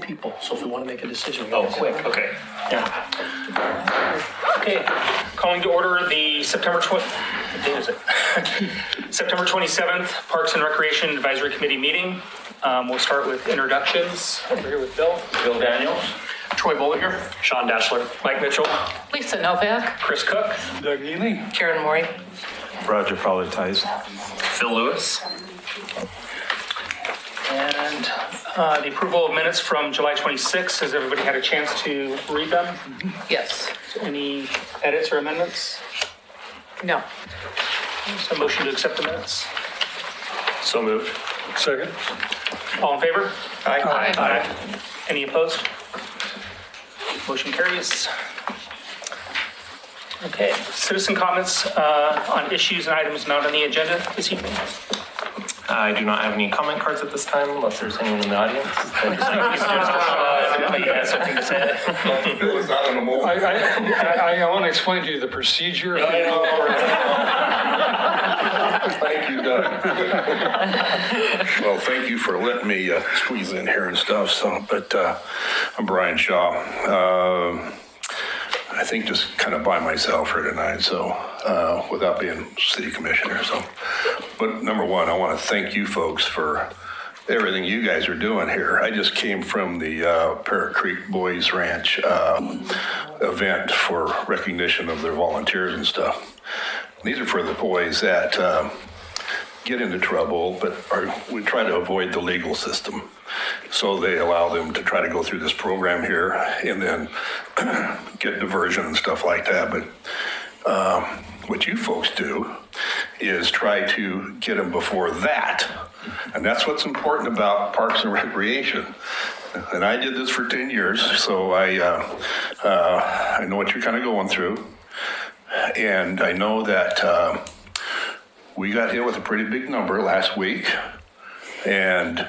people, so if we want to make a decision. Oh, quick, okay. Yeah. Okay, calling to order the September 27th Parks and Recreation Advisory Committee meeting. We'll start with introductions. Over here with Bill. Bill Daniels. Troy Bollinger. Sean Dashler. Mike Mitchell. Lisa Novak. Chris Cook. Doug Neely. Karen Mori. Roger Polly-Tice. Phil Lewis. And the approval of minutes from July 26th. Has everybody had a chance to read them? Yes. Any edits or amendments? No. So motion to accept the minutes. So moved. Second. All in favor? Aye. Any opposed? Motion carries. Okay, citizen comments on issues and items not on the agenda this evening. I do not have any comment cards at this time, unless there's anyone in the audience. You had something to say. I want to explain to you the procedure. Thank you, Doug. Well, thank you for letting me squeeze in here and stuff. But I'm Brian Shaw. I think just kind of by myself here tonight, so without being city commissioner. But number one, I want to thank you folks for everything you guys are doing here. I just came from the Parrot Creek Boys Ranch event for recognition of their volunteers and stuff. These are for the boys that get into trouble, but we try to avoid the legal system. So they allow them to try to go through this program here and then get diversion and stuff like that. But what you folks do is try to get them before that. And that's what's important about Parks and Recreation. And I did this for 10 years, so I know what you're kind of going through. And I know that we got hit with a pretty big number last week. And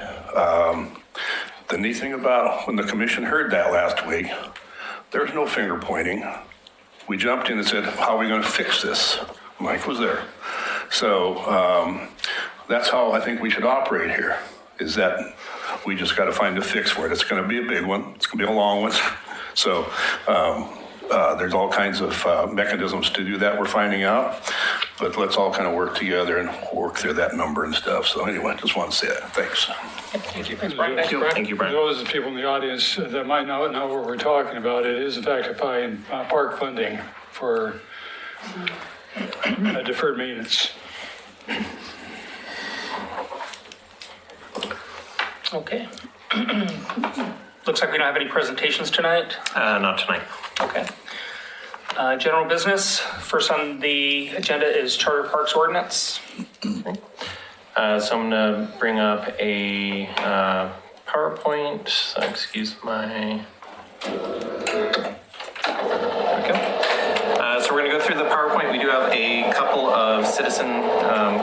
the neat thing about when the commission heard that last week, there's no finger pointing. We jumped in and said, how are we going to fix this? Mike was there. So that's how I think we should operate here, is that we just got to find a fix for it. It's going to be a big one. It's going to be a long one. So there's all kinds of mechanisms to do that we're finding out. But let's all kind of work together and work through that number and stuff. So anyway, just want to say that. Thanks. Thank you. Thanks, Brian. Thank you. Thank you, Brian. For those people in the audience that might not know what we're talking about, it is in fact applying park funding for deferred maintenance. Okay. Looks like we don't have any presentations tonight. Not tonight. Okay. General business. First on the agenda is Charter Parks Ordinance. So I'm going to bring up a PowerPoint. So excuse my... Okay. So we're going to go through the PowerPoint. We do have a couple of citizen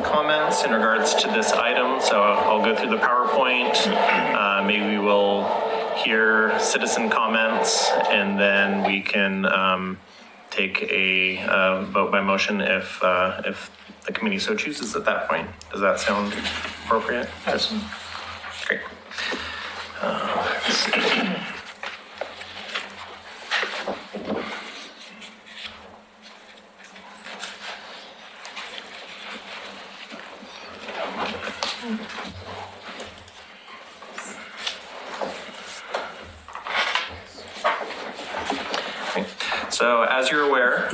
comments in regards to this item. So I'll go through the PowerPoint. Maybe we will hear citizen comments, and then we can take a vote by motion if the committee so chooses at that point. Does that sound appropriate? Yes. Great. Let's see. So as you're aware,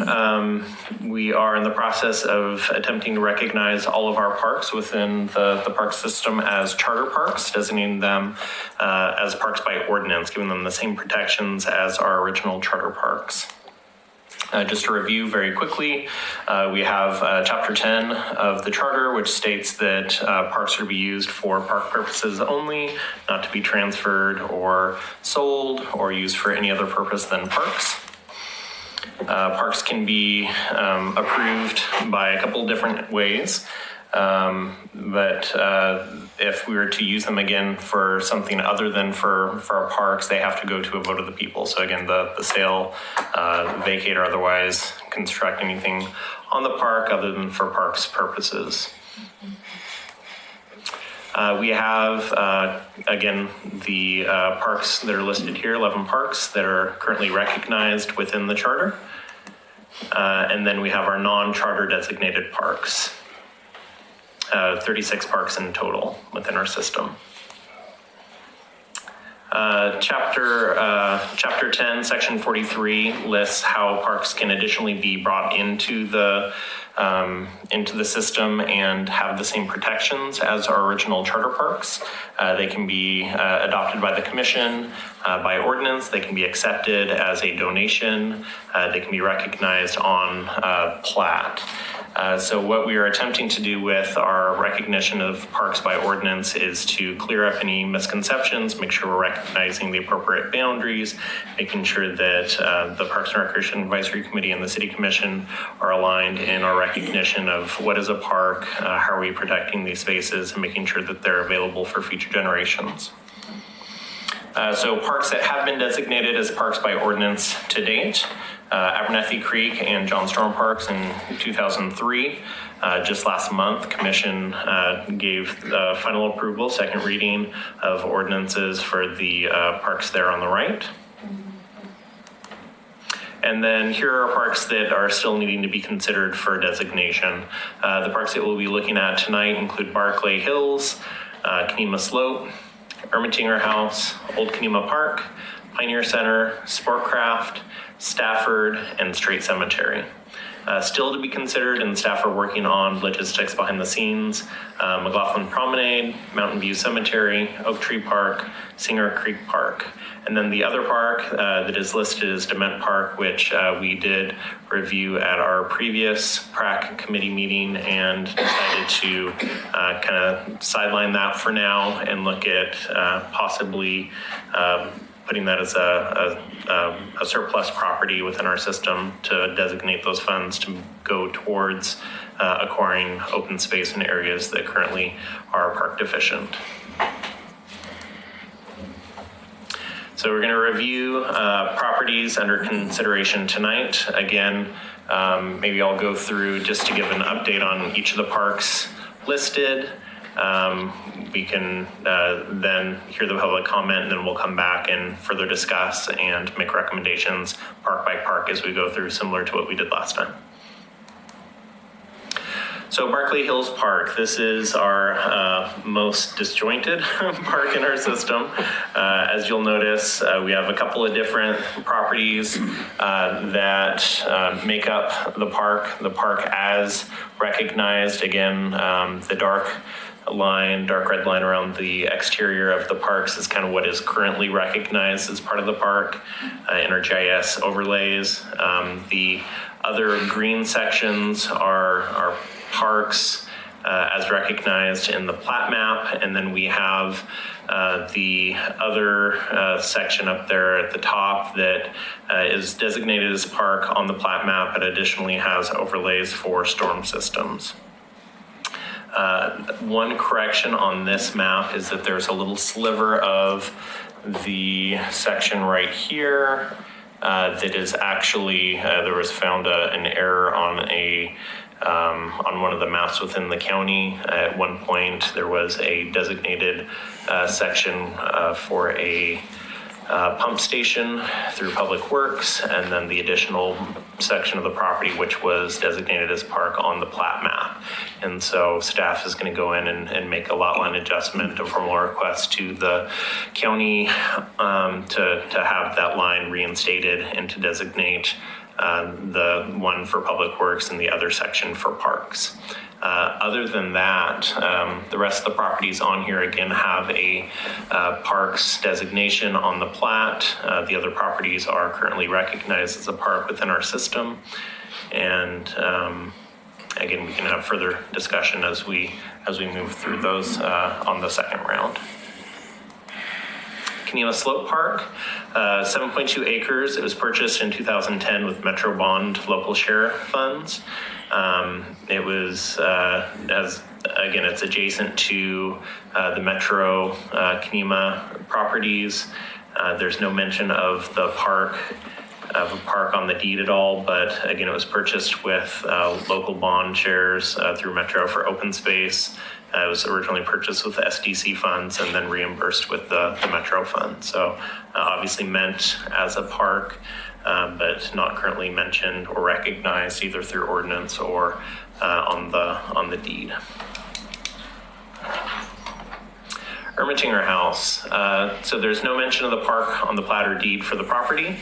we are in the process of attempting to recognize all of our parks within the park system as charter parks, designating them as parks by ordinance, giving them the same protections as our original charter parks. Just to review very quickly, we have Chapter 10 of the Charter, which states that parks are to be used for park purposes only, not to be transferred or sold or used for any other purpose than parks. Parks can be approved by a couple different ways, but if we were to use them again for something other than for our parks, they have to go to a vote of the people. So again, the sale, vacate or otherwise construct anything on the park other than for parks purposes. We have, again, the parks that are listed here, 11 parks that are currently recognized within the charter. And then we have our non-charter designated parks, 36 parks in total within our system. Chapter 10, section 43 lists how parks can additionally be brought into the system and have the same protections as our original charter parks. They can be adopted by the commission by ordinance. They can be accepted as a donation. They can be recognized on plat. So what we are attempting to do with our recognition of parks by ordinance is to clear up any misconceptions, make sure we're recognizing the appropriate boundaries, making sure that the Parks and Recreation Advisory Committee and the City Commission are aligned in our recognition of what is a park, how are we protecting these spaces, and making sure that they're available for future generations. So parks that have been designated as parks by ordinance to date, Abernethy Creek and John Storm Parks in 2003. Just last month, Commission gave final approval, second reading of ordinances for the parks there on the right. And then here are parks that are still needing to be considered for designation. The parks that we'll be looking at tonight include Barclay Hills, Kenema Slope, Ermitinger House, Old Kenema Park, Pioneer Center, Sportcraft, Stafford, and Straight Cemetery. Still to be considered, and staff are working on logistics behind the scenes, McLaughlin Promenade, Mountain View Cemetery, Oak Tree Park, Singer Creek Park. And then the other park that is listed is Dement Park, which we did review at our previous PRAC committee meeting and decided to kind of sideline that for now and look at possibly putting that as a surplus property within our system to designate those funds to go towards acquiring open space in areas that currently are park deficient. So we're going to review properties under consideration tonight. Again, maybe I'll go through just to give an update on each of the parks listed. We can then hear the public comment, and then we'll come back and further discuss and make recommendations park by park as we go through, similar to what we did last time. So Barclay Hills Park, this is our most disjointed park in our system. As you'll notice, we have a couple of different properties that make up the park as recognized. Again, the dark red line around the exterior of the parks is kind of what is currently recognized as part of the park in our GIS overlays. The other green sections are parks as recognized in the plat map, and then we have the other section up there at the top that is designated as park on the plat map, but additionally has overlays for storm systems. One correction on this map is that there's a little sliver of the section right here that is actually, there was found an error on one of the maps within the county. At one point, there was a designated section for a pump station through Public Works, and then the additional section of the property which was designated as park on the plat map. And so staff is going to go in and make a lot line adjustment, a formal request to the county to have that line reinstated and to designate the one for Public Works and the other section for parks. Other than that, the rest of the properties on here again have a parks designation on the plat. The other properties are currently recognized as a park within our system. And again, we can have further discussion as we move through those on the second round. Kenema Slope Park, 7.2 acres. It was purchased in 2010 with Metro Bond local share funds. It was, it's adjacent to the Metro Kenema properties. There's no mention of the park of a park on the deed at all, but again, it was purchased with local bond shares through Metro for open space. It was originally purchased with SDC funds and then reimbursed with the Metro fund. So obviously meant as a park, but not currently mentioned or recognized either through ordinance or on the deed. Ermitinger House. So there's no mention of the park on the plat or deed for the property.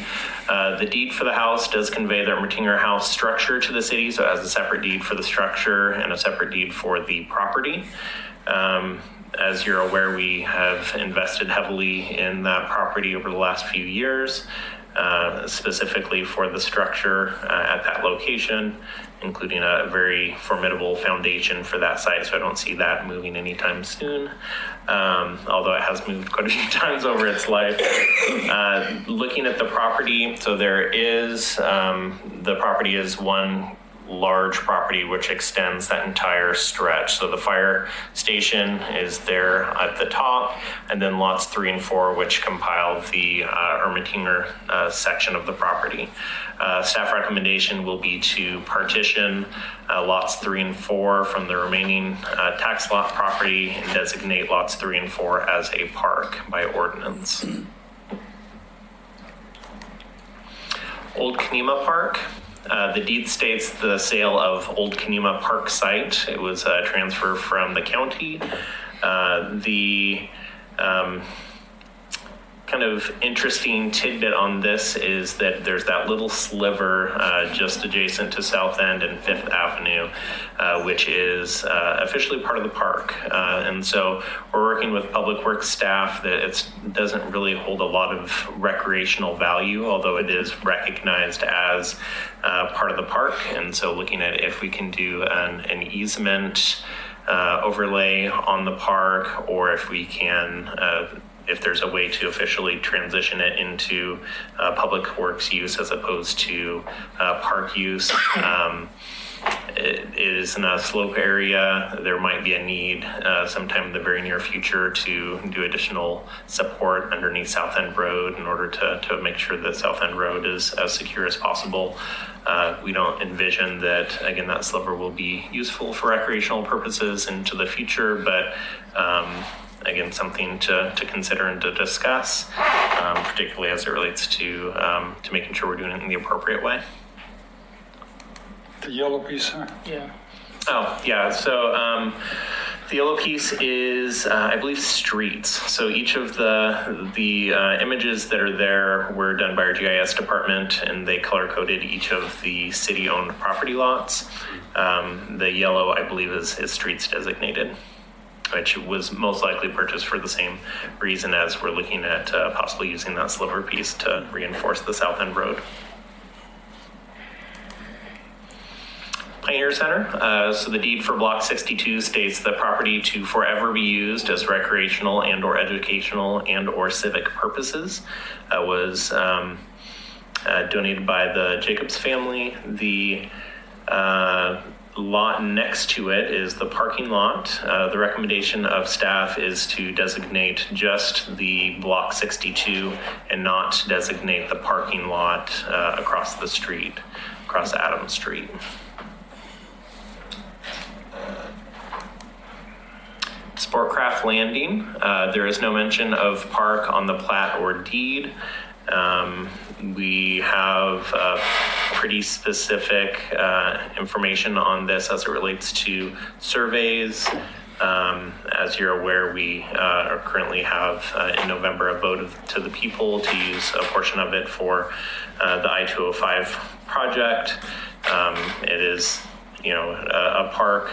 The deed for the house does convey the Ermitinger House structure to the city, so it has a separate deed for the structure and a separate deed for the property. As you're aware, we have invested heavily in that property over the last few years, specifically for the structure at that location, including a very formidable foundation for that site, so I don't see that moving anytime soon, although it has moved quite a few times over its life. Looking at the property, so there is, the property is one large property which extends that entire stretch. So the fire station is there at the top, and then lots 3 and 4, which compile the Ermitinger section of the property. Staff recommendation will be to partition lots 3 and 4 from the remaining tax lot property and designate lots 3 and 4 as a park by ordinance. Old Kenema Park. The deed states the sale of Old Kenema Park site. It was a transfer from the county. The kind of interesting tidbit on this is that there's that little sliver just adjacent to South End and Fifth Avenue, which is officially part of the park. And so we're working with Public Works staff that it doesn't really hold a lot of recreational value, although it is recognized as part of the park. And so looking at if we can do an easement overlay on the park, or if we can if there's a way to officially transition it into public works use as opposed to park use. It is in a slope area. There might be a need sometime in the very near future to do additional support underneath South End Road in order to make sure that South End Road is as secure as possible. We don't envision that, again, that sliver will be useful for recreational purposes into the future, but again, something to consider and to discuss, particularly as it relates to making sure we're doing it in the appropriate way. The yellow piece, sir? Yeah. Oh, yeah. So the yellow piece is, I believe, streets. So each of the images that are there were done by our GIS department, and they color-coded each of the city-owned property lots. The yellow, I believe, is streets designated, which was most likely purchased for the same reason as we're looking at possibly using that sliver piece to reinforce the South End Road. Pioneer Center. So the deed for Block 62 states the property to forever be used as recreational and or educational and or civic purposes. Was donated by the Jacobs family. The lot next to it is the parking lot. The recommendation of staff is to designate just the Block 62 and not designate the parking lot across the street, across Adams Street. Sportcraft Landing. There is no mention of park on the plat or deed. We have pretty specific information on this as it relates to surveys. As you're aware, we currently have in November a vote to the people to use a portion of it for the I-205 project. It is, a park,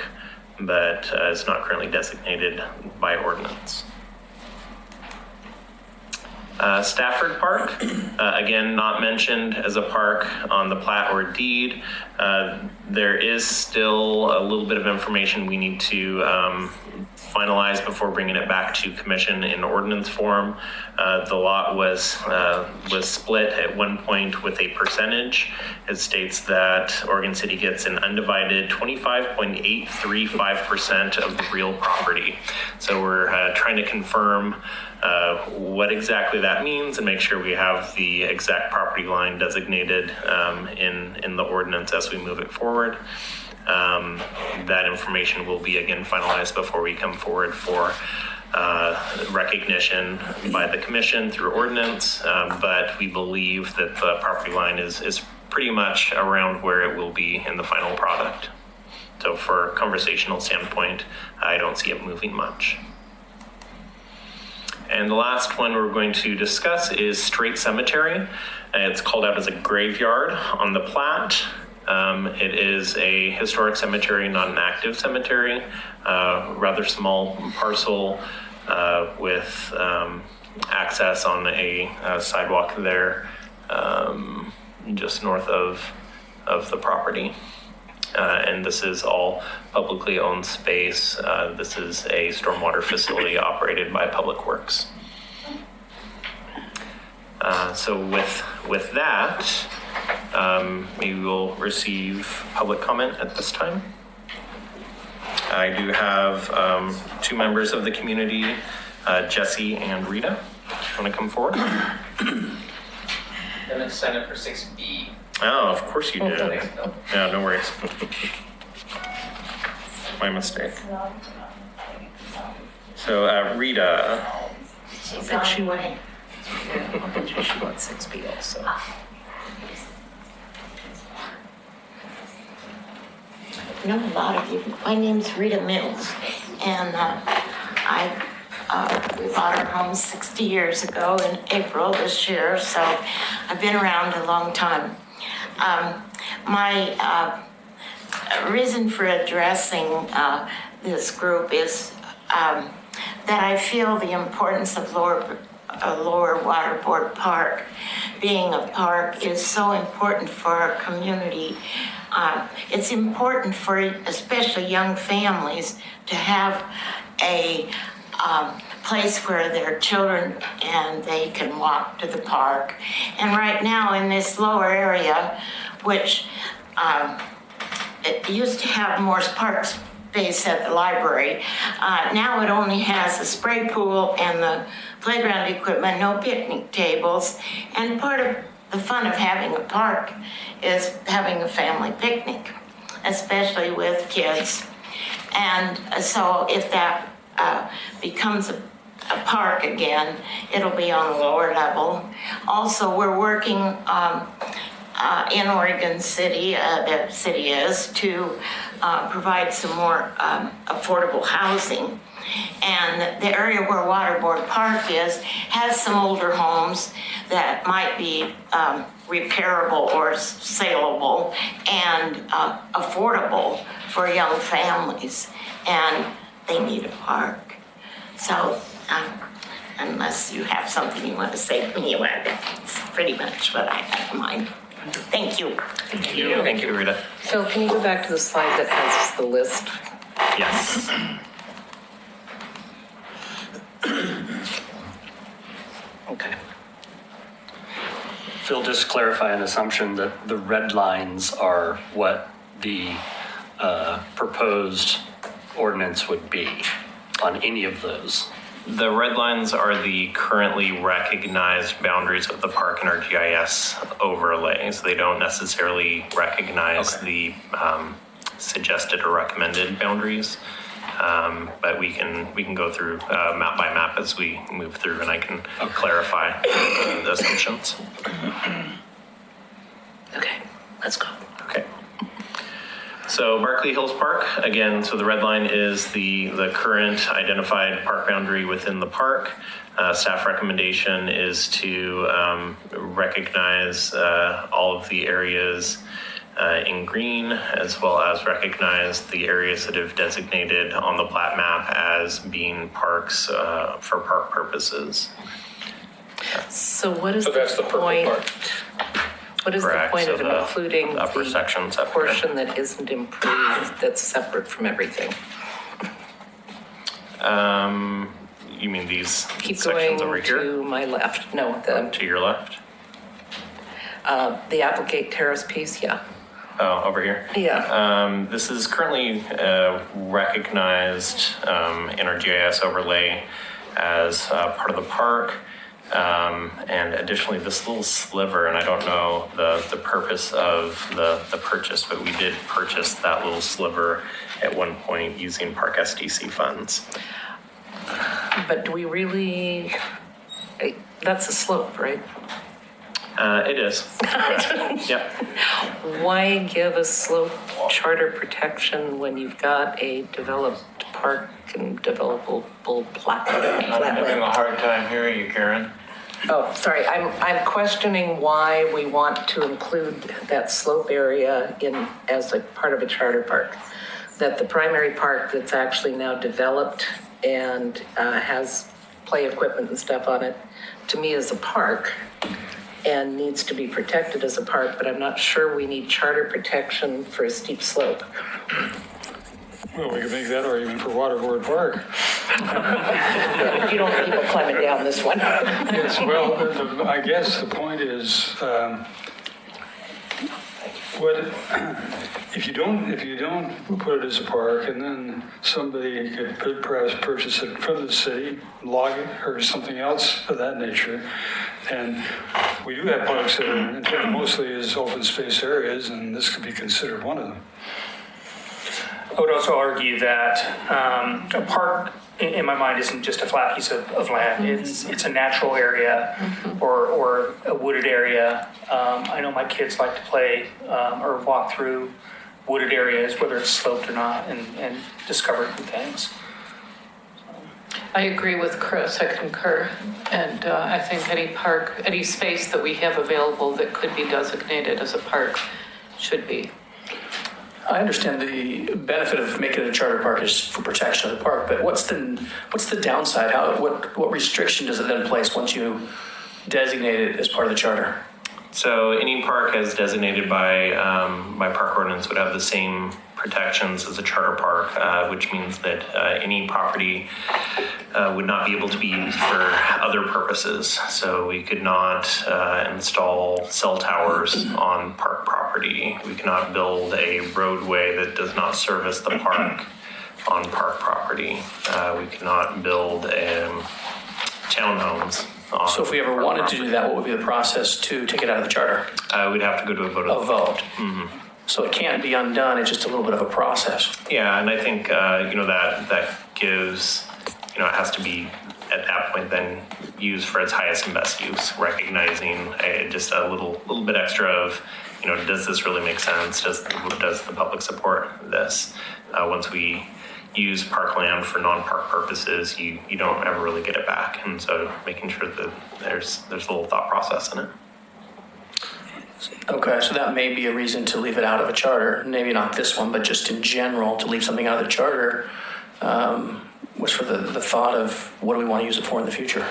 but it's not currently designated by ordinance. Stafford Park, again, not mentioned as a park on the plat or deed. There is still a little bit of information we need to finalize before bringing it back to commission in ordinance form. The lot was split at one point with a percentage. It states that Oregon City gets an undivided 25.835% of the real property. So we're trying to confirm what exactly that means and make sure we have the exact property line designated in the ordinance as we move it forward. That information will be again finalized before we come forward for recognition by the commission through ordinance, but we believe that the property line is pretty much around where it will be in the final product. So for a conversational standpoint, I don't see it moving much. And the last one we're going to discuss is Straight Cemetery. It's called out as a graveyard on the plat. It is a historic cemetery, not an active cemetery, rather small parcel with access on a sidewalk there just north of the property. And this is all publicly owned space. This is a stormwater facility operated by Public Works. So with that, we will receive public comment at this time. I do have two members of the community, Jesse and Rita. Want to come forward? I'm gonna sign up for 6B. Oh, of course you did. Yeah, no worries. My mistake. So Rita. She said she went. She wants 6B also. I know a lot of you. My name's Rita Mills, and we bought our home 60 years ago in April this year, so I've been around a long time. My reason for addressing this group is that I feel the importance of Lower Waterboard Park being a park is so important for our community. It's important for especially young families to have a place where their children and they can walk to the park. And right now in this lower area, which it used to have Morse Park space at the library, now it only has a spray pool and the playground equipment, no picnic tables. And part of the fun of having a park is having a family picnic, especially with kids. And so if that becomes a park again, it'll be on the lower level. Also, we're working in Oregon City, the city is, to provide some more affordable housing. And the area where Waterboard Park is has some older homes that might be repairable or saleable and affordable for young families. And they need a park. So unless you have something you want to say to me, that's pretty much what I have in mind. Thank you. Thank you. Thank you, Rita. Phil, can you go back to the slide that has the list? Yes. Okay. Phil, just clarify an assumption that the red lines are what the proposed ordinance would be on any of those. The red lines are the currently recognized boundaries of the park in our GIS overlay. So they don't necessarily recognize the suggested or recommended boundaries. But we can go through map by map as we move through, and I can clarify the assumptions. Okay, let's go. Okay. So Berkeley Hills Park, again, so the red line is the current identified park boundary within the park. Staff recommendation is to recognize all of the areas in green, as well as recognize the areas that have designated on the plat map as being parks for park purposes. So what is So that's the purple point? part. What is the Correct, point so of the including upper the sections up here. portion that isn't improved, that's separate from everything? You mean these Keep sections going over here? to my left. No, To your left? the Applegate Terrace piece, yeah. Oh, over here? Yeah. This is currently recognized in our GIS overlay as part of the park. And additionally, this little sliver, and I don't know the purpose of the purchase, but we did purchase that little sliver at one point using Park SDC funds. But do we really, that's a slope, right? It is. Yep. Why give a slope charter protection when you've got a developed park and developable I'm having a flat? hard time hearing you, Karen. Oh, sorry, I'm questioning why we want to include that slope area in, as a part of a charter park. That the primary park that's actually now developed and has play equipment and stuff on it, to me is a park and needs to be protected as a park, but I'm not sure we need charter protection for a steep slope. Well, we could make that argument for Waterford Park. You don't want people climbing down this one. Yes, well, I guess the point is, if you don't put it as a park, and then somebody could perhaps purchase it from the city, log it, or something else of that nature. And we do have parks that are intended mostly as open space areas, and this could be considered one of them. I would also argue that a park, in my mind, isn't just a flat piece of land. It's a natural area or a wooded area. I know my kids like to play or walk through wooded areas, whether it's sloped or not, and discover new things. I agree with Chris, I concur. And I think any park, any space that we have available that could be designated as a park should be. I understand the benefit of making it a charter park is for protection of the park, but what's the downside? What restriction does it then place once you designate it as part of the charter? So any park as designated by park ordinance would have the same protections as a charter park, which means that any property would not be able to be used for other purposes. So we could not install cell towers on park property. We cannot build a roadway that does not service the park on park property. We cannot build townhomes. So if we ever wanted to do that, what would be the process to take it out of the charter? We'd have to go to a vote. A vote. Mm-hmm. So it can't be undone. It's just a little bit of a process. Yeah, and I think that gives it has to be at that point then used for its highest and best use, recognizing just a little bit extra of does this really make sense? Does the public support this? Once we use parkland for non-park purposes, you don't ever really get it back, and so making sure that there's a little thought process in it. Okay, so that may be a reason to leave it out of a charter. Maybe not this one, but just in general, to leave something out of the charter was for the thought of what do we want to use it for in the future,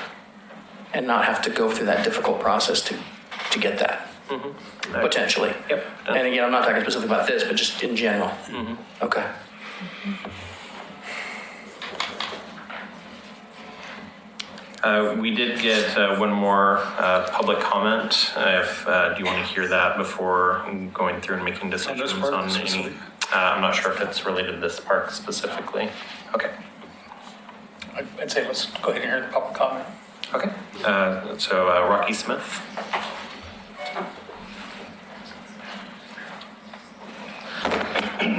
and not have to go through that difficult process to get that. Mm-hmm. Potentially. Yep. And again, I'm not talking specifically about this, but just in general. Mm-hmm. Okay. We did get one more public comment. Do you want to hear that before going through and making decisions on any? I'm not sure if it's related to this park specifically. Okay. I'd say let's go ahead and hear the public comment. Okay. So Rocky Smith.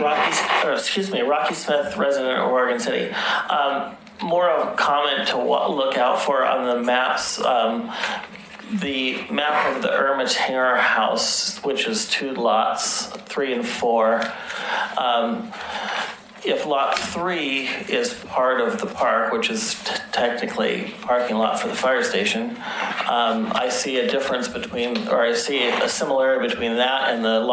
Rocky Smith, resident of Oregon City. More of a comment to look out for on the maps. The map of the Ermitanger House, which is 2 lots, 3 and 4. If lot 3 is part of the park, which is technically parking lot for the fire station, I see a difference I see a similarity between that and the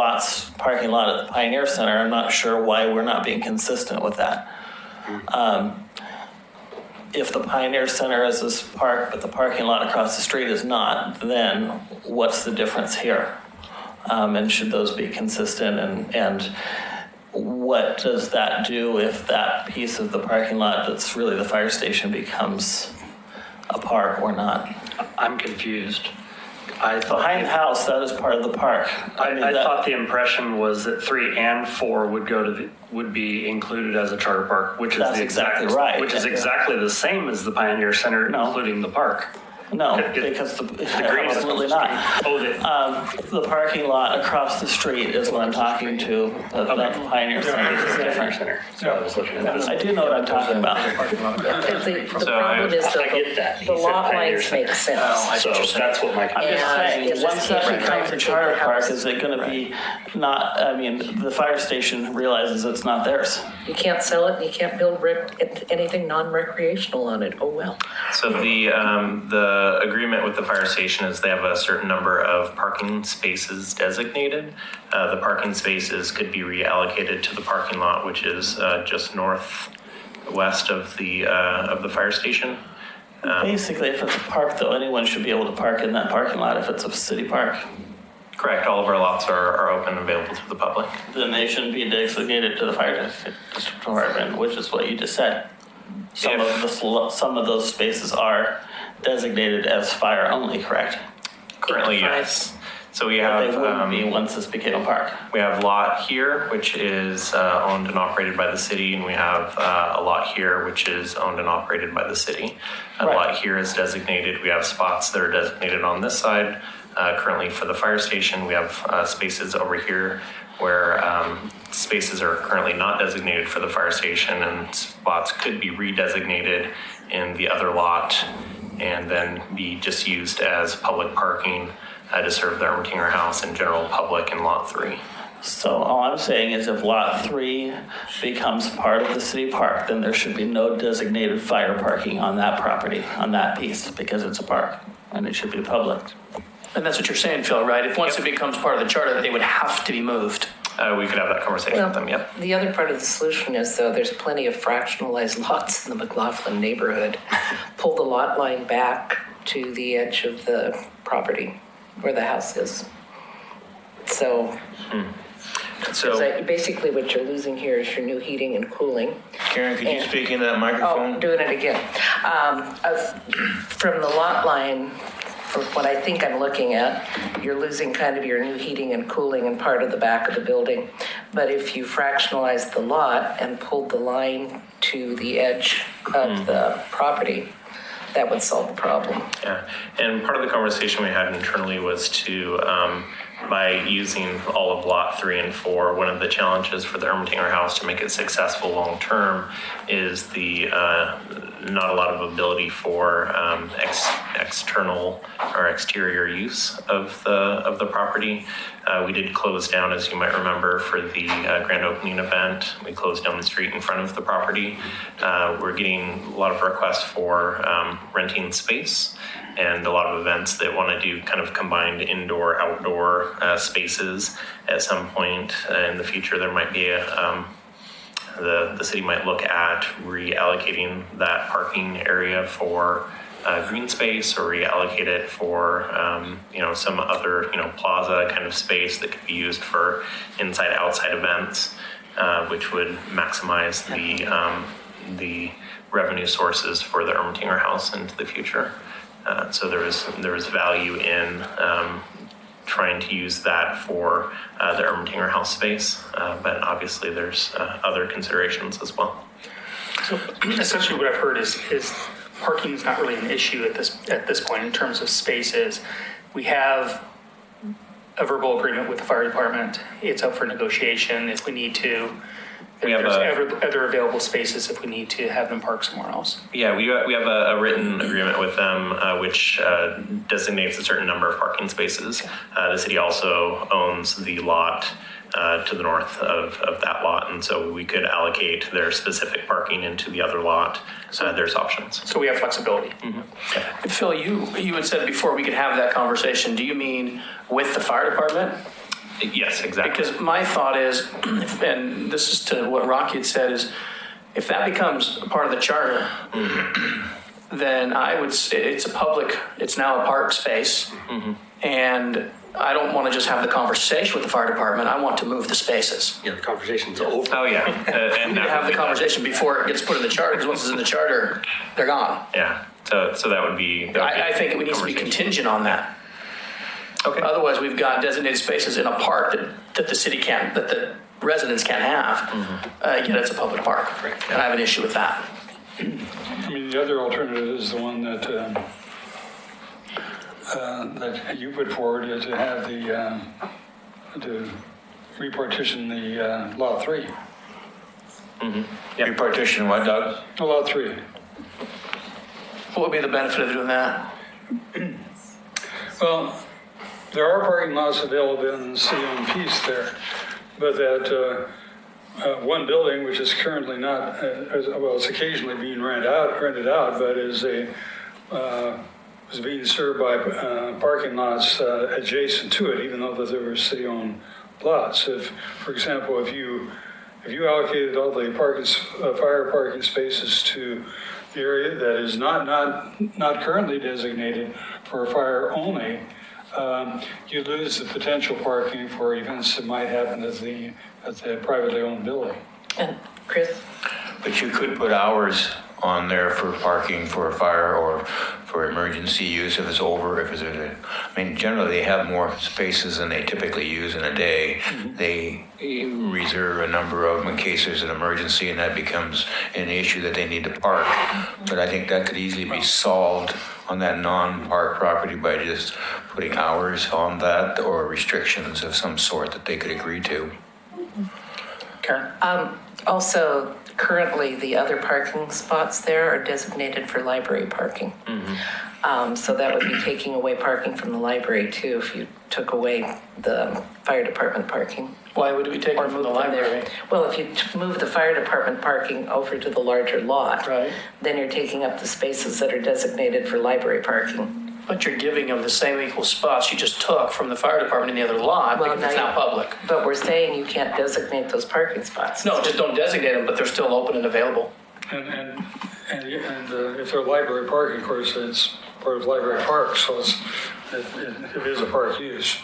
parking lot at the Pioneer Center. I'm not sure why we're not being consistent with that. If the Pioneer Center is this park, but the parking lot across the street is not, then what's the difference here? And should those be consistent? And what does that do if that piece of the parking lot that's really the fire station becomes a park or not? I'm confused. I thought Behind the house, that is part of the park. I thought the impression was that 3 and 4 would be included as a charter park, which is That's exactly right. Which is exactly the same as the Pioneer Center, including the park. No, because the green is really not. The parking lot across the street is what I'm talking to. The Pioneer Center is different. So I was looking at that. I do know what I'm talking about. The problem is I get that. the lot lines make sense. So that's what my I'm just saying, Yeah, once that right. becomes a charter park, is it going to be not, I mean, the fire station realizes it's not theirs. You can't sell it, and you can't build anything non-recreational on it. Oh, well. So the agreement with the fire station is they have a certain number of parking spaces designated. The parking spaces could be reallocated to the parking lot, which is just northwest of the fire station. Basically, if it's a park, though, anyone should be able to park in that parking lot if it's a city park. Correct. All of our lots are open and available to the public. Then they shouldn't be designated to the fire department, which is what you just said. Some of those spaces are designated as fire only, correct? Currently, yes. So we But have they wouldn't be once this became a park. we have lot here, which is owned and operated by the city, and we have a lot here, which is owned and operated by the city. A Right. lot here is designated. We have spots that are designated on this side. Currently for the fire station, we have spaces over here where spaces are currently not designated for the fire station, and spots could be redesignated in the other lot and then be just used as public parking to serve the Ermatinger House and general public in lot 3. So all I'm saying is if lot 3 becomes part of the city park, then there should be no designated fire parking on that property, on that piece, because it's a park and it should be public. And that's what you're saying, Phil, right? If once it becomes part of the charter, they would have to be moved. We could have that conversation with them, yep. The other part of the solution is, though, there's plenty of fractionalized lots in the McLaughlin neighborhood. Pull the lot line back to the edge of the property where the house is. So basically what you're losing here is your new heating and cooling. Karen, could you speak in that microphone? Oh, doing it again. From the lot line, from what I think I'm looking at, you're losing kind of your new heating and cooling in part of the back of the building. But if you fractionalized the lot and pulled the line to the edge of the property, that would solve the problem. Yeah, and part of the conversation we had internally was to, by using all of lot 3 and 4, one of the challenges for the Ermatinger House to make it successful long term is the not a lot of ability for external or exterior use of the property. We did close down, as you might remember, for the grand opening event. We closed down the street in front of the property. We're getting a lot of requests for renting space and a lot of events that want to do kind of combined indoor-outdoor spaces. At some point in the future, there might be the city might look at reallocating that parking area for green space or reallocate it for some other plaza kind of space that could be used for inside-outside events, which would maximize the revenue sources for the Ermatinger House into the future. So there is value in trying to use that for the Ermatinger House space, but obviously there's other considerations as well. So essentially what I've heard is parking is not really an issue at this point in terms of spaces. We have a verbal agreement with the fire department. It's up for negotiation if we need to. There's other available spaces if we need to have them park somewhere else. Yeah, we have a written agreement with them, which designates a certain number of parking spaces. The city also owns the lot to the north of that lot, and so we could allocate their specific parking into the other lot. There's options. So we have flexibility. Mm-hmm. Phil, you had said before we could have that conversation. Do you mean with the fire department? Yes, exactly. Because my thought is, and this is to what Rocky had said, is if that becomes a part of the charter, then I would say it's now a park space, and I don't want to just have the conversation with the fire department. I want to move the spaces. Yeah, the conversation's over. Oh, yeah. We need to have the conversation before it gets put in the charter, because once it's in the charter, they're gone. Yeah. So that would be. I think it needs to be contingent on that. Okay. Otherwise, we've got designated spaces in a park that the city can't, that the residents can't have, yet it's a public park. And I have an issue with that. I mean, the other alternative is the one that that you put forward, is to have to repartition the lot 3. Repartition what, Doug? Lot 3. What would be the benefit of doing that? Well, there are parking lots available in the city-owned piece there, but that one building, which is currently not, well, it's occasionally being rented out, but is being served by parking lots adjacent to it, even though that there were city-owned lots. If, for example, if you allocated all the fire parking spaces to the area that is not currently designated for fire only, you lose the potential parking for events that might happen at the privately owned building. And Chris? But you could put hours on there for parking for a fire or for emergency use if it's over, I mean, generally they have more spaces than they typically use in a day. They reserve a number of them in case there's an emergency, and that becomes an issue that they need to park. But I think that could easily be solved on that non-park property by just putting hours on that or restrictions of some sort that they could agree to. Karen? Also, currently, the other parking spots there are designated for library parking. So that would be taking away parking from the library too, if you took away the fire department parking. Why would it be taken from the library? Well, if you move the fire department parking over to the larger lot, Right. then you're taking up the spaces that are designated for library parking. But you're giving them the same equal spots you just took from the fire department in the other lot, because it's now public. But we're saying you can't designate those parking spots. No, just don't designate them, but they're still open and available. And if they're library parking, of course, it's part of library park, so it is a park use.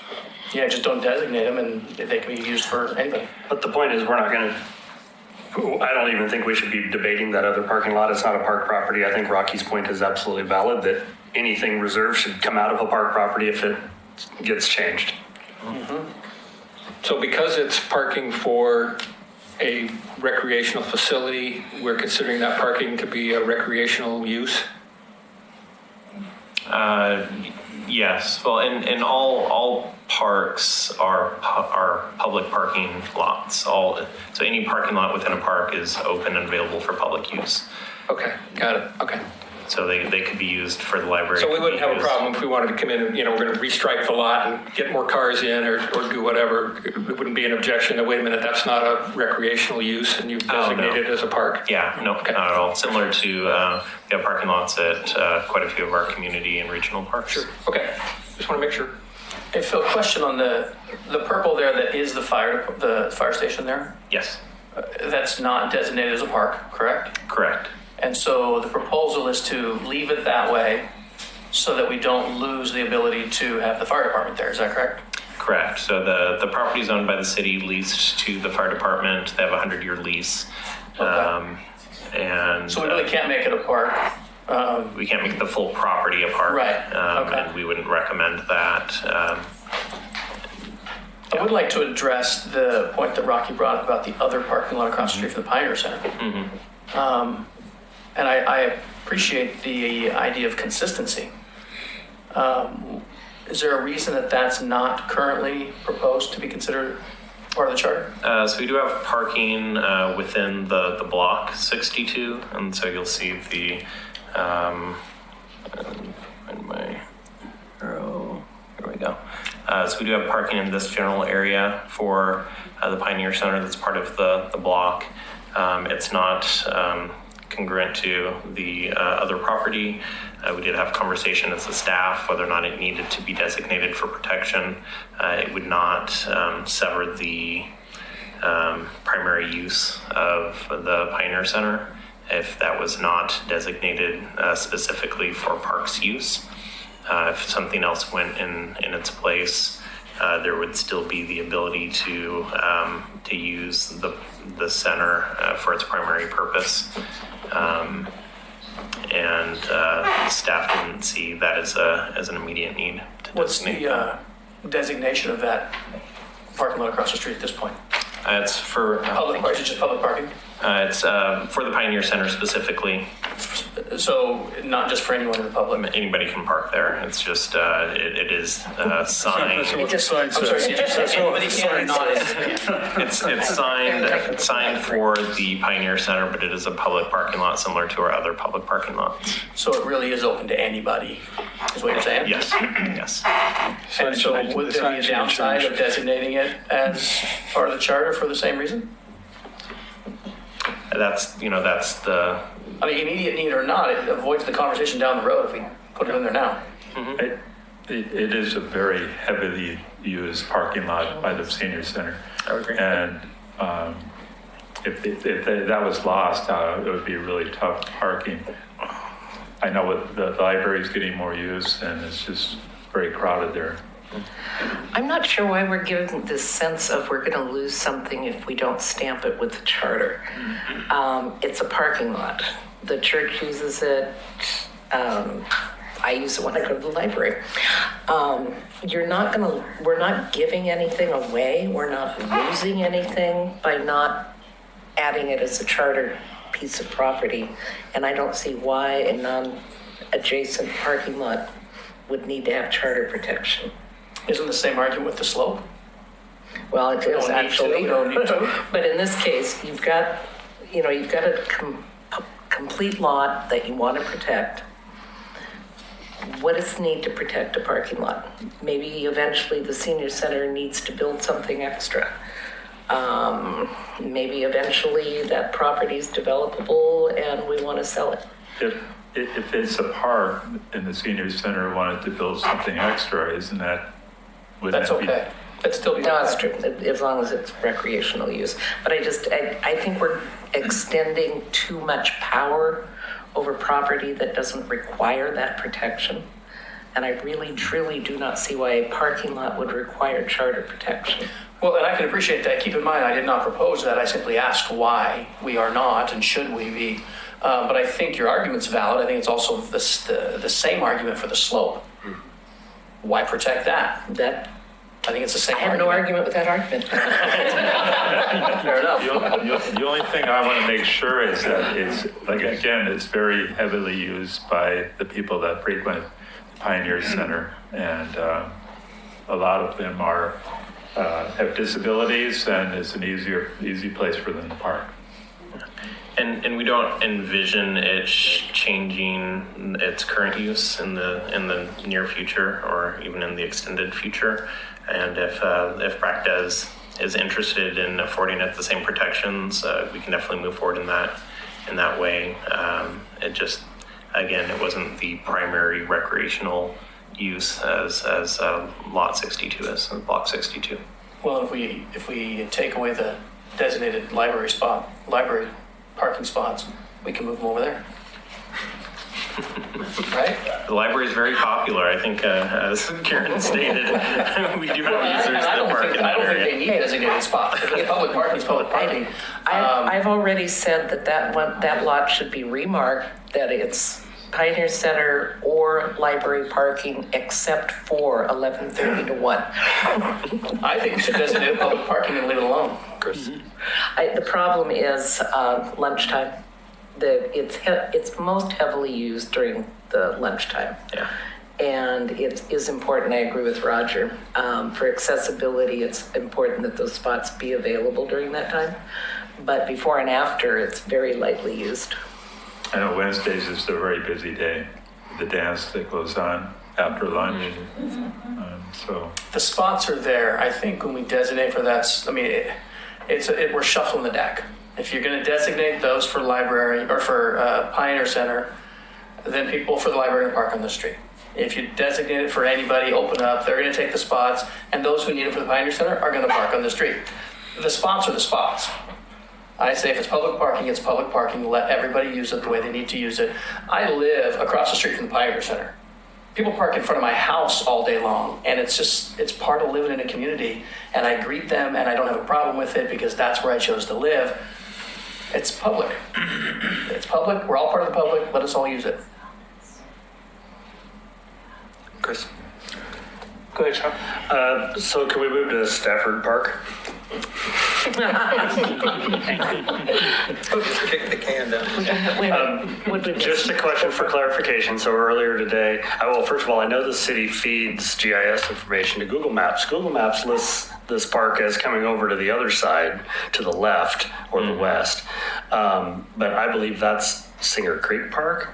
Yeah, just don't designate them, and they can be used for anything. But the point is, we're not going to, I don't even think we should be debating that other parking lot. It's not a park property. I think Rocky's point is absolutely valid, that anything reserved should come out of a park property if it gets changed. So because it's parking for a recreational facility, we're considering that parking to be a recreational use? Yes. Well, and all parks are public parking lots. So any parking lot within a park is open and available for public use. Okay, got it. Okay. So they could be used for the library. So we wouldn't have a problem if we wanted to come in and, we're going to restripe the lot and get more cars in or do whatever. It wouldn't be an objection to, wait a minute, that's not a recreational use and you've designated it as a park? Yeah, no, not at all. Similar to we have parking lots at quite a few of our community and regional parks. Sure. Okay. Just want to make sure. Hey, Phil, question on the purple there that is the fire station there? Yes. That's not designated as a park, correct? Correct. And so the proposal is to leave it that way so that we don't lose the ability to have the fire department there. Is that correct? Correct. So the property is owned by the city, leased to the fire department. They have a 100-year lease. Okay. And so we really can't make it a park. We can't make the full property a park. Right. Okay. And we wouldn't recommend that. I would like to address the point that Rocky brought up about the other parking lot across the street from the Pioneer Center. And I appreciate the idea of consistency. Is there a reason that that's not currently proposed to be considered part of the charter? So we do have parking within the block 62, and so you'll see the in my arrow. There we go. So we do have parking in this general area for the Pioneer Center. That's part of the block. It's not congruent to the other property. We did have conversation as a staff whether or not it needed to be designated for protection. It would not sever the primary use of the Pioneer Center if that was not designated specifically for parks use. If something else went in its place, there would still be the ability to use the center for its primary purpose. And staff didn't see that as an immediate need. What's the designation of that parking lot across the street at this point? It's for Public, or is it just public parking? it's for the Pioneer Center specifically. So not just for anyone in the public? Anybody can park there. It's just it is signed. That's what the sign I'm sorry, says. so you just said anybody can and not. It's signed for the Pioneer Center, but it is a public parking lot similar to our other public parking lots. So it really is open to anybody, is what you're saying? Yes, yes. And so would there be a downside of designating it as part of the charter for the same reason? That's the I mean, immediate need or not, it avoids the conversation down the road if we put it in there now. It is a very heavily used parking lot by the senior center. I would agree. And if that was lost, it would be really tough parking. I know the library is getting more use, and it's just very crowded there. I'm not sure why we're giving this sense of we're going to lose something if we don't stamp it with the charter. It's a parking lot. The church uses it. I use it when I go to the library. We're not giving anything away. We're not losing anything by not adding it as a charter piece of property. And I don't see why a non-adjacent parking lot would need to have charter protection. Isn't the same argument with the slope? Well, it is actually. We don't need to. But in this case, you've got a complete lot that you want to protect. What is the need to protect a parking lot? Maybe eventually the senior center needs to build something extra. Maybe eventually that property is developable and we want to sell it. If it's a park and the senior center wanted to build something extra, isn't that? That's okay. That's still. No, it's true, as long as it's recreational use. But I think we're extending too much power over property that doesn't require that protection. And I really, truly do not see why a parking lot would require charter protection. Well, and I can appreciate that. Keep in mind, I did not propose that. I simply asked why we are not and should we be. But I think your argument's valid. I think it's also the same argument for the slope. Why protect that? I think it's the same I have argument. no argument with that argument. Fair enough. The only thing I want to make sure is that it's very heavily used by the people that frequent the Pioneer Center, and a lot of them have disabilities, and it's an easy place for them to park. And we don't envision it changing its current use in the near future or even in the extended future. And if BRAC is interested in affording it the same protections, we can definitely move forward in that way. It just, again, it wasn't the primary recreational use as lot 62 is, block 62. Well, if we take away the designated library parking spots, we can move them over there. Right? The library is very popular. I think, as Karen stated, we do have users that park in that I don't think area. they need designated spots. If public parking is public parking. I've already said that lot should be remarked, that it's Pioneer Center or library parking except for 11:30 to 1. I think we should designate public parking and leave it alone. The problem is lunchtime. It's most heavily used during the lunchtime. Yeah. And it is important, I agree with Roger, for accessibility, it's important that those spots be available during that time. But before and after, it's very lightly used. I know Wednesdays is a very busy day. The dance that goes on after lunch. So The spots are there. I think when we designate for that, we're shuffling the deck. If you're going to designate those for library or for Pioneer Center, then people for the library can park on the street. If you designate it for anybody, open up, they're going to take the spots, and those who need it for the Pioneer Center are going to park on the street. The spots are the spots. I say if it's public parking, it's public parking. Let everybody use it the way they need to use it. I live across the street from the Pioneer Center. people park in front of my house all day long, and it's part of living in a community, and I greet them, and I don't have a problem with it because that's where I chose to live. It's public. It's public. We're all part of the public. Let us all use it. Chris? Go ahead, Sean. So can we move to Stafford Park? Kick the can down. Just a question for clarification. So earlier today, first of all, I know the city feeds GIS information to Google Maps. Google Maps lists this park as coming over to the other side, to the left or the west. But I believe that's Singer Creek Park.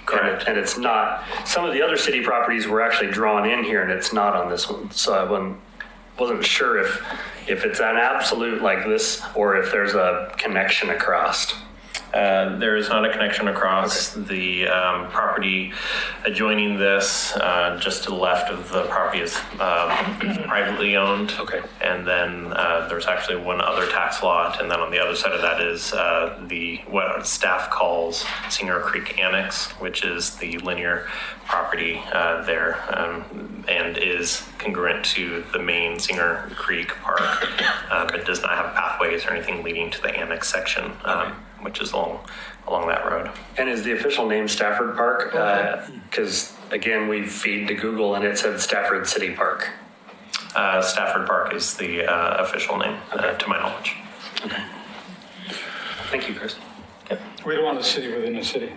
Correct. And it's not, some of the other city properties were actually drawn in here and it's not on this one. So I wasn't sure if it's an absolute like this or if there's a connection across. There is not a connection across. Okay. The property adjoining this, just to the left of the property, is privately owned. Okay. And then there's actually one other tax lot, and then on the other side of that is what staff calls Singer Creek Annex, which is the linear property there, and is congruent to the main Singer Creek Park, but does not have pathways or anything leading to the annex section. Which is along that road. And is the official name Stafford Park? Because again, we feed to Google and it said Stafford City Park. Stafford Park is the official name, to my knowledge. Okay. Thank you, Chris. We don't want a city within a city.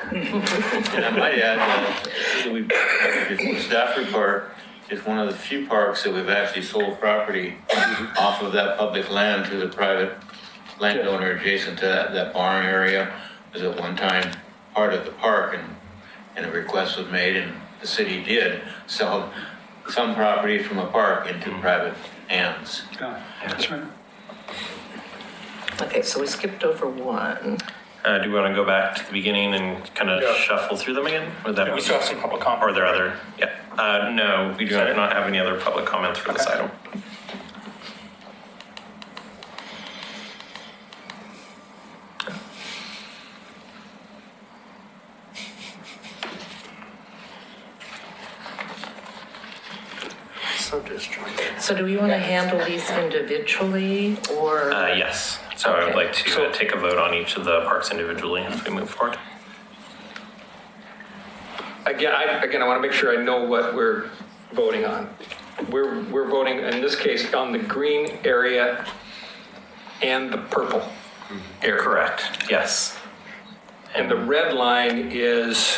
And I might add that Stafford Park is one of the few parks that we've actually sold property off of that public land to the private landowner adjacent to that barn area. Was at one time part of the park, and a request was made, and the city did sell some property from a park into private hands. Yeah, that's right. Okay, so we skipped over one. Do we want to go back to the beginning and kind of shuffle through them again? Would that We be- still have some public comment. Or are there other? Yeah. No, we do not have any other public comments for this item. So do we want to handle these individually or? Yes. So I would like to take a vote on each of the parks individually as we move forward. Again, I want to make sure I know what we're voting on. We're voting, in this case, on the green area and the purple area. Correct. Yes. And the red line is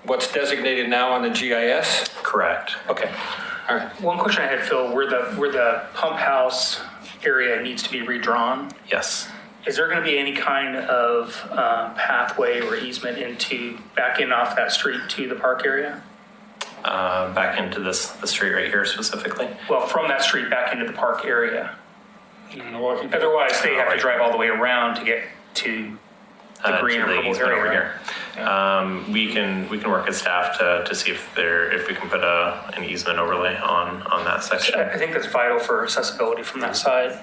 what's designated now on the GIS? Correct. Okay, all right. One question I had, Phil, where the pump house area needs to be redrawn, Yes. is there going to be any kind of pathway or easement back in off that street to the park area? Back into the street right here specifically. Well, from that street back into the park area. Walking. Otherwise, they have to drive all the way around to get to the green or to the purple easement area. over here. We can work as staff to see if we can put an easement overlay on that section. I think that's vital for accessibility from that side.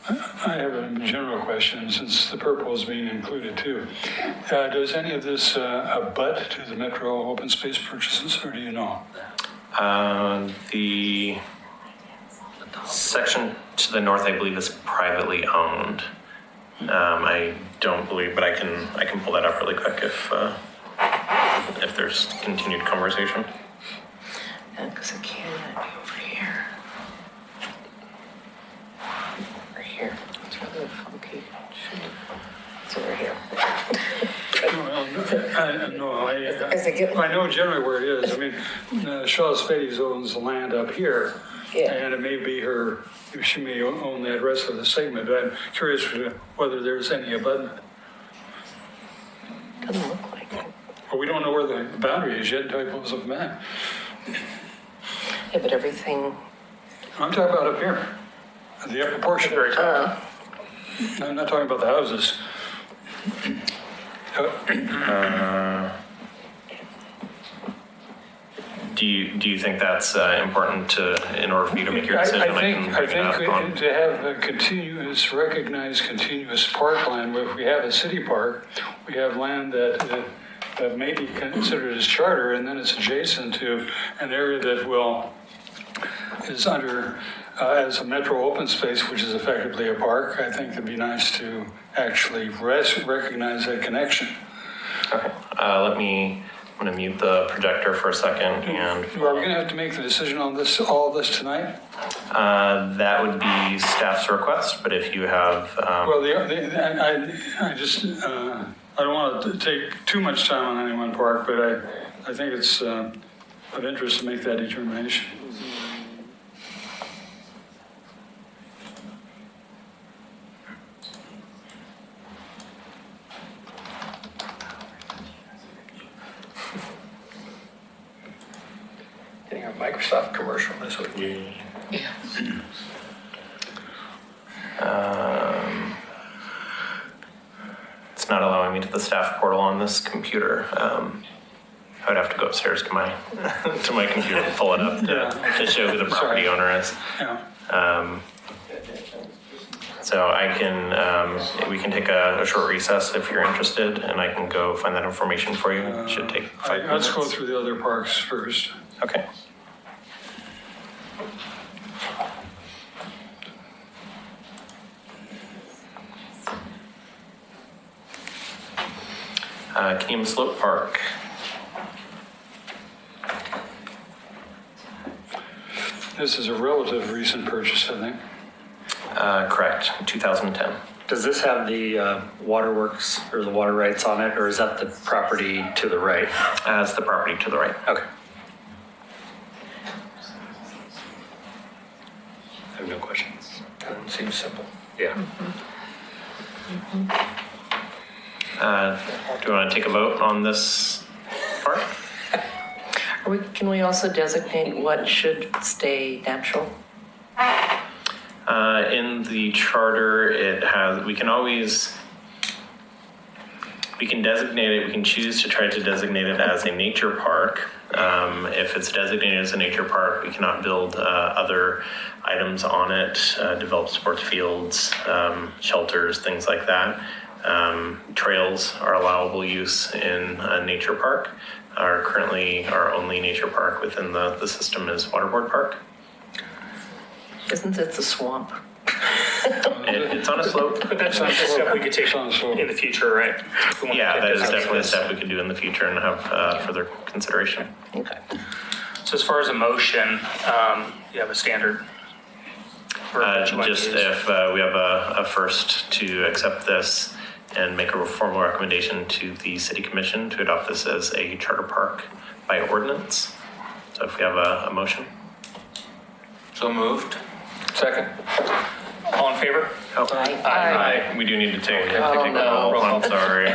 I have a general question, since the purple is being included too. Does any of this abut to the Metro open space purchases, or do you know? The section to the north, I believe, is privately owned. I don't believe, but I can pull that up really quick if there's continued conversation. Because it can't be over here. Over here. It's really funky. It's over here. I know generally where it is. I mean, Shaw Spades owns the land up here, and it may be she may own that rest of the segment, but I'm curious whether there's any abutment. Doesn't look like it. Well, we don't know where the boundary is yet until he pulls up the map. Yeah, but everything. I'm talking about up here, the upper portion. I'm not talking about the houses. Do you think that's important in order for you to make your decision? I think to have a recognized continuous parkland, where if we have a city park, we have land that that may be considered as charter, and then it's adjacent to an area that is under, as a metro open space, which is effectively a park. I think it'd be nice to actually recognize that connection. Okay. I'm going to mute the projector for a second. And Are we going to have to make the decision on all of this tonight? that would be staff's request, but if you have, Well, I don't want to take too much time on any one park, but I think it's of interest to make that determination. Getting a Microsoft commercial this week. it's not allowing me to the staff portal on this computer. I would have to go upstairs to my to my computer and pull it up to show who the property owner is. Yeah. So I can, we can take a short recess if you're interested, and I can go find that information for you. It should take 5 minutes. Let's go through the other parks first. Okay. Keem Slope Park. This is a relative recent purchase, I think. Correct, 2010. Does this have the waterworks or the water rights on it, or is that the property to the right? As the property to the right. Okay. I have no questions. Doesn't seem simple. Yeah. Do you want to take a vote on this part? Can we also designate what should stay natural? In the charter, it has, we can designate it, we can choose to try to designate it as a nature park. If it's designated as a nature park, we cannot build other items on it, develop sports fields, shelters, things like that. Trails are allowable use in a nature park. Currently, our only nature park within the system is Waterboard Park. Isn't it the swamp? It's on a slope. But that's not a step we could take in the future, right? If we want to Yeah, take that is this out. definitely a step we could do in the future and have further consideration. Okay. So as far as a motion, you have a standard? verbiage you want to Just use? if we have a first to accept this and make a formal recommendation to the city commission to adopt this as a charter park by ordinance. So if we have a motion. So moved. Second. All in favor? Oh, Aye. we do need to take a no. roll. I'm sorry.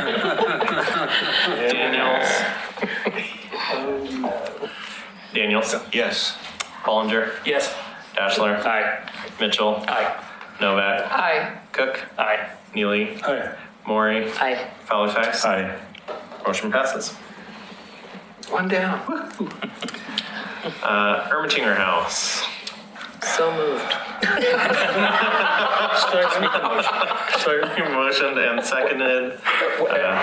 Daniels? Yes. Bollinger? Yes. Dashler? Aye. Mitchell? Aye. Novak? Aye. Cook? Aye. Neely? Aye. Maury? Aye. Fowlerfax? Aye. Motion passes. One down. Ermitinger House. So moved. Motioned and seconded.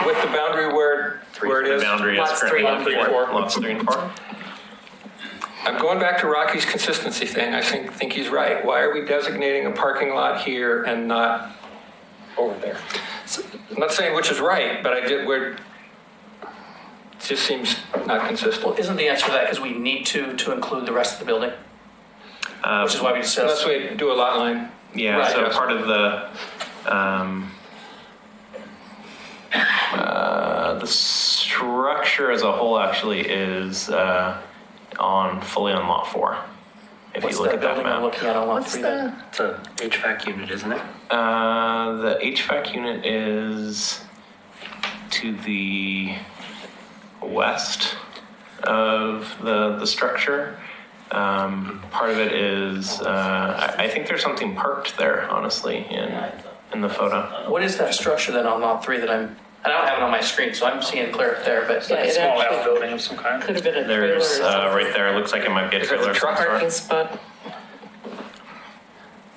With the boundary where it is? The boundary is Lots currently 3 and 4. Lots 3 and 4. I'm going back to Rocky's consistency thing. I think he's right. Why are we designating a parking lot here and not over there? I'm not saying which is right, but it just seems not consistent. Well, isn't the answer to that because we need to include the rest of the building? Which is why we discussed. Unless we do a lot line. Yeah, Right. so part of the structure as a whole actually is fully on lot 4. If What's you look that at that building we're map. looking at on lot What's 3 the, then? It's a HVAC unit, isn't it? The HVAC unit is to the west of the structure. Part of it is, I think there's something parked there, honestly, in the photo. What is that structure then on lot 3 that I don't have it on my screen, so I'm seeing clear up there, but Yeah, A it small actually outbuilding of some kind. could have been a trailer or There's, something. right there, it looks like it might be a trailer. of some Parking sort. spot.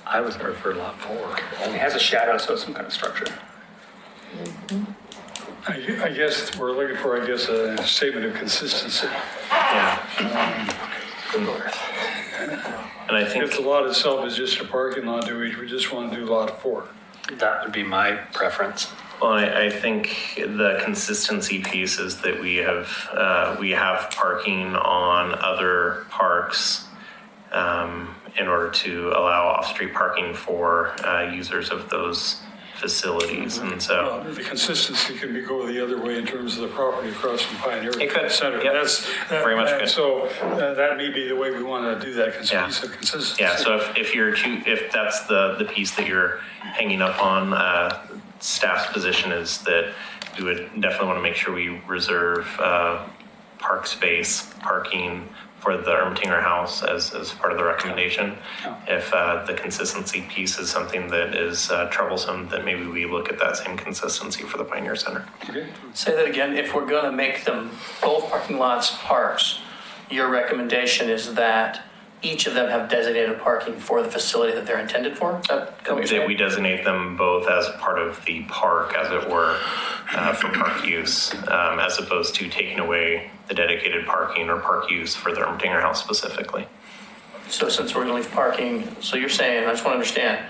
I was there for lot 4. It has a shadow, so it's some kind of structure. I guess we're looking for, a statement of consistency. And I think If the lot itself is just a parking lot, do we just want to do lot 4? That would be my preference. Well, I think the consistency piece is that we have parking on other parks in order to allow off-street parking for users of those facilities, and so The consistency can go the other way in terms of the property across from Pioneer It could, Center. yep. Very much and could. So that may be the way we want to do that piece of consistency. yeah. So if that's the piece that you're hanging up on, staff's position is that we would definitely want to make sure we reserve park space, parking for the Ermatinger House as part of the recommendation. If the consistency piece is something that is troublesome, then maybe we look at that same consistency for the Pioneer Center. Say that again. If we're going to make them both parking lots parks, your recommendation is that each of them have designated parking for the facility that they're intended for? Is that what you're That saying? we designate them both as part of the park, as it were, for park use, as opposed to taking away the dedicated parking or park use for the Ermatinger House specifically. So since we're going to leave parking, so you're saying, I just want to understand,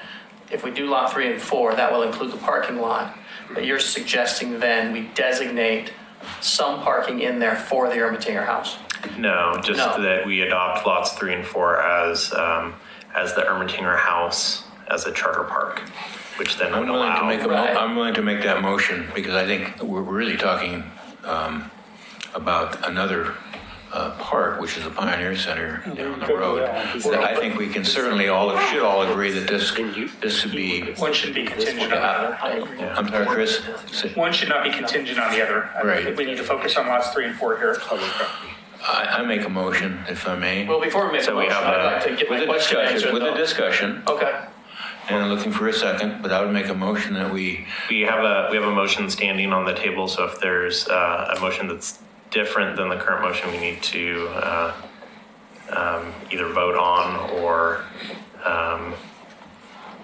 if we do lot 3 and 4, that will include the parking lot, but you're suggesting then we designate some parking in there for the Ermatinger House? No, just that we adopt lots 3 and 4 as the Ermatinger House as a charter park, which then would allow. I'm willing to make that motion because I think we're really talking about another park, which is the Pioneer Center down the road. I think we can certainly should all agree that this should be. One should be contingent on the other. I agree. I'm sorry, Chris. One should not be contingent on the other. I think we need to focus on lots 3 and 4 here. I make a motion, if I may. Well, before we make a motion, I'd like to get my question answered. With a discussion. Okay. And I'm looking for a second, but I would make a motion that we have a motion standing on the table. So if there's a motion that's different than the current motion, we need to either vote on or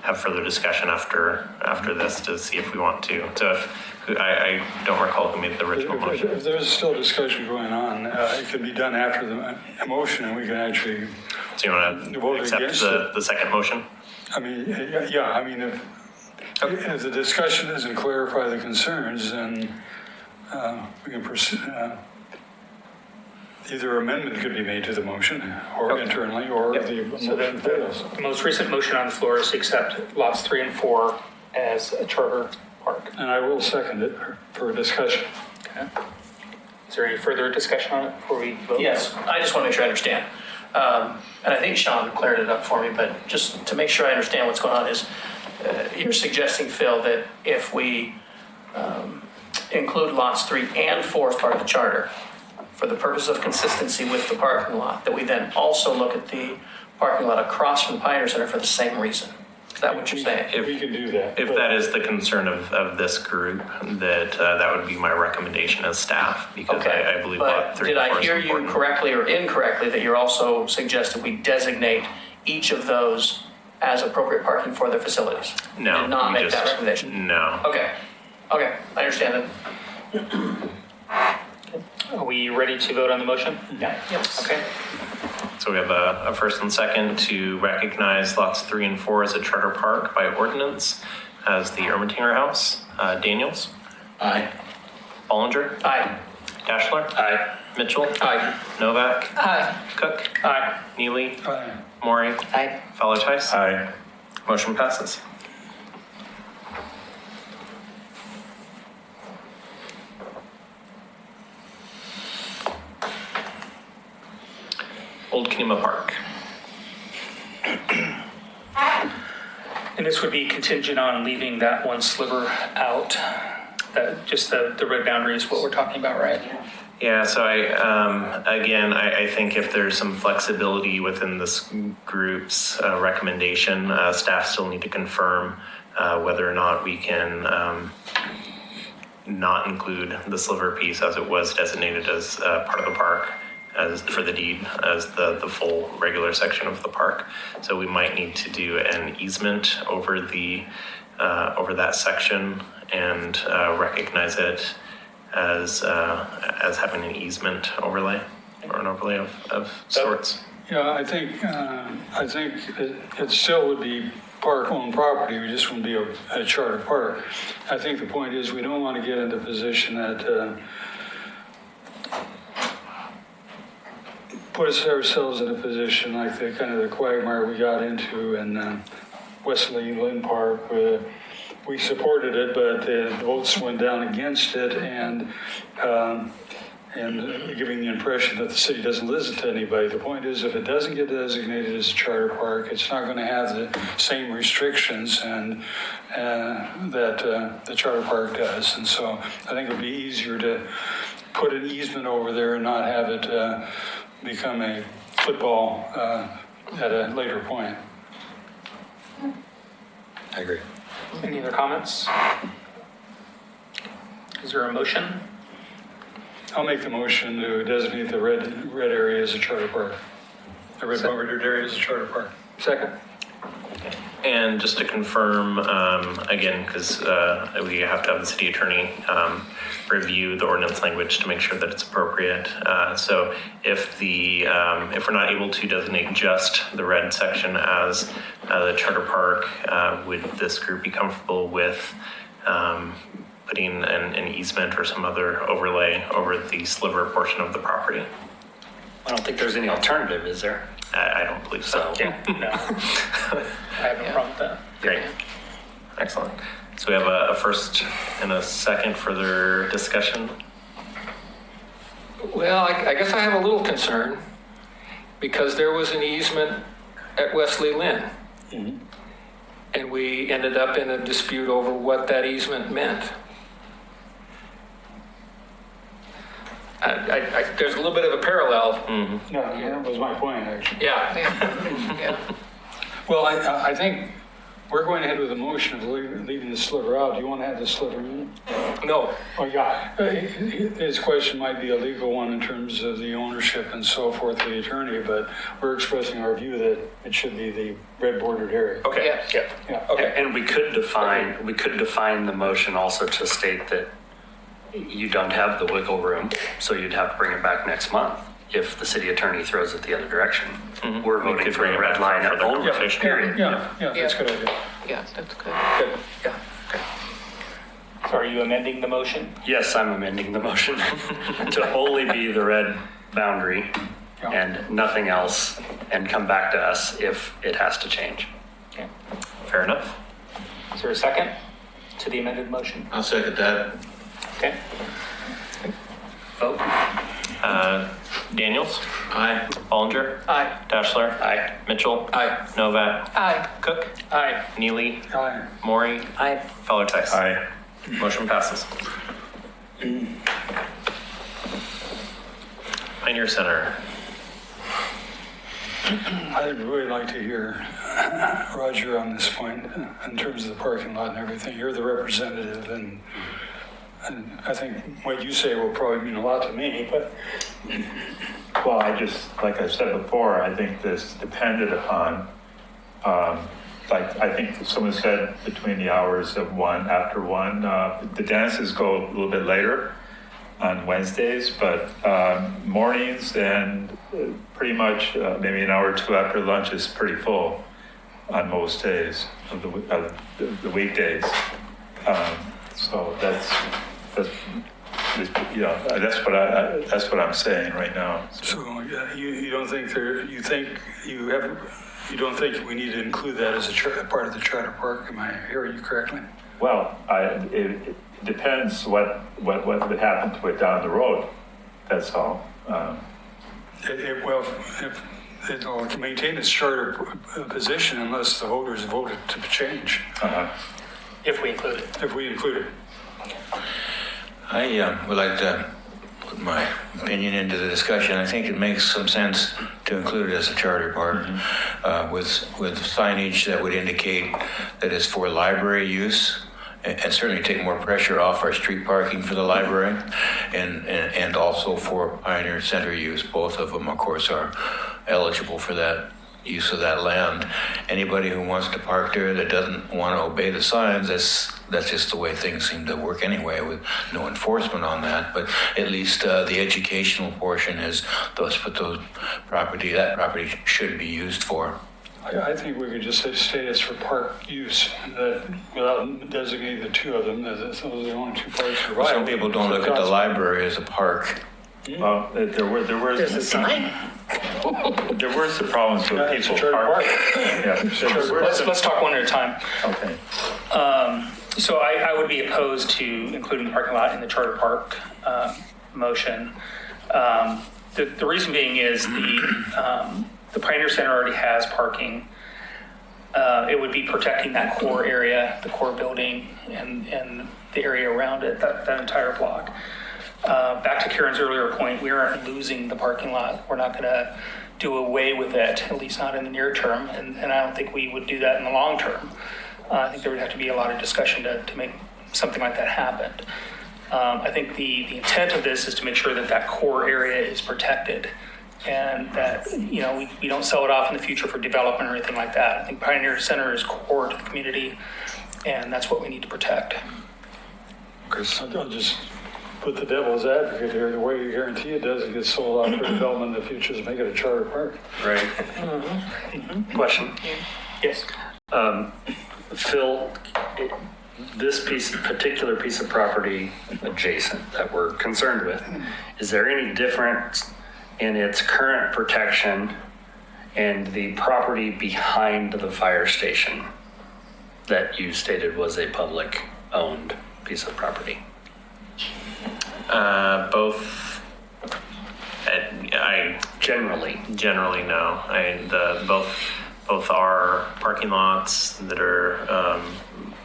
have further discussion after this to see if we want to. So if I don't recall who made the original motion. If there's still discussion going on, it can be done after the motion, and we can actually. So you want to vote accept against the second motion? I mean, if the discussion doesn't clarify the concerns, then we can pursue. Either amendment could be made to the motion, or internally, or the motion fails. The most recent motion on the floor is to accept lots 3 and 4 as a charter park. And I will second it for discussion. Okay. Is there any further discussion on it before we vote? Yes, I just want to make sure I understand. And I think Sean cleared it up for me, but just to make sure I understand what's going on is you're suggesting, Phil, that if we include lots 3 and 4 as part of the charter for the purpose of consistency with the parking lot, that we then also look at the parking lot across from the Pioneer Center for the same reason. Is that what you're saying? We can do that. If that is the concern of this group, that would be my recommendation as staff, because I believe lot 3 did and 4 I is hear you important. correctly or incorrectly that you're also suggesting we designate each of those as appropriate parking for their facilities? No, Did not we make that just- recommendation? No. Okay, I understand it. Are we ready to vote on the motion? Yeah. Yes. Okay. So we have a first and second to recognize lots 3 and 4 as a charter park by ordinance as the Ermatinger House. Daniels? Aye. Bollinger? Aye. Dashler? Aye. Mitchell? Aye. Novak? Aye. Cook? Aye. Neely? Aye. Maury? Aye. Fowler Tice? Aye. Motion passes. Old Kenema Park. And this would be contingent on leaving that one sliver out. Just the red boundary is what we're talking about, right? Yeah, so I think if there's some flexibility within this group's recommendation, staff still need to confirm whether or not we can not include the sliver piece as it was designated as part of the park as for the deed as the full regular section of the park. So we might need to do an easement over the over that section and recognize it as having an easement overlay or an overlay of sorts. Yeah, I think it still would be park-owned property, we just wouldn't be a charter park. I think the point is we don't want to get into a position that puts ourselves in a position like the kind of the quagmire we got into in Wesley Lynn Park. We supported it, but the votes went down against it, and giving the impression that the city doesn't listen to anybody. The point is, if it doesn't get designated as a charter park, it's not going to have the same restrictions and that the charter park does. And so I think it would be easier to put an easement over there and not have it become a football at a later point. I agree. Any other comments? Is there a motion? I'll make the motion to designate the red area as a charter park. The red bordered area as a charter park. Second. And just to confirm, again, because we have to have the city attorney review the ordinance language to make sure that it's appropriate. So if we're not able to designate just the red section as the charter park, would this group be comfortable with putting an easement or some other overlay over the sliver portion of the property? I don't think there's any alternative, is there? I don't believe so. Yeah, no. I have no problem with that. Great. Excellent. So we have a first and a second further discussion. Well, I guess I have a little concern because there was an easement at Wesley Lynn. Mm-hmm. And we ended up in a dispute over what that easement meant. There's a little bit of a parallel. Mm-hmm. No, that was my point, actually. Yeah. Yeah. Well, I think we're going ahead with a motion of leaving the sliver out. Do you want to have the sliver in? No. Oh, yeah. His question might be a legal one in terms of the ownership and so forth to the attorney, but we're expressing our view that it should be the red bordered area. Okay. Yeah. Yeah. Okay. And we could define the motion also to state that you don't have the wiggle room, so you'd have to bring it back next month if the city attorney throws it the other direction. Mm-hmm. We're voting for a red line at only, period. Yeah, that's a good idea. Yeah, that's good. Good. Yeah. Okay. So are you amending the motion? Yes, I'm amending the motion to wholly be the red boundary and nothing else, and come back to us if it has to change. Okay. Fair enough. Is there a second to the amended motion? I'll second that. Okay. Vote. Daniels? Aye. Ballinger? Aye. Dashler? Aye. Mitchell? Aye. Novak? Aye. Cook? Aye. Neely? Aye. Maury? I Feller Tice? Aye. Motion passes. Pioneer Center. I'd really like to hear Roger on this point in terms of the parking lot and everything. You're the representative, and I think what you say will probably mean a lot to me, but Well, like I said before, I think this depended upon, like I think someone said between the hours of 1 after 1. The dances go a little bit later on Wednesdays, but mornings and pretty much maybe an hour or two after lunch is pretty full on most days of the weekdays. So that's that's what I'm saying right now. so you don't think you don't think we need to include that as a part of the charter park? Am I hearing you correctly? Well, it depends what would happen to it down the road. That's all. If it'll maintain its charter position unless the voters voted to change, If we include it. if we include it. I would like to put my opinion into the discussion. I think it makes some sense to include it as a charter park with signage that would indicate that it's for library use and certainly take more pressure off our street parking for the library and also for Pioneer Center use. Both of them, of course, are eligible for that use of that land. Anybody who wants to park there that doesn't want to obey the signs, that's just the way things seem to work anyway, with no enforcement on that. But at least the educational portion is that property should be used for. I think we could just state it's for park use, that without designating the two of them, that those are the only two parks for viable. Some people don't look at the library as a park. Well, there were There's a sign. there were some problems with It's a people charter park. Yeah. Let's talk one at a time. Okay. So I would be opposed to including the parking lot in the charter park motion. The reason being is the Pioneer Center already has parking. It would be protecting that core area, the core building, and the area around it, that entire block. Back to Karen's earlier point, we aren't losing the parking lot. We're not going to do away with it, at least not in the near term, and I don't think we would do that in the long term. I think there would have to be a lot of discussion to make something like that happen. I think the intent of this is to make sure that that core area is protected and that, we don't sell it off in the future for development or anything like that. I think Pioneer Center is core to the community, and that's what we need to protect. I'll just put the devil's advocate here. The way you guarantee it doesn't get sold off for development in the future is make it a charter park. Right. Question. Yes. Phil, this particular piece of property adjacent that we're concerned with, is there any difference in its current protection and the property behind the fire station that you stated was a public owned piece of property? Both. I generally no. Both are parking lots that are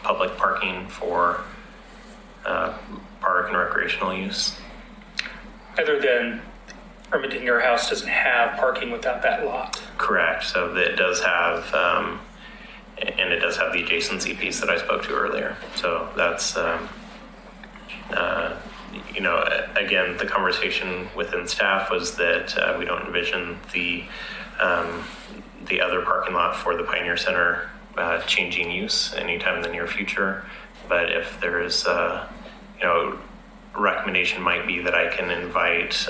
public parking for park and recreational use. Other than Ermitinger House doesn't have parking without that lot. Correct. So it does have, and it does have the adjacency piece that I spoke to earlier. So that's, again, the conversation within staff was that we don't envision the other parking lot for the Pioneer Center changing use anytime in the near future. But if there is, recommendation might be that I can invite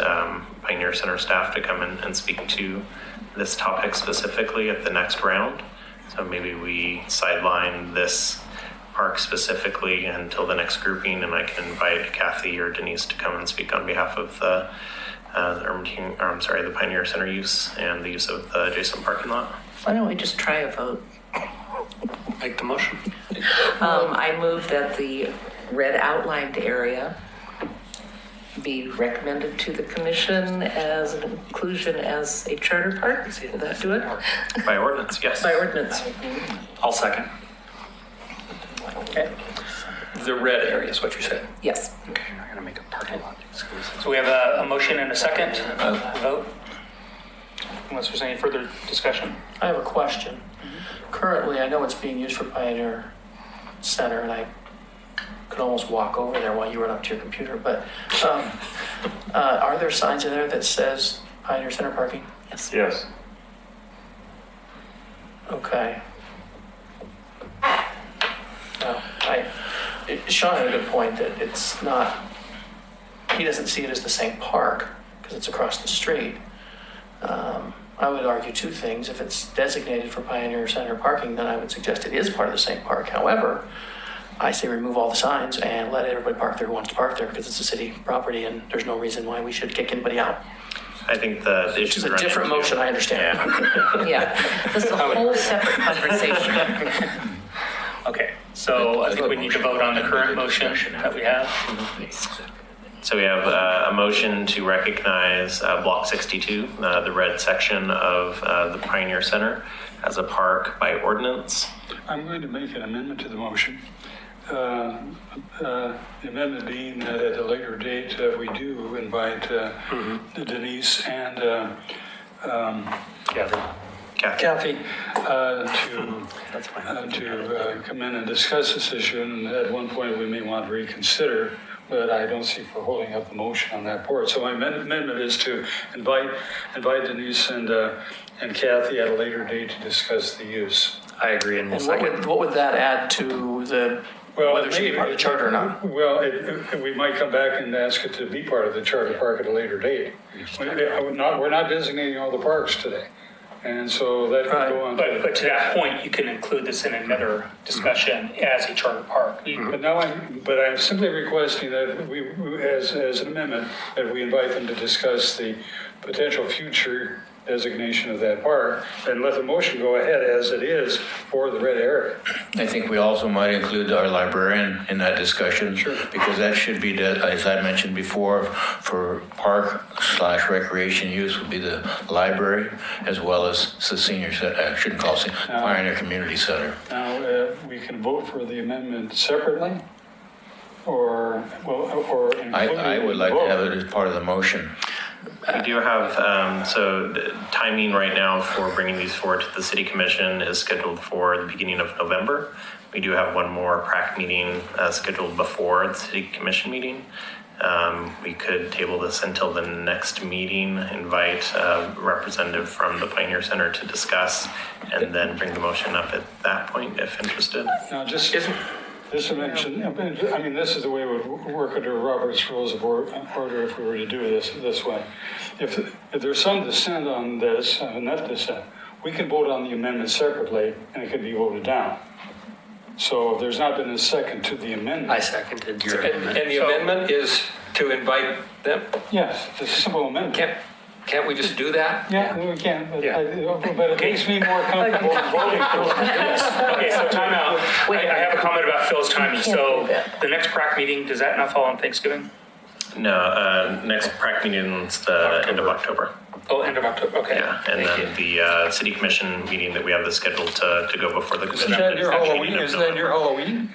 Pioneer Center staff to come in and speak to this topic specifically at the next round. So maybe we sideline this park specifically until the next grouping, and I can invite Kathy or Denise to come and speak on behalf of the Pioneer Center use and the use of the adjacent parking lot. Why don't we just try a vote? Make the motion. I move that the red outlined area be recommended to the commission as an inclusion as a charter park. Will that do it? By ordinance, yes. By ordinance. I'll second. Okay. The red area is what you said. Yes. Okay, I'm going to make a parking lot exclusive. So we have a motion and a second vote. Unless there's any further discussion. I have a question. Currently, I know it's being used for Pioneer Center, and I could almost walk over there while you run up to your computer, but are there signs in there that says Pioneer Center parking? Yes. Yes. Okay. Well, Sean had a good point that it's not, he doesn't see it as the same park because it's across the street. I would argue two things. If it's designated for Pioneer Center parking, then I would suggest it is part of the same park. However, I say remove all the signs and let everybody park there who wants to park there because it's a city property and there's no reason why we should kick anybody out. I think the issue Which is a different motion, I understand. Yeah, this is a whole separate conversation. Okay, so I think we need to vote on the current motion that we have. So we have a motion to recognize Block 62, the red section of the Pioneer Center, as a park by ordinance. I'm going to make an amendment to the motion. The amendment being that at a later date, we do invite Denise and Kathy to come in and discuss this issue. And at one point, we may want to reconsider but I don't see for holding up the motion on that board. So my amendment is to invite Denise and Kathy at a later date to discuss the use. I agree in And what would that add to the, whether it should be part of the charter or not? Well, we might come back and ask it to be part of the charter park at a later date. We're not designating all the parks today. And so that could go on. But to that point, you can include this in another discussion as a charter park. But now I'm simply requesting that we as an amendment, that we invite them to discuss the potential future designation of that park and let the motion go ahead as it is for the red area. I think we also might include our librarian in that discussion. Sure. Because that should be, as I mentioned before, for park/recreation use would be the library as well as the senior center, I shouldn't call it Pioneer Community Center. Now, we can vote for the amendment separately or including I would like to have it as part of the motion. We do have, so the timing right now for bringing these forward to the city commission is scheduled for the beginning of November. We do have one more PrAC meeting scheduled before the city commission meeting. We could table this until the next meeting, invite a representative from the Pioneer Center to discuss, and then bring the motion up at that point if interested. Now, just to mention, I mean, this is the way it would work under Robert's Rules of Order if we were to do this way. If there's some dissent on this, not dissent, we can vote on the amendment separately and it can be voted down. So if there's not been a second to the amendment. I seconded your amendment. And the amendment is to invite them? Yes, it's a simple amendment. Can't we just do that? Yeah, we can, but it makes me more comfortable voting for it. Okay, so time out. I have a comment about Phil's timing. So the next PrAC meeting, does that not fall on Thanksgiving? No, next PrAC meeting is the end of October. Oh, end of October, okay. Yeah, and then the city commission meeting that we have this scheduled to go before the commission. Is that your Halloween? Is that your Halloween?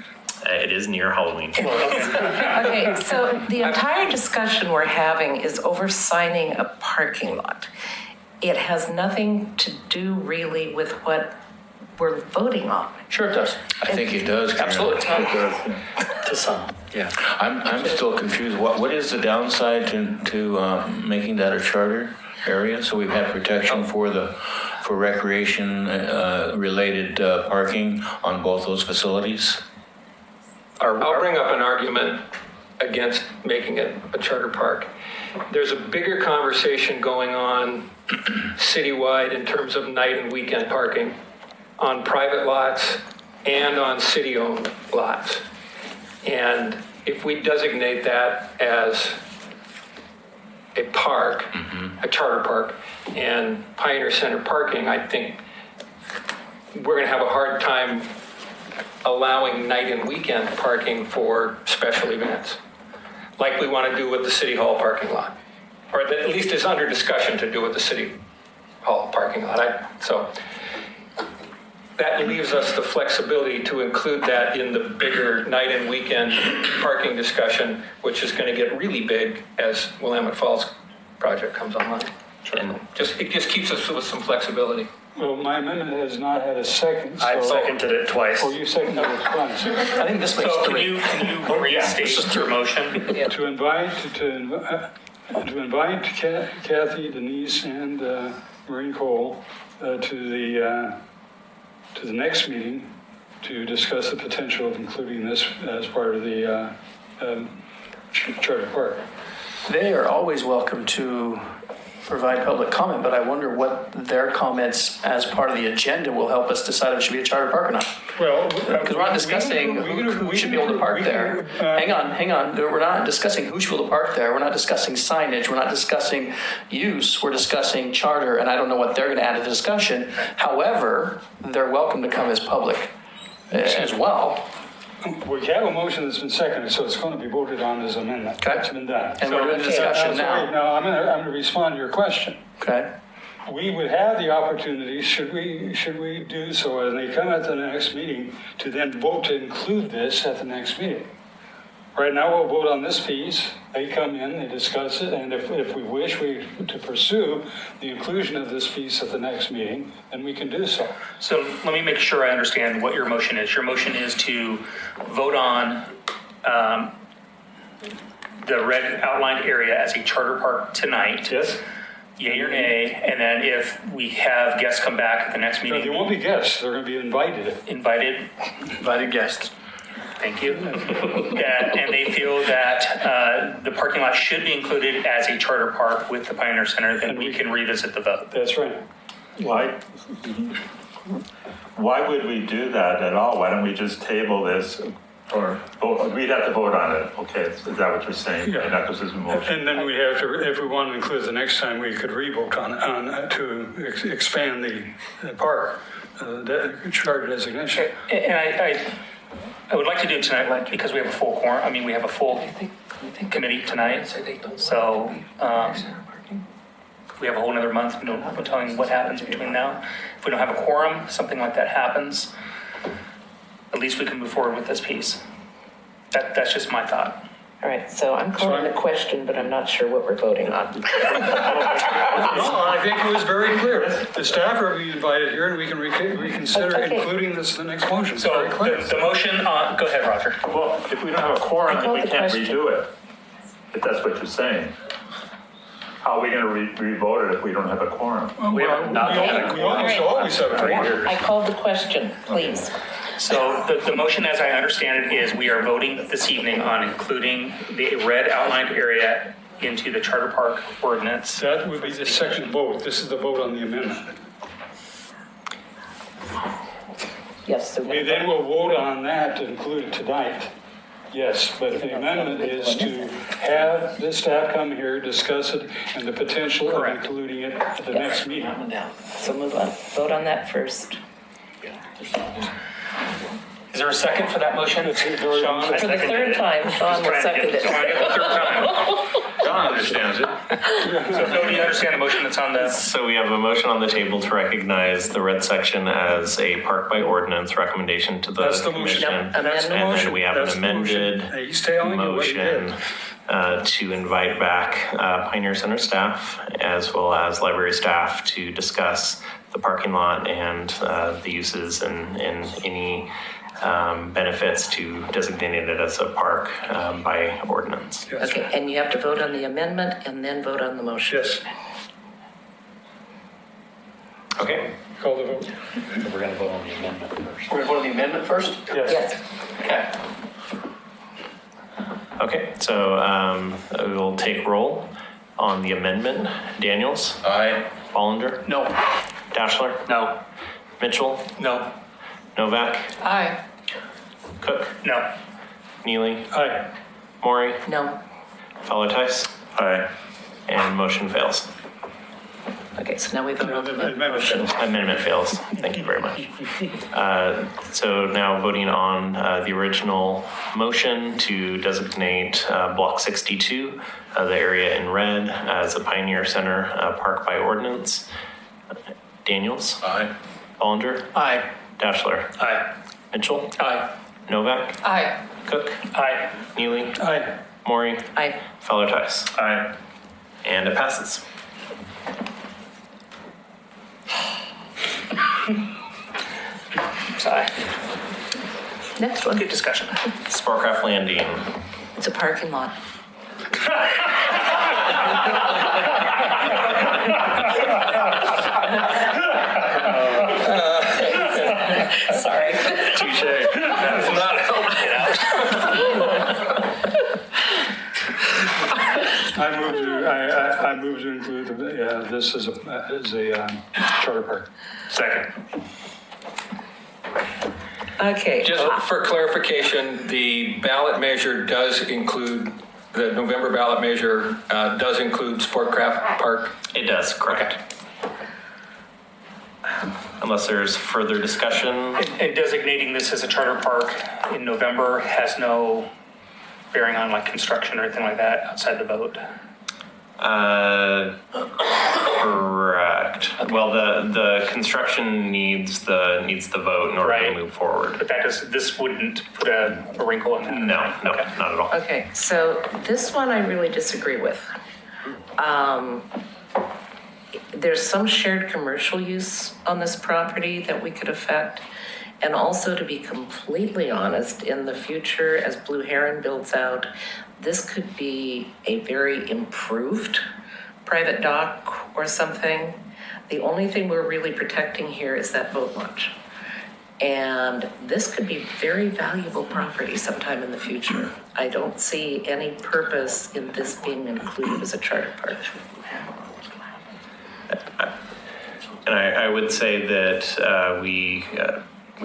It is near Halloween. Okay, so the entire discussion we're having is over signing a parking lot. It has nothing to do really with what we're voting on. Sure it does. I think it does. Karen. Absolutely. To some, yeah. I'm still confused. What is the downside to making that a charter area? So we've had protection for recreation related parking on both those facilities. I'll bring up an argument against making it a charter park. There's a bigger conversation going on citywide in terms of night and weekend parking on private lots and on city-owned lots. And if we designate that as a park, a charter park, and Pioneer Center parking, I think we're going to have a hard time allowing night and weekend parking for special events, like we want to do with the City Hall parking lot, or at least it's under discussion to do with the City Hall parking lot. So that leaves us the flexibility to include that in the bigger night and weekend parking discussion, which is going to get really big as Willamette Falls project comes online. And it just keeps us with some flexibility. Well, my amendment has not had a second. I've seconded it twice. Oh, you seconded it twice. I think this makes So three. can you restate your motion? To invite Kathy, Denise, and Maureen Cole to the next meeting to discuss the potential of including this as part of the charter park. They are always welcome to provide public comment, but I wonder what their comments as part of the agenda will help us decide if it should be a charter park or not. Well, Because we're not discussing who should be able to park there. Hang on. We're not discussing who should be able to park there. We're not discussing signage. We're not discussing use. We're discussing charter, and I don't know what they're going to add to the discussion. However, they're welcome to come as public as well. We have a motion that's been seconded, so it's going to be voted on as amendment. Okay. It's been done. And we're doing the discussion now. Now, I'm going to respond to your question. Okay. We would have the opportunity, should we do so, and they come at the next meeting, to then vote to include this at the next meeting. Right now, we'll vote on this piece. They come in, they discuss it, and if we wish to pursue the inclusion of this piece at the next meeting, then we can do so. So let me make sure I understand what your motion is. Your motion is to vote on the red outlined area as a charter park tonight? Yes? Yay or nay? And then if we have guests come back at the next No, they meeting, won't be guests, they're gonna be invited. invited guests. Thank you. And they feel that the parking lot should be included as a charter park with the Pioneer Center, then we can revisit the vote. That's right. Why would we do that at all? Why don't we just table this or we'd have to vote on it? Okay, is that what you're saying? Yeah. Not because there's a motion. And then we'd have to, if we want to include the next time, we could revote on to expand the park, the charter designation. And I would like to do it tonight because we have a full quorum. I mean, we have a full committee tonight. So we have a whole another month. No telling what happens between now. If we don't have a quorum, something like that happens, at least we can move forward with this piece. That's just my thought. All right, so I'm calling the question, but I'm not sure what we're voting on. No, I think it was very clear. The staff will be invited here and we can reconsider including this in the next motion. So Very clear. the motion, go ahead, Roger. Well, if we don't have a quorum, then we can't redo it, if that's what you're saying. How are we going to re-vote it if we don't have a quorum? We almost always have a quorum. I called the question, please. So the motion, as I understand it, is we are voting this evening on including the red outlined area into the charter park ordinance. That would be the second vote. This is the vote on the amendment. Yes. We then will vote on that to include it tonight. Yes, but the amendment is to have the staff come here, discuss it, and the potential of including it at the next meeting. So move on. Vote on that first. Is there a second for that motion? Sean, I For the third time, Sean will second it. John understands it. So Phil, do you understand the motion that's on the? So we have a motion on the table to recognize the red section as a park by ordinance recommendation to the That's the motion. commission. Yep, amend the And motion. then we have an That's the motion. amended He's telling you what he did. motion to invite back Pioneer Center staff as well as library staff to discuss the parking lot and the uses and any benefits to designating it as a park by ordinance. Okay, and you have to vote on the amendment and then vote on the motion. Yes. Okay. Call the vote. We're going to vote on the amendment first. We're going to vote on the amendment first? Yes. Okay. Okay, so we will take roll on the amendment. Daniels? Aye. Hollander? No. Dashler? No. Mitchell? No. Novak? Aye. Cook? No. Neely? Aye. Maury? No. Fowler Tice? Aye. And motion fails. Okay, so now we vote No, on the the amendment fails. Amendment fails. Thank you very much. So now voting on the original motion to designate Block 62, the area in red, as a Pioneer Center park by ordinance. Daniels? Aye. Hollander? Aye. Dashler? Aye. Mitchell? Aye. Novak? Aye. Cook? Aye. Neely? Aye. Maury? Aye. Fowler Tice? Aye. And it passes. Aye. Next one. Good discussion. Sportcraft Landing. It's a parking lot. Sorry. Touche. That's not helping it out. I move to include this as a charter park. Second. Okay. Just for clarification, the ballot measure does include, the November ballot measure does include Sportcraft Park? It does, correct. Unless there's further discussion. And designating this as a charter park in November has no bearing on like construction or anything like that outside the vote. Correct. Well, the construction needs the vote in order to move forward. But this wouldn't put a wrinkle in that. No, not at all. Okay, so this one I really disagree with. There's some shared commercial use on this property that we could affect. And also, to be completely honest, in the future, as Blue Heron builds out, this could be a very improved private dock or something. The only thing we're really protecting here is that boat launch. And this could be very valuable property sometime in the future. I don't see any purpose in this being included as a charter park. And I would say that we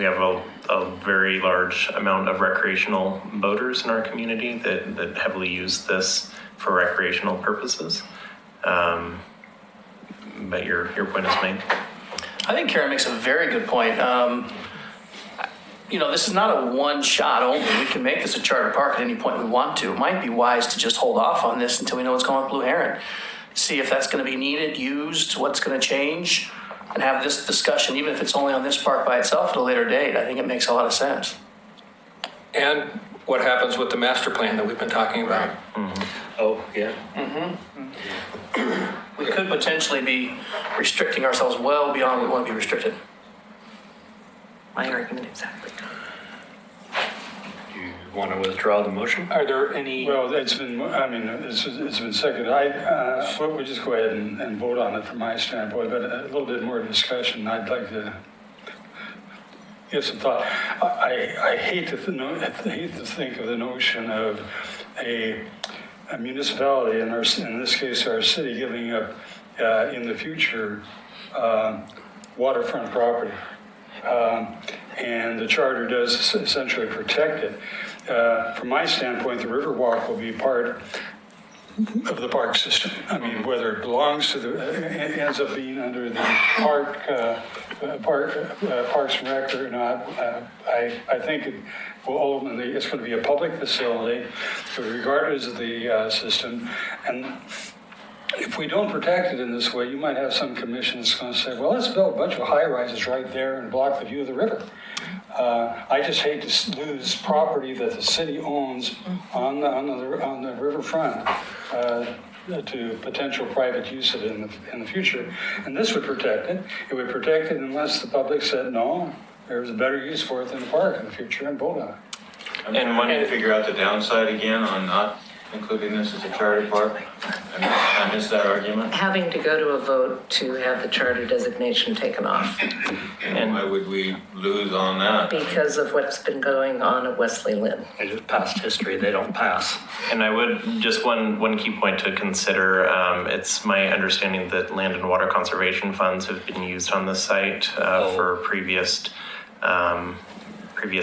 have a very large amount of recreational boaters in our community that heavily use this for recreational purposes. But your point is made. I think Karen makes a very good point. This is not a one shot only. We can make this a charter park at any point we want to. It might be wise to just hold off on this until we know what's going on with Blue Heron. See if that's going to be needed, used, what's going to change, and have this discussion, even if it's only on this park by itself at a later date. I think it makes a lot of sense. And what happens with the master plan that we've been talking about? Mm-hmm. Oh, yeah. We could potentially be restricting ourselves well beyond what we want to be restricted. My argument exactly. You want to withdraw the motion? Are there any? Well, it's been seconded. Well, we'll just go ahead and vote on it from my standpoint, but a little bit more discussion. I'd like to give some thought. I hate to think of the notion of a municipality, in this case our city, giving up in the future waterfront property. And the charter does essentially protect it. From my standpoint, the Riverwalk will be part of the park system. I mean, whether it belongs to it ends up being under the Parks and Rec or not, I think it will ultimately, it's going to be a public facility, regardless of the system. And if we don't protect it in this way, you might have some commission that's going to say, well, let's build a bunch of high rises right there and block the view of the river. I just hate to lose property that the city owns on the riverfront to potential private use of it in the future. And this would protect it. It would protect it unless the public said, no, there's a better use for it than the park in the future, and vote on it. I'm trying to figure out the downside again on not including this as a charter park. I missed that argument. Having to go to a vote to have the charter designation taken off. And why would we lose on that? Because of what's been going on at Wesley Lynn. It's just past history. They don't pass. And I would just one key point to consider. It's my understanding that land and water conservation funds have been used on the site for previous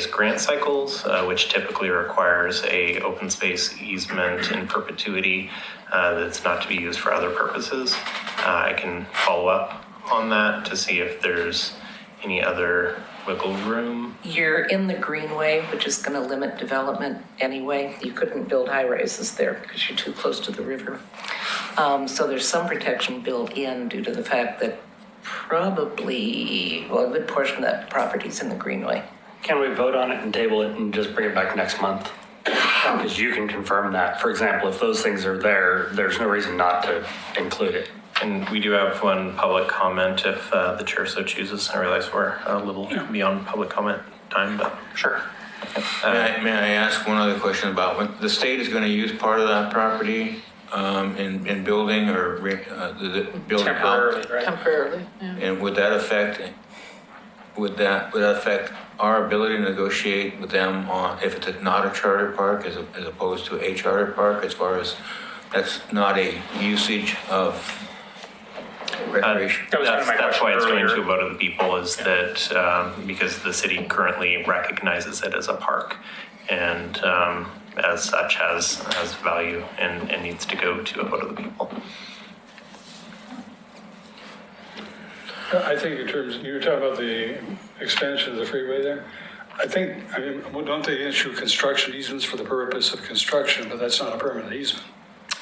grant cycles, which typically requires a open space easement in perpetuity that's not to be used for other purposes. I can follow up on that to see if there's any other wiggle room. You're in the greenway, which is going to limit development anyway. You couldn't build high rises there because you're too close to the river. So there's some protection built in due to the fact that probably, a good portion of that property's in the greenway. Can we vote on it and table it and just bring it back next month? Because you can confirm that. For example, if those things are there, there's no reason not to include it. And we do have one public comment if the chair so chooses. I realize we're a little beyond public comment time, but sure. May I ask one other question about when the state is going to use part of that property in building or the building Temporarily, out? right? Temporarily, yeah. And would that affect our ability to negotiate with them on if it's not a charter park as opposed to a charter park, as far as that's not a usage of recreation? That's why it's going to a vote of the people, is that because the city currently recognizes it as a park and as such has value and needs to go to a vote of the people. I think in terms, you were talking about the expansion of the freeway there. Don't they issue construction easements for the purpose of construction, but that's not a permanent easement?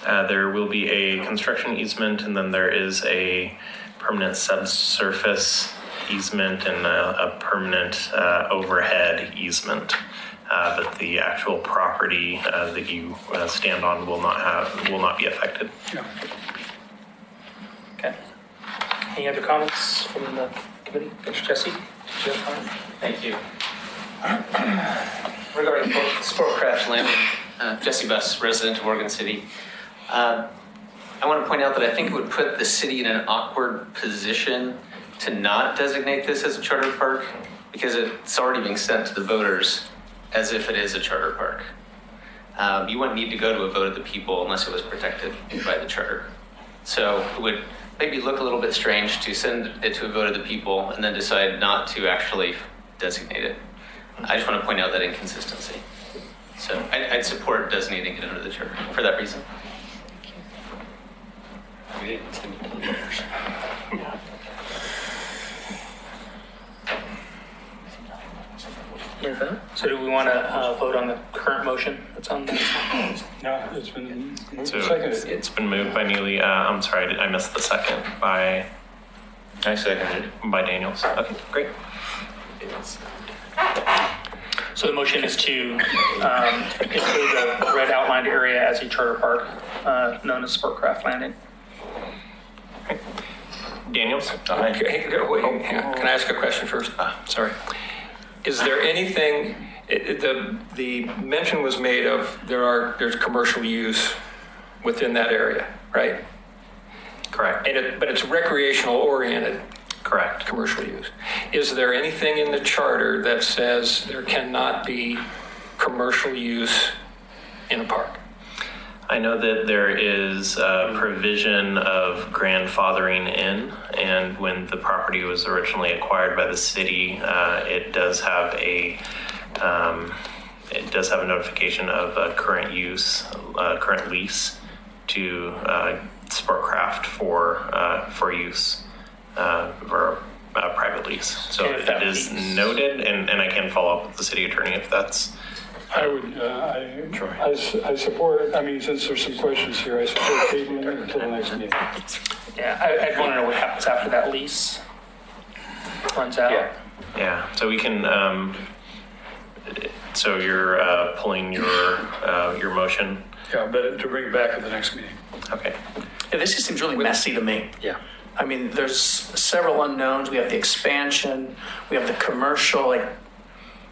There will be a construction easement, and then there is a permanent subsurface easement and a permanent overhead easement. But the actual property that you stand on will not be affected. Yeah. Okay. Any other comments from the committee? Jesse, do you have a comment? Thank you. Regarding Sportcraft Landing, Jesse Buss, resident of Oregon City. I want to point out that I think it would put the city in an awkward position to not designate this as a charter park because it's already being sent to the voters as if it is a charter park. You wouldn't need to go to a vote of the people unless it was protected by the charter. So it would maybe look a little bit strange to send it to a vote of the people and then decide not to actually designate it. I just want to point out that inconsistency. So I'd support designating it under the charter for that reason. So do we want to vote on the current motion that's on there? Yeah, it's been moved So seconded. it's been moved by Neely. I'm sorry, I missed the second by. I seconded it. By Daniels. Okay, great. So the motion is to include the red outlined area as a charter park known as Sportcraft Landing. Daniels. Okay, wait, hang on. Can I ask a question first? Sorry. Is there anything, the mention was made of there's commercial use within that area, right? Correct. But it's recreational oriented. Correct. Commercial use. Is there anything in the charter that says there cannot be commercial use in a park? I know that there is a provision of grandfathering in, and when the property was originally acquired by the city, it does have a notification of a current use, current lease to Sportcraft for use for a private lease. So it is noted, and I can follow up with the city attorney if that's. I would, I support it. I mean, since there's some questions here, I support tabling it until the next meeting. Yeah, I'd want to know what happens after that lease runs out. Yeah, so we can, so you're pulling your motion? Yeah, but to bring it back at the next meeting. Okay. Yeah, this just seems really messy to me. Yeah. I mean, there's several unknowns. We have the expansion, we have the commercial, like,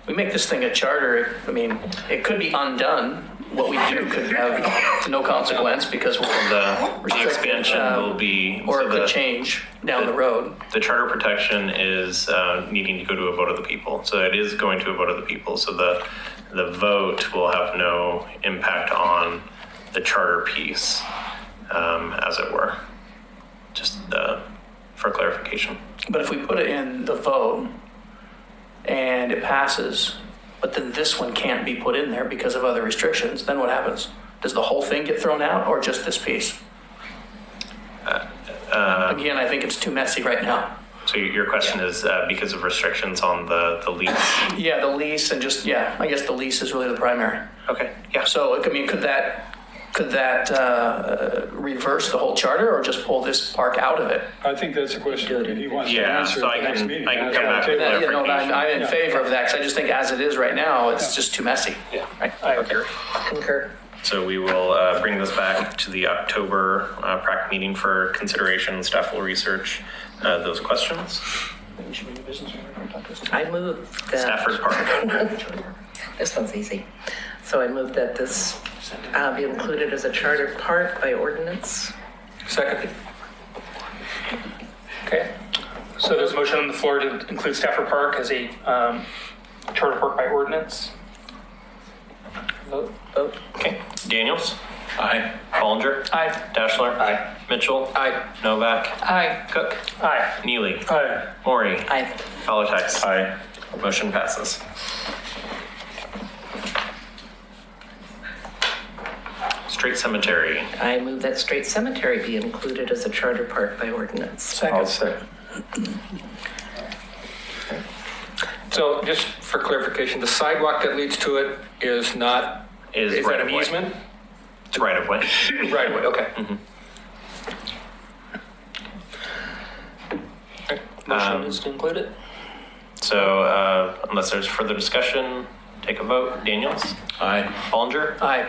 we make this thing a charter, I mean, it could be undone. What we do could have no consequence because we'll the expansion will be, or so it could change down the road. The charter protection is needing to go to a vote of the people. So it is going to a vote of the people. So the vote will have no impact on the charter piece, as it were. Just for clarification. But if we put it in the vote and it passes, but then this one can't be put in there because of other restrictions, then what happens? Does the whole thing get thrown out or just this piece? Again, I think it's too messy right now. So your question is because of restrictions on the lease? Yeah, the lease and just, I guess the lease is really the primary. Okay, yeah. So, I mean, could that reverse the whole charter or just pull this park out of it? I think that's a question that he wants to answer so at the next meeting. I can come back with clarification. I'm in favor of that because I just think as it is right now, it's just too messy. Yeah, right? I agree. Concur. So we will bring this back to the October PrAC meeting for consideration. Staff will research those questions. I move that. Stafford Park. This one's easy. So I move that this be included as a charter park by ordinance. Second. Okay. So there's a motion on the floor to include Stafford Park as a charter park by ordinance. Vote. Okay. Daniels? Aye. Bollinger? Aye. Dashler? Aye. Mitchell? Aye. Novak? Aye. Cook? Aye. Neely? Aye. Maury? Aye. Valentine? Aye. Motion passes. Straight Cemetery. I move that Straight Cemetery be included as a charter park by ordinance. I'll second. So just for clarification, the sidewalk that leads to it is not, Is that right an of way. easement? It's right of way. Right away, okay. Motion is to include it. So unless there's further discussion, take a vote. Daniels? Aye. Bollinger? Aye.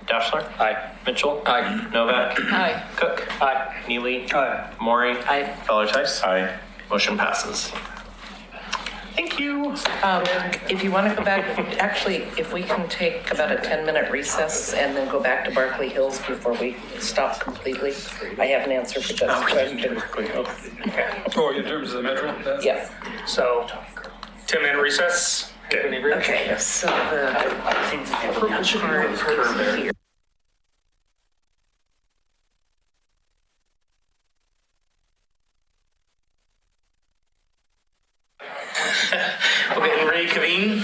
Dashler? Aye. Mitchell? Aye. Novak? Aye. Cook? Aye. Neely? Aye. Maury? Aye. Valentine? Aye. Motion passes. Thank you. If you want to go back, actually, if we can take about a 10-minute recess and then go back to Barkley Hills before we stop completely. I have an answer for that question. Oh, in terms of the metro? Yeah. So 10-minute recess. Okay, so the purple chart is here. Okay, reconvene.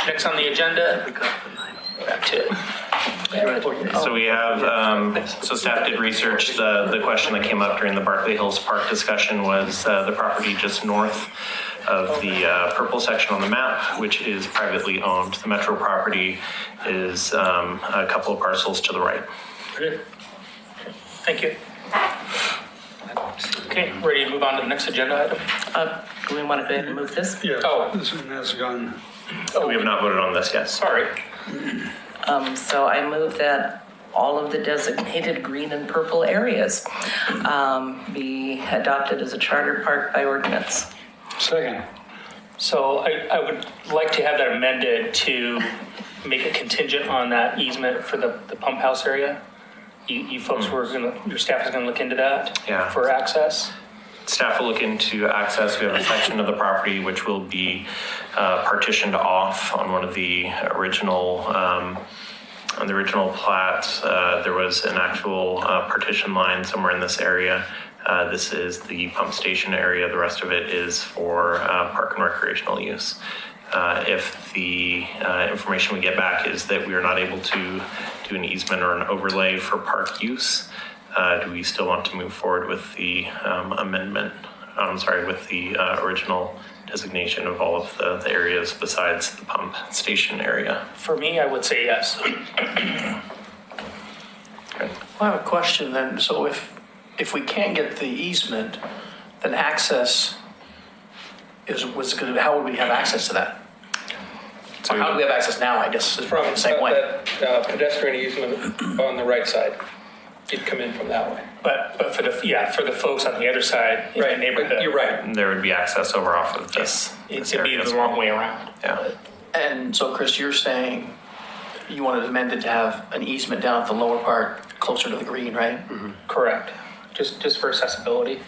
Next on the agenda, back to it. So we have, so staff did research. The question that came up during the Barkley Hills Park discussion was the property just north of the purple section on the map, which is privately owned. The metro property is a couple of parcels to the right. Thank you. Okay, ready to move on to the next agenda item? Do we want to go ahead and move this? Yeah. Oh. This one has gone. Oh, we have not voted on this yet. Sorry. So I move that all of the designated green and purple areas be adopted as a charter park by ordinance. Second. So I would like to have that amended to make it contingent on that easement for the pump house area. You folks were your staff is gonna look into that? Yeah. For access? Staff will look into access. We have a section of the property which will be partitioned off on one of the original, on the original plat. There was an actual partition line somewhere in this area. This is the pump station area. The rest of it is for park and recreational use. If the information we get back is that we are not able to do an easement or an overlay for park use, do we still want to move forward with the amendment? I'm sorry, with the original designation of all of the areas besides the pump station area? For me, I would say yes. Okay. I have a question then. So if we can't get the easement, then access was good. How would we have access to that? Or how do we have access now, I guess, is probably the same way. That pedestrian easement on the right side. You'd come in from that way. But for the folks on the other side in the neighborhood. You're right. There would be access over off of this. It'd be area as the well. wrong way around. Yeah. And so, Chris, you're saying you wanted amended to have an easement down at the lower part, closer to the green, right? Mm-hmm. Correct. Just for accessibility.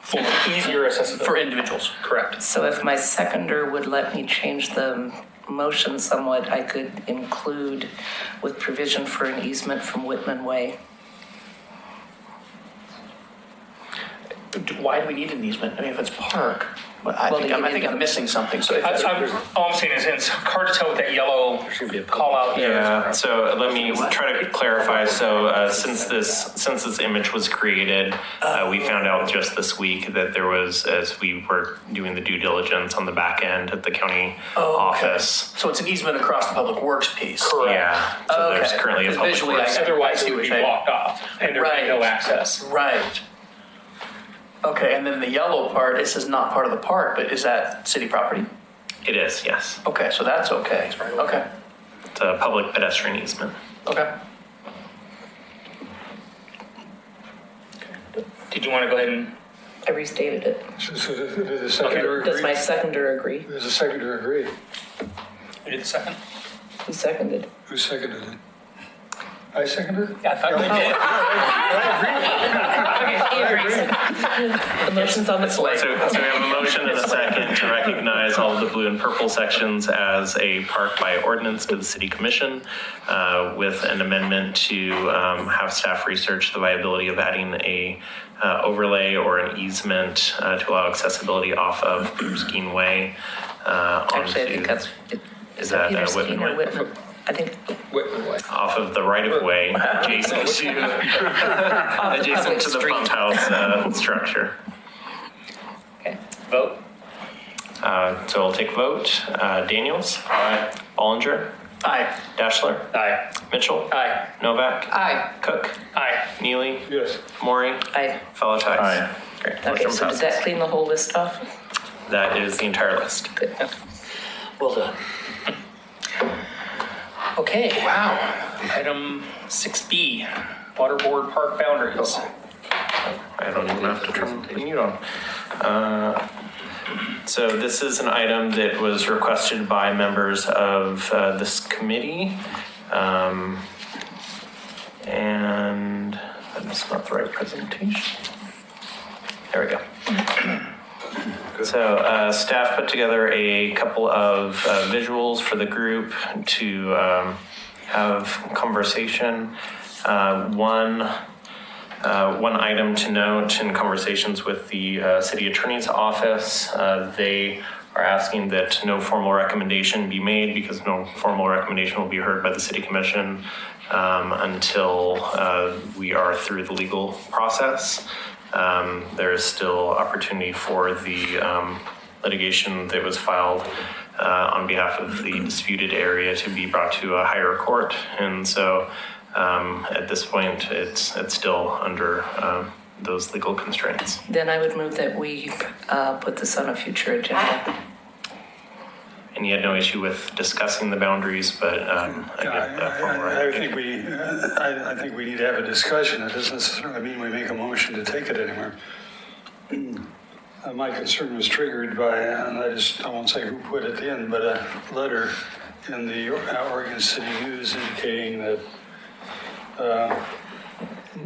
For easier accessibility. For individuals. Correct. So if my seconder would let me change the motion somewhat, I could include with provision for an easement from Whitman Way. Why do we need an easement? I mean, if it's park, but I think I'm missing something. So if All I'm saying is it's hard to tell with that yellow call out there. Yeah, so let me try to clarify. So since this image was created, we found out just this week that there was, as we were doing the due diligence on the back end at the county office. So it's an easement across the public works piece. Correct. Yeah, so there's currently a public Visually, works. Otherwise, it would be blocked off and there would be no access. Right. Okay, and then the yellow part, it says not part of the park, but is that city property? It is, yes. Okay, so that's okay. Okay. It's a public pedestrian easement. Okay. Did you want to go ahead and? I restated it. So does the seconder Does my agree? seconder agree? Does the seconder agree? You did the second? Who seconded? Who seconded it? I seconded it? Yeah, I thought you did. The motion's on the floor. So we have a motion and a second to recognize all of the blue and purple sections as a park by ordinance to the city commission, with an amendment to have staff research the viability of adding a overlay or an easement to allow accessibility off of Erskine Way. Actually, I think that's, is that that, Peterson Whitman or Way? Whitman? I think Whitman Way. Off of the right of way, adjacent to the pump house structure. Okay. Vote. So we'll take a vote. Daniels? Aye. Ballinger? Aye. Dashler? Aye. Mitchell? Aye. Novak? Aye. Cook? Aye. Neely? Yes. Maury? Aye. Fellow-Ties? Aye. Great. Okay, Motion so does passes. that clean the whole list off? That is the entire list. Good. Well done. Okay. Wow. Item 6B, Water Board Park boundaries. I don't even have to turn the mute on. So this is an item that was requested by members of this committee. And that's not the right presentation. There we go. So staff put together a couple of visuals for the group to have conversation. One item to note in conversations with the city attorney's office, they are asking that no formal recommendation be made because no formal recommendation will be heard by the city commission until we are through the legal process. There is still opportunity for the litigation that was filed on behalf of the disputed area to be brought to a higher court. And so at this point, it's still under those legal constraints. Then I would move that we put this on a future agenda. And you had no issue with discussing the boundaries, but I think we need to have a discussion. It doesn't necessarily mean we make a motion to take it anywhere. My concern was triggered by, and I won't say who put it in, but a letter in the Oregon City News indicating that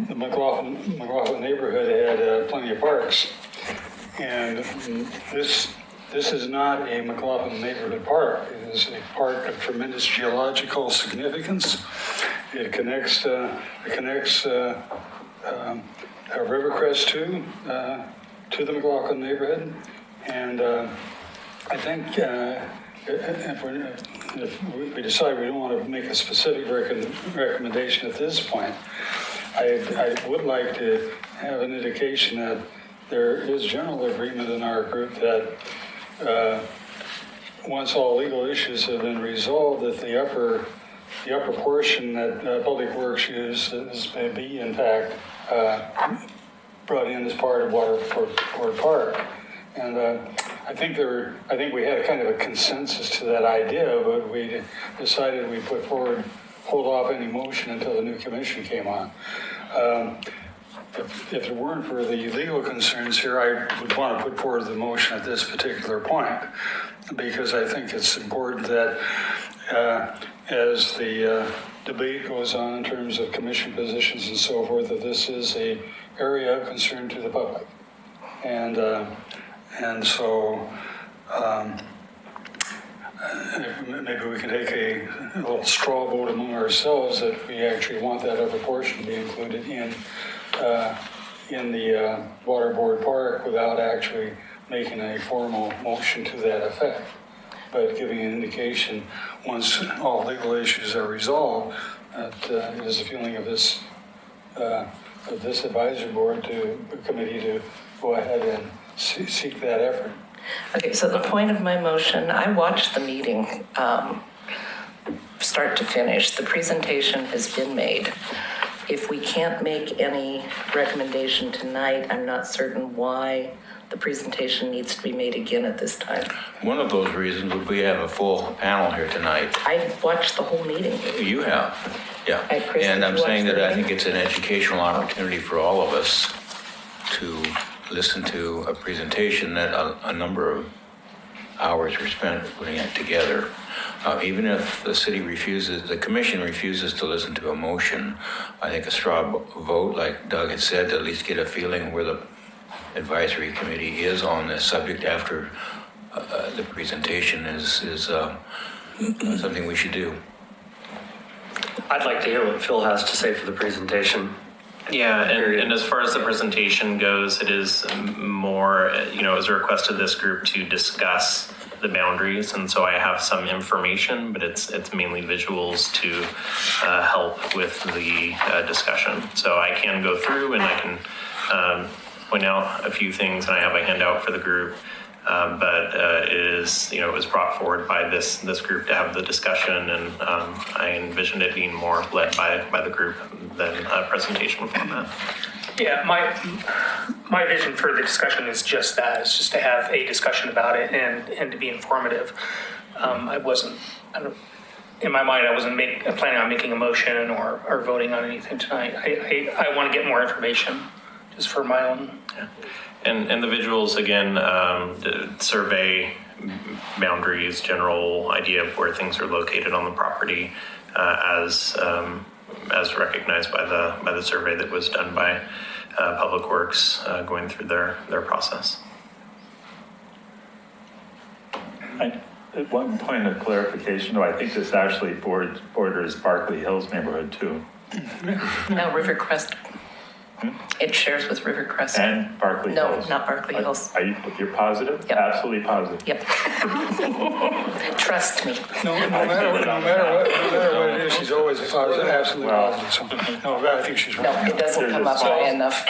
the McLaughlin neighborhood had plenty of parks, and this is not a McLaughlin neighborhood park. It is a park of tremendous geological significance. It connects Rivercrest to the McLaughlin neighborhood, and I think if we decide we don't want to make a specific recommendation at this point, I would like to have an indication that there is general agreement in our group that once all legal issues have been resolved, that the upper portion that Public Works uses may be in fact brought in as part of Waterford Park. And I think we had kind of a consensus to that idea, but we decided we'd hold off any motion until the new commission came on. If it weren't for the legal concerns here, I would want to put forward the motion at this particular point, because I think it's important that as the debate goes on in terms of commission positions and so forth, that this is a area of concern to the public. And so maybe we can take a little straw vote among ourselves that we actually want that upper portion to be included in the Waterford Park without actually making a formal motion to that effect, but giving an indication once all legal issues are resolved that it is the feeling of this advisory board committee to go ahead and seek that effort. Okay, so the point of my motion, I watched the meeting start to finish. The presentation has been made. If we can't make any recommendation tonight, I'm not certain why the presentation needs to be made again at this time. One of those reasons would be have a full panel here tonight. I watched the whole meeting. You have, yeah. Chris, and I'm did you saying watch that the I think meeting? it's an educational opportunity for all of us to listen to a presentation that a number of hours were spent putting it together. Even if the commission refuses to listen to a motion, I think a straw vote, like Doug had said, to at least get a feeling where the advisory committee is on this subject after the presentation is something we should do. I'd like to hear what Phil has to say for the presentation. Yeah, and as far as the presentation goes, it is more, it was a request of this group to discuss the boundaries, and so I have some information, but it's mainly visuals to help with the discussion. So I can go through and I can point out a few things, and I have a handout for the group. But it was brought forward by this group to have the discussion, and I envisioned it being more led by the group than a presentation format. Yeah, my vision for the discussion is just that. It's just to have a discussion about it and to be informative. In my mind, I wasn't planning on making a motion or voting on anything tonight. I want to get more information just for my own. And the visuals, again, survey boundaries, general idea of where things are located on the property as recognized by the survey that was done by Public Works going through their process. At one point of clarification, though, I think this actually borders Berkeley Hills neighborhood too. No, Rivercrest. It shares with Rivercrest. And Berkeley Hills. No, not Berkeley Hills. You're positive? Yep. Absolutely positive. Yep. Trust me. No matter what it is, she's always positive, absolutely positive. So, no, I think she's No, right. it doesn't There's come a up small- high enough.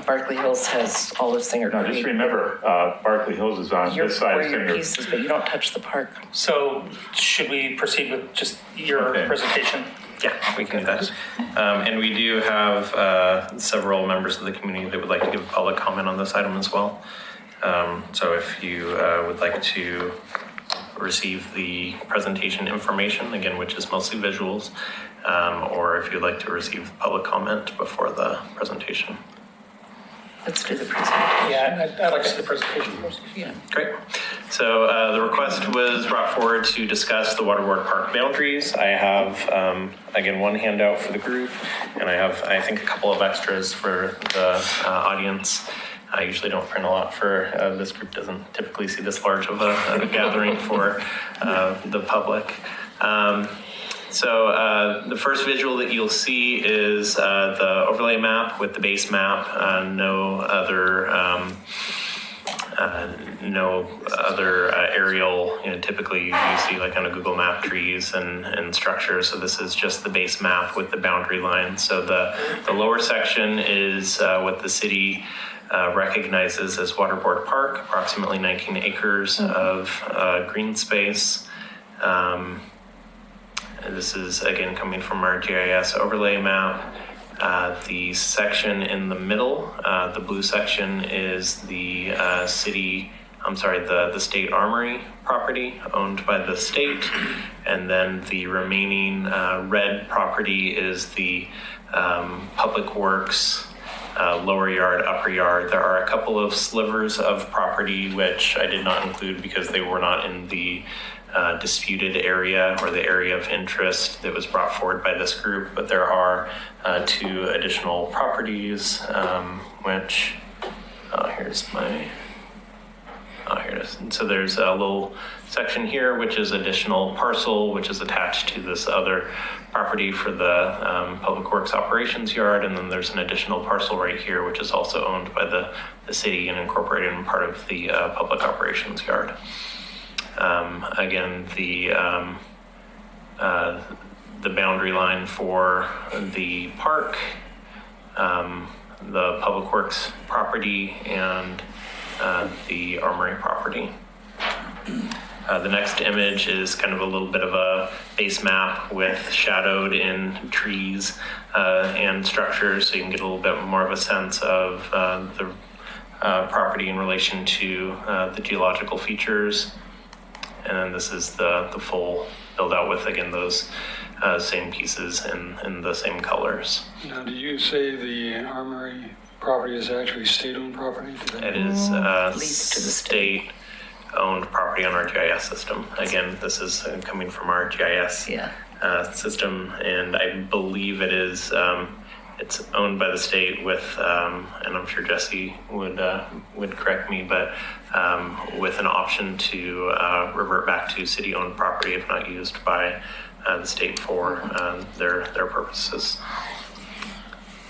Berkeley Hills has all of Singer No, Creek. just remember, Berkeley Hills is on You're this side where of your Singer. pieces, but you don't touch the park. So should we proceed with just your Okay. presentation? Yeah, we can do that. And we do have several members of the community that would like to give public comment on this item as well. So if you would like to receive the presentation information, again, which is mostly visuals, or if you'd like to receive public comment before the presentation. Let's do the presentation. Yeah, I'd like to see the presentation first. Yeah. Great. So the request was brought forward to discuss the Waterboard Park boundaries. I have, again, one handout for the group, and I have, I think, a couple of extras for the audience. I usually don't print a lot for, this group doesn't typically see this large of a gathering for the public. So the first visual that you'll see is the overlay map with the base map. No other aerial. Typically you see like on a Google map trees and structures. So this is just the base map with the boundary line. So the lower section is what the city recognizes as Waterboard Park, approximately 19 acres of green space. This is, again, coming from our GIS overlay map. The section in the middle, the blue section, is the the state armory property owned by the state. And then the remaining red property is the Public Works lower yard, upper yard. There are a couple of slivers of property which I did not include because they were not in the disputed area or the area of interest that was brought forward by this group, but there are two additional properties, which, here it is. And so there's a little section here, which is additional parcel, which is attached to this other property for the Public Works operations yard. And then there's an additional parcel right here, which is also owned by the city and incorporated in part of the public operations yard. Again, the boundary line for the park, the Public Works property, and the Armory property. The next image is kind of a little bit of a base map with shadowed in trees and structures, so you can get a little bit more of a sense of the property in relation to the geological features. And then this is the full build out with, again, those same pieces in the same colors. Now, do you say the Armory property is actually state-owned property? It is state-owned property on our GIS system. Again, this is coming from our GIS system, and I believe it is it's owned by the state with, and I'm sure Jesse would correct me, but with an option to revert back to city-owned property if not used by the state for their purposes.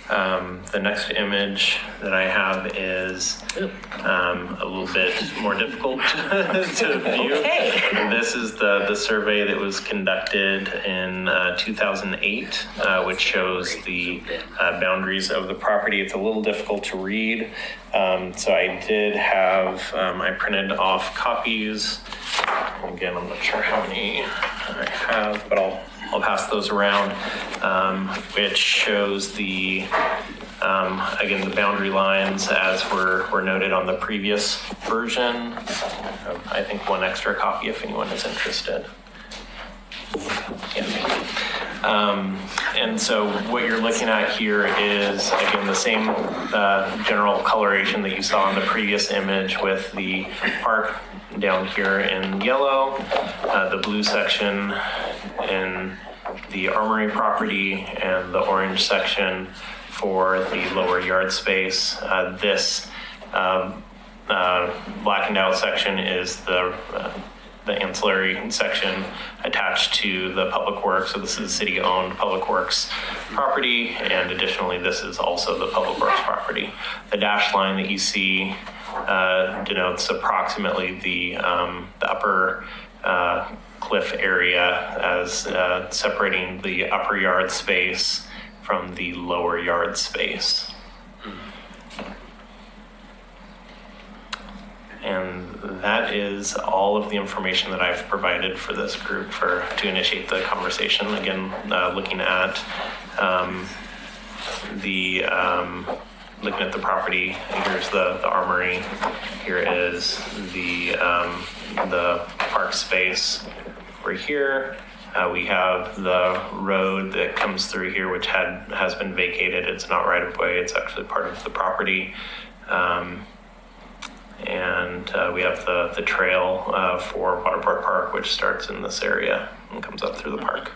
The next image that I have is a little bit more difficult to view. Okay. This is the survey that was conducted in 2008, which shows the boundaries of the property. It's a little difficult to read. So I did have, I printed off copies. Again, I'm not sure how many I have, but I'll pass those around, which shows the, again, the boundary lines as were noted on the previous version. I think one extra copy if anyone is interested. Yeah. And so what you're looking at here is, again, the same general coloration that you saw in the previous image, with the park down here in yellow, the blue section in the Armory property, and the orange section for the lower yard space. This blackened out section is the ancillary section attached to the Public Works. So this is city-owned Public Works property, and additionally, this is also the Public Works property. The dashed line that you see denotes approximately the upper cliff area as separating the upper yard space from the lower yard space. And that is all of the information that I've provided for this group to initiate the conversation. Again, looking at looking at the property. Here's the Armory. Here is the park space. We're here. We have the road that comes through here, which has been vacated. It's not right of way. It's actually part of the property. And we have the trail for Waterport Park, which starts in this area and comes up through the park.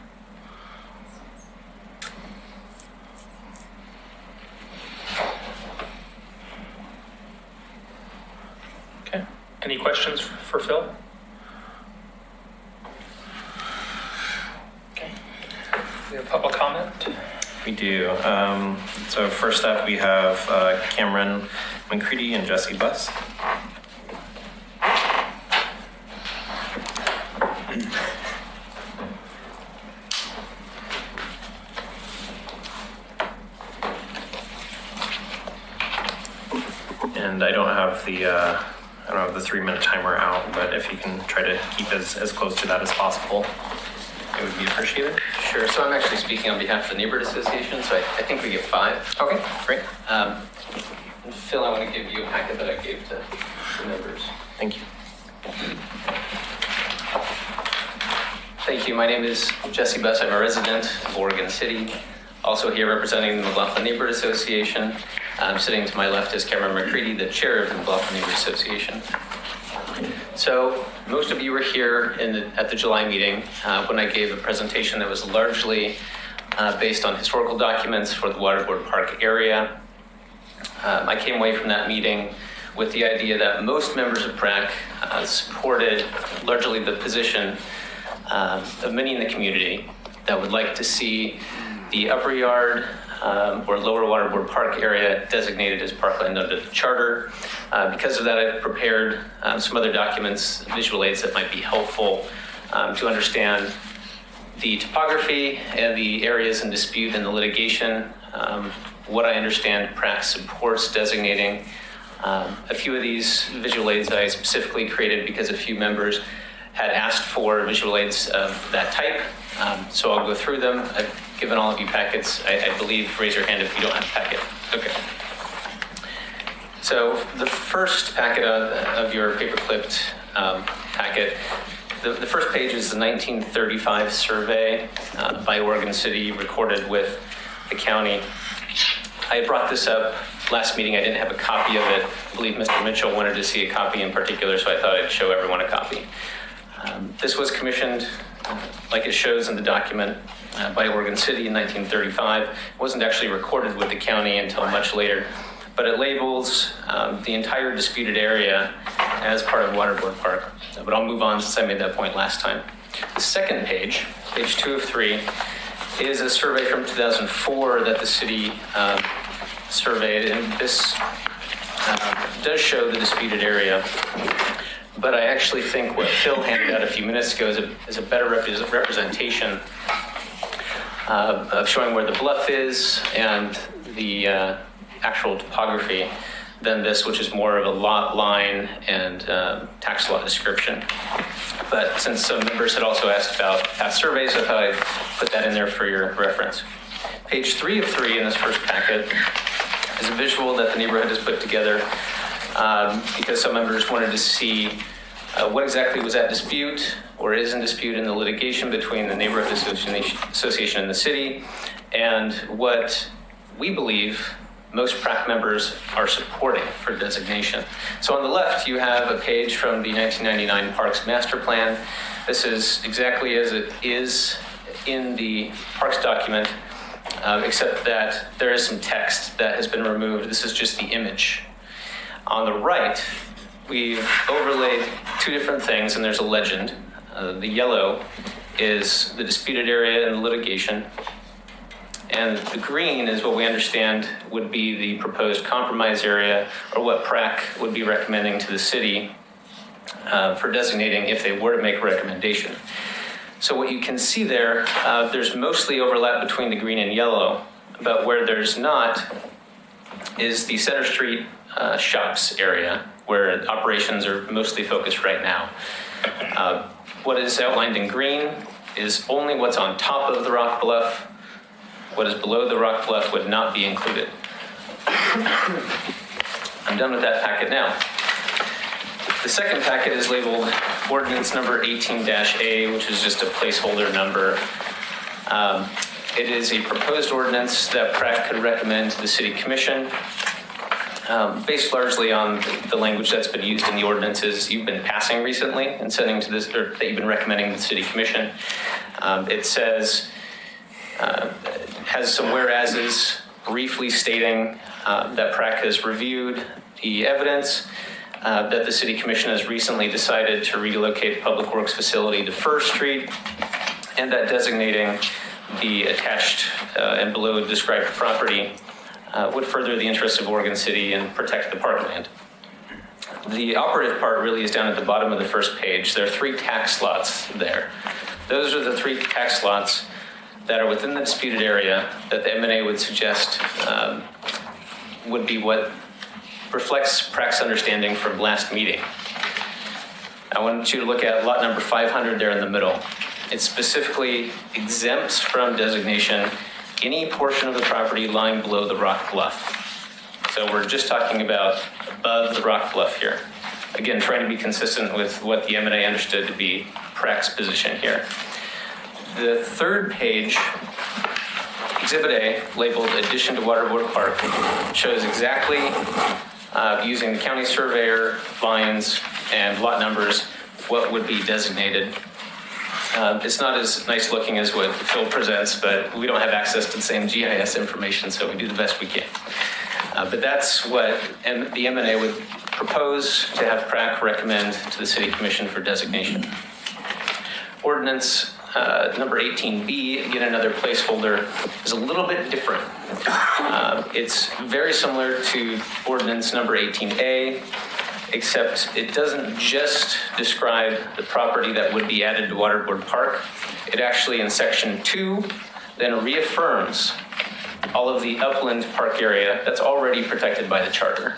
Okay. Any questions for Phil? Okay. We have public comment. We do. So first up, we have Cameron McCready and Jesse Buss. And I don't have the 3-minute timer out, but if you can try to keep as close to that as possible, it would be appreciated. Sure. So I'm actually speaking on behalf of the Neighborhood Association, so I think we get 5. Okay, great. Phil, I want to give you a packet that I gave to the members. Thank you. Thank you. My name is Jesse Buss. I'm a resident of Oregon City. Also here representing the McLaughlin Neighborhood Association. Sitting to my left is Cameron McCready, the chair of the McLaughlin Neighborhood Association. So most of you were here at the July meeting when I gave a presentation that was largely based on historical documents for the Waterport Park area. I came away from that meeting with the idea that most members of PRAC supported largely the position of many in the community that would like to see the upper yard or lower Waterport Park area designated as parkland under the charter. Because of that, I've prepared some other documents, visual aids that might be helpful to understand the topography and the areas in dispute in the litigation, what I understand PRAC supports designating. A few of these visual aids I specifically created because a few members had asked for visual aids of that type. So I'll go through them. I've given all of you packets. I believe, raise your hand if you don't have a packet. Okay. So the first packet of your paper-clipped packet, the first page is the 1935 survey by Oregon City recorded with the county. I brought this up last meeting. I didn't have a copy of it. I believe Mr. Mitchell wanted to see a copy in particular, so I thought I'd show everyone a copy. This was commissioned, like it shows in the document, by Oregon City in 1935. It wasn't actually recorded with the county until much later, but it labels the entire disputed area as part of Waterport Park. But I'll move on since I made that point last time. The second page, page 2 of 3, is a survey from 2004 that the city surveyed, and this does show the disputed area. But I actually think what Phil handed out a few minutes ago is a better representation of showing where the bluff is and the actual topography than this, which is more of a lot line and tax lot description. But since some members had also asked about past surveys, I thought I'd put that in there for your reference. Page 3 of 3 in this first packet is a visual that the neighborhood has put together because some members wanted to see what exactly was at dispute or is in dispute in the litigation between the neighborhood association and the city, and what we believe most PrAC members are supporting for designation. So on the left, you have a page from the 1999 Parks Master Plan. This is exactly as it is in the Parks document, except that there is some text that has been removed. This is just the image. On the right, we've overlaid two different things, and there's a legend. The yellow is the disputed area in the litigation, and the green is what we understand would be the proposed compromise area, or what PrAC would be recommending to the city for designating if they were to make a recommendation. So what you can see there, there's mostly overlap between the green and yellow, but where there's not is the Center Street shops area, where operations are mostly focused right now. What is outlined in green is only what's on top of the rock bluff. What is below the rock bluff would not be included. I'm done with that packet now. The second packet is labeled ordinance number 18-A, which is just a placeholder number. It is a proposed ordinance that PrAC could recommend to the City Commission, based largely on the language that's been used in the ordinances you've been passing recently and sending to this, or that you've been recommending to the City Commission. It says, has some whereases briefly stating that PrAC has reviewed the evidence, that the City Commission has recently decided to relocate the Public Works facility to First Street, and that designating the attached and below described property would further the interests of Oregon City and protect the parkland. The operative part really is down at the bottom of the first page. There are 3 tax lots there. Those are the 3 tax lots that are within the disputed area that the M&A would suggest would be what reflects PrAC's understanding from last meeting. I want you to look at lot number 500 there in the middle. It specifically exempts from designation any portion of the property lying below the rock bluff. So we're just talking about above the rock bluff here. Again, trying to be consistent with what the M&A understood to be PrAC's position here. The third page, Exhibit A, labeled Addition to Waterboard Park, shows exactly, using the county surveyor lines and lot numbers, what would be designated. It's not as nice looking as what Phil presents, but we don't have access to the same GIS information, so we do the best we can. But that's what the M&A would propose to have PrAC recommend to the City Commission for designation. Ordinance number 18B, again another placeholder, is a little bit different. It's very similar to ordinance number 18A, except it doesn't just describe the property that would be added to Waterboard Park. It actually, in section 2, then reaffirms all of the upland park area that's already protected by the charter.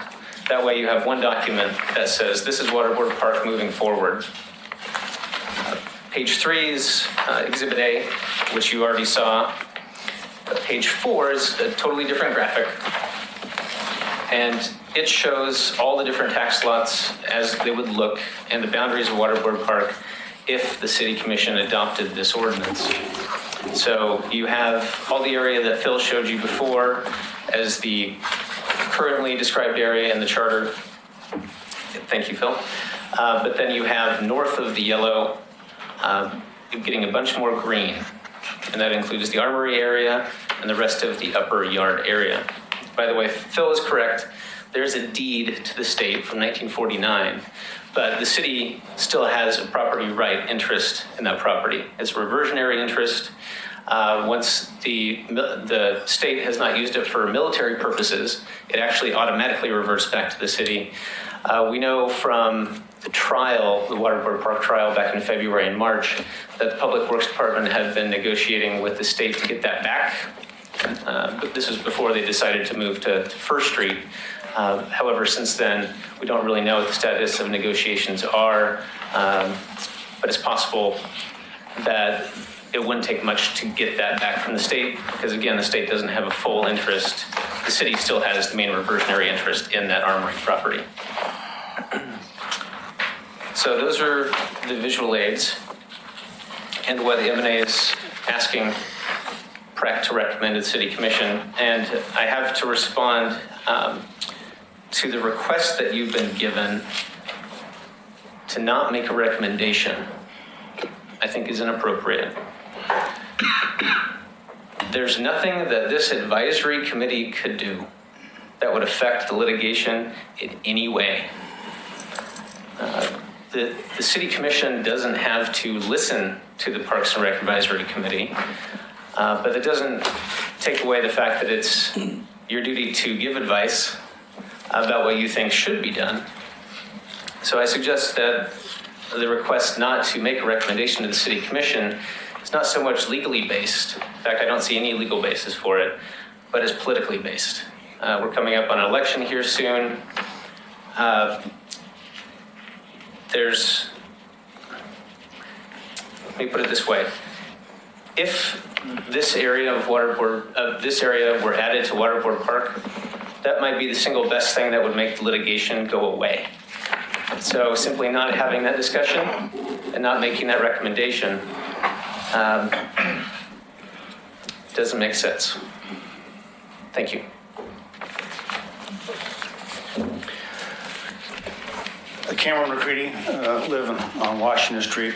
That way you have one document that says this is Waterboard Park moving forward. Page 3 is Exhibit A, which you already saw. Page 4 is a totally different graphic. And it shows all the different tax lots as they would look and the boundaries of Waterboard Park if the City Commission adopted this ordinance. So you have all the area that Phil showed you before as the currently described area in the charter. Thank you, Phil. But then you have north of the yellow, getting a bunch more green. And that includes the armory area and the rest of the upper yard area. By the way, Phil is correct. There's a deed to the state from 1949, but the city still has a property right interest in that property. It's a reversionary interest. Once the state has not used it for military purposes, it actually automatically reverts back to the city. We know from the trial, the Waterboard Park trial back in February and March, that the Public Works Department had been negotiating with the state to get that back. But this was before they decided to move to First Street. However, since then, we don't really know what the status of negotiations are, but it's possible that it wouldn't take much to get that back from the state, because again, the state doesn't have a full interest. The city still has the main reversionary interest in that armory property. So those are the visual aids. and what the M&A is asking PREC to recommend to the City Commission. And I have to respond to the request that you've been given to not make a recommendation, I think is inappropriate. There's nothing that this advisory committee could do that would affect the litigation in any way. The City Commission doesn't have to listen to the Parks and Rec Advisory Committee, but it doesn't take away the fact that it's your duty to give advice about what you think should be done. So I suggest that the request not to make a recommendation to the City Commission is not so much legally based. In fact, I don't see any legal basis for it, but is politically based. We're coming up on an election here soon. Let me put it this way. If this area of were added to Waterboard Park, that might be the single best thing that would make the litigation go away. So simply not having that discussion and not making that recommendation doesn't make sense. Thank you. Cameron McCready, live on Washington Street,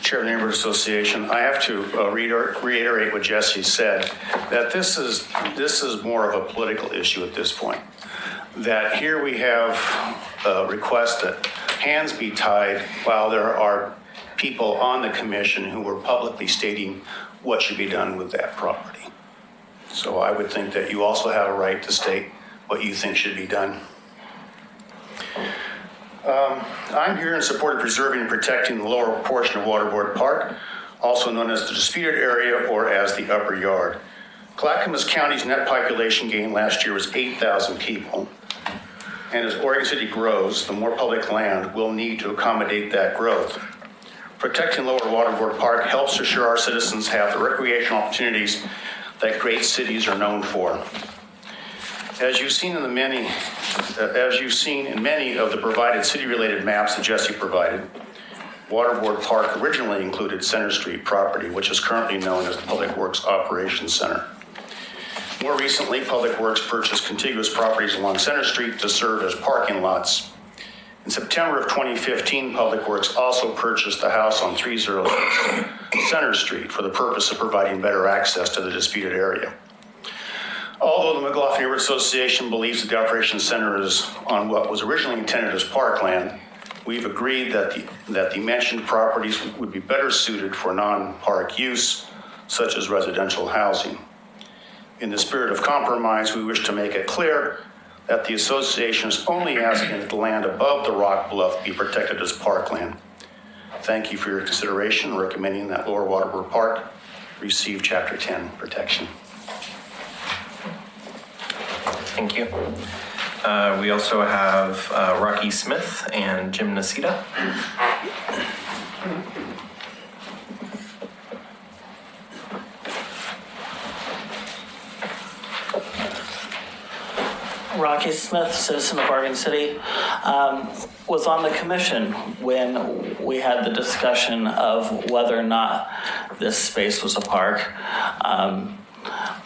chair of the Neighborhood Association. I have to reiterate what Jesse said, that this is more of a political issue at this point. That here we have a request that hands be tied while there are people on the commission who were publicly stating what should be done with that property. So I would think that you also have a right to state what you think should be done. I'm here in support of preserving and protecting the lower portion of Waterboard Park, also known as the disputed area or as the upper yard. Clackamas County's net population gain last year was 8,000 people. And as Oregon City grows, the more public land will need to accommodate that growth. Protecting lower Waterboard Park helps assure our citizens have the recreational opportunities that great cities are known for. As you've seen in many of the provided city-related maps that Jesse provided, Waterboard Park originally included Center Street property, which is currently known as the Public Works Operations Center. More recently, Public Works purchased contiguous properties along Center Street to serve as parking lots. In September of 2015, Public Works also purchased the house on 306 Center Street for the purpose of providing better access to the disputed area. Although the McLaughlin Neighborhood Association believes that the Operations Center is on what was originally intended as parkland, we've agreed that the mentioned properties would be better suited for non-park use, such as residential housing. In the spirit of compromise, we wish to make it clear that the association is only asking that the land above the rock bluff be protected as parkland. Thank you for your consideration, recommending that Lower Waterboard Park receive Chapter 10 protection. Thank you. We also have Rocky Smith and Jim Nasita. Rocky Smith, citizen of Oregon City, was on the commission when we had the discussion of whether or not this space was a park.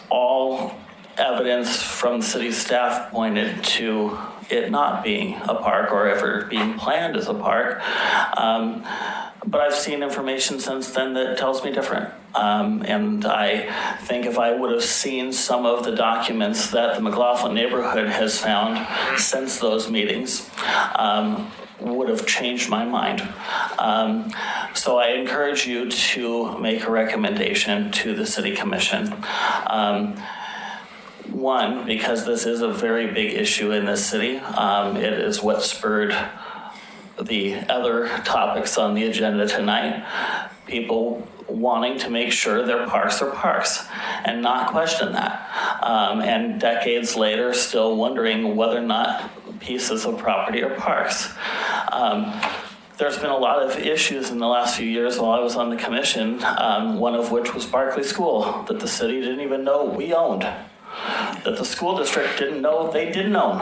All evidence from the city staff pointed to it not being a park or ever being planned as a park. But I've seen information since then that tells me different. And I think if I would have seen some of the documents that the McLaughlin neighborhood has found since those meetings, would have changed my mind. So I encourage you to make a recommendation to the City Commission. One, because this is a very big issue in this city. It is what spurred the other topics on the agenda tonight. People wanting to make sure their parks are parks and not question that. And decades later, still wondering whether or not pieces of property are parks. There's been a lot of issues in the last few years while I was on the commission, one of which was Barclay School, that the city didn't even know we owned, that the school district didn't know they didn't own,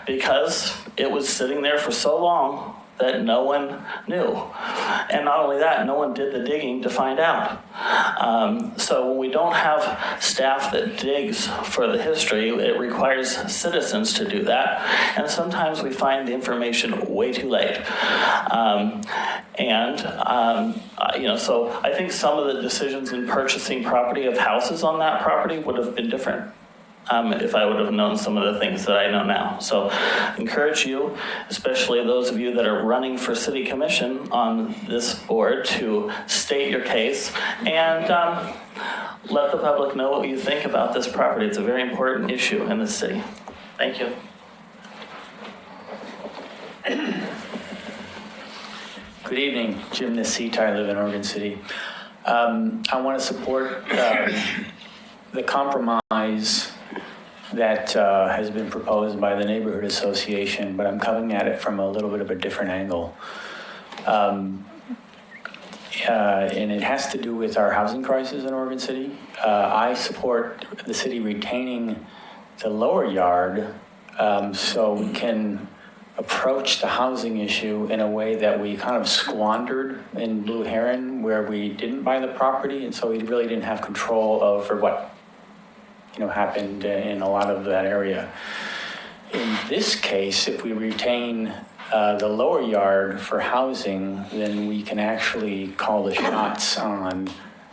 because it was sitting there for so long that no one knew. And not only that, no one did the digging to find out. So when we don't have staff that digs for the history, it requires citizens to do that. And sometimes we find the information way too late. So I think some of the decisions in purchasing property of houses on that property would have been different if I would have known some of the things that I know now. So encourage you, especially those of you that are running for city commission on this board, to state your case and let the public know what you think about this property. It's a very important issue in the city. Thank you. Good evening, Jim Nasita. I live in Oregon City. I want to support the compromise that has been proposed by the Neighborhood Association, but I'm coming at it from a little bit of a different angle. And it has to do with our housing crisis in Oregon City. I support the city retaining the lower yard so we can approach the housing issue in a way that we kind of squandered in Blue Heron, where we didn't buy the property, and so we really didn't have control over what happened in a lot of that area. In this case, if we retain the lower yard for housing, then we can actually call the shots on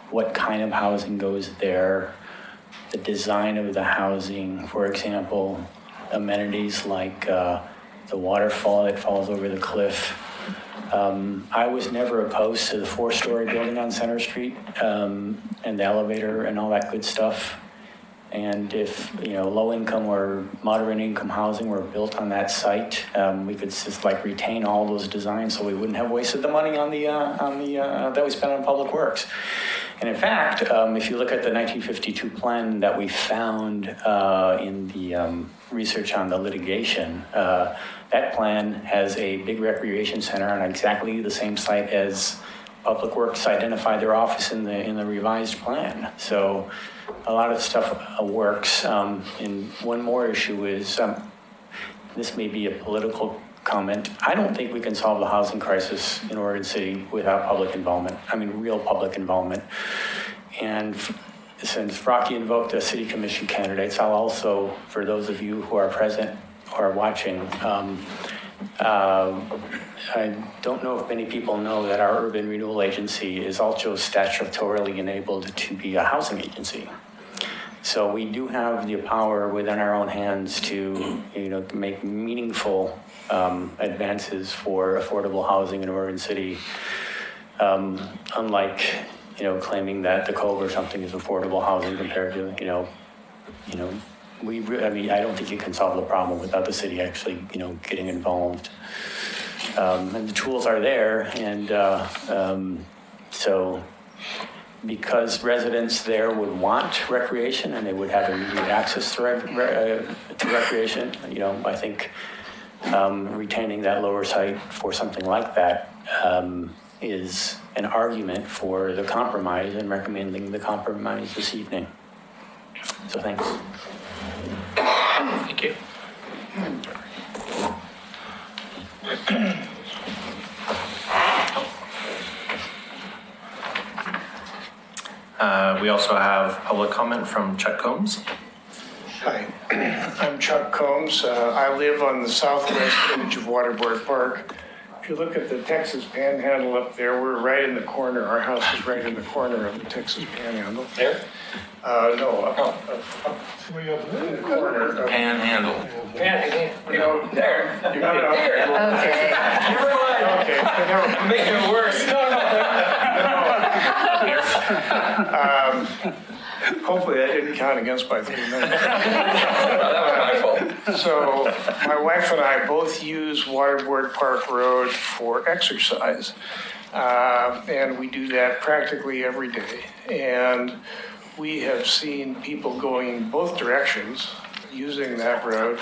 what kind of housing goes there, the design of the housing, for example, amenities like the waterfall that falls over the cliff. I was never opposed to the 4-story building on Center Street and the elevator and all that good stuff. And if low income or moderate income housing were built on that site, we could just retain all those designs, so we wouldn't have wasted the money on the that we spent on public works. And in fact, if you look at the 1952 plan that we found in the research on the litigation, that plan has a big recreation center on exactly the same site as Public Works identified their office in the revised plan. So a lot of stuff works. And one more issue is, this may be a political comment. I don't think we can solve the housing crisis in Oregon City without public involvement. I mean, real public involvement. And since Rocky invoked the city commission candidates, I'll also, for those of you who are present or watching, I don't know if many people know that our urban renewal agency is also statutorily enabled to be a housing agency. So we do have the power within our own hands to, make meaningful advances for affordable housing in Oregon City. Unlike, claiming that the Cove or something is affordable housing compared to, I don't think you can solve the problem without the city actually, getting involved. And the tools are there, and so because residents there would want recreation and they would have immediate access to recreation, I think retaining that lower site for something like that is an argument for the compromise, and recommending the compromise this evening. So thanks. Thank you. We also have public comment from Chuck Combs. Hi, I'm Chuck Combs. I live on the southwest edge of Waterboard Park. If you look at the Texas Panhandle up there, we're right in the corner. Our house is right in the corner of the Texas Panhandle. There? No, up in the corner. Panhandle. Panhandle. There. There. Okay. Never mind. Okay. Never. Making it worse. Hopefully that didn't count against my 3 minutes. That was my fault. So my wife and I both use Waterboard Park Road for exercise. And we do that practically every day. And we have seen people going in both directions using that road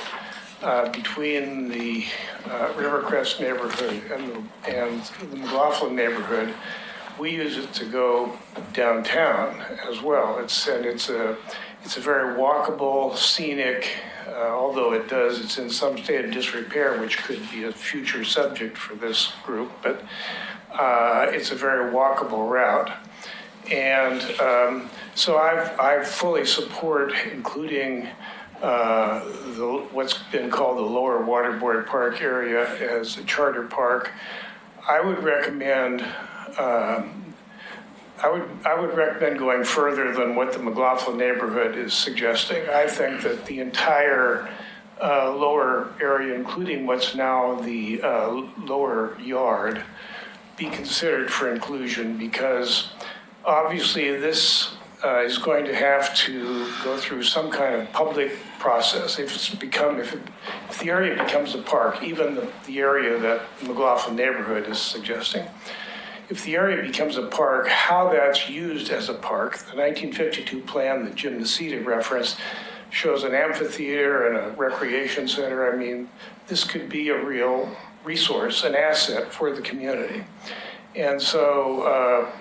between the Rivercrest neighborhood and the McLaughlin neighborhood. We use it to go downtown as well. It's a very walkable, scenic although it's in some state of disrepair, which could be a future subject for this group, but it's a very walkable route. And so I fully support including what's been called the Lower Waterboard Park area as a charter park. I would recommend going further than what the McLaughlin neighborhood is suggesting. I think that the entire lower area, including what's now the lower yard, be considered for inclusion, because obviously this is going to have to go through some kind of public process. If the area becomes a park, even the area that McLaughlin neighborhood is suggesting, if the area becomes a park, how that's used as a park, the 1952 plan that Jim Nacita referenced shows an amphitheater and a recreation center. I mean, this could be a real resource, an asset for the community. And so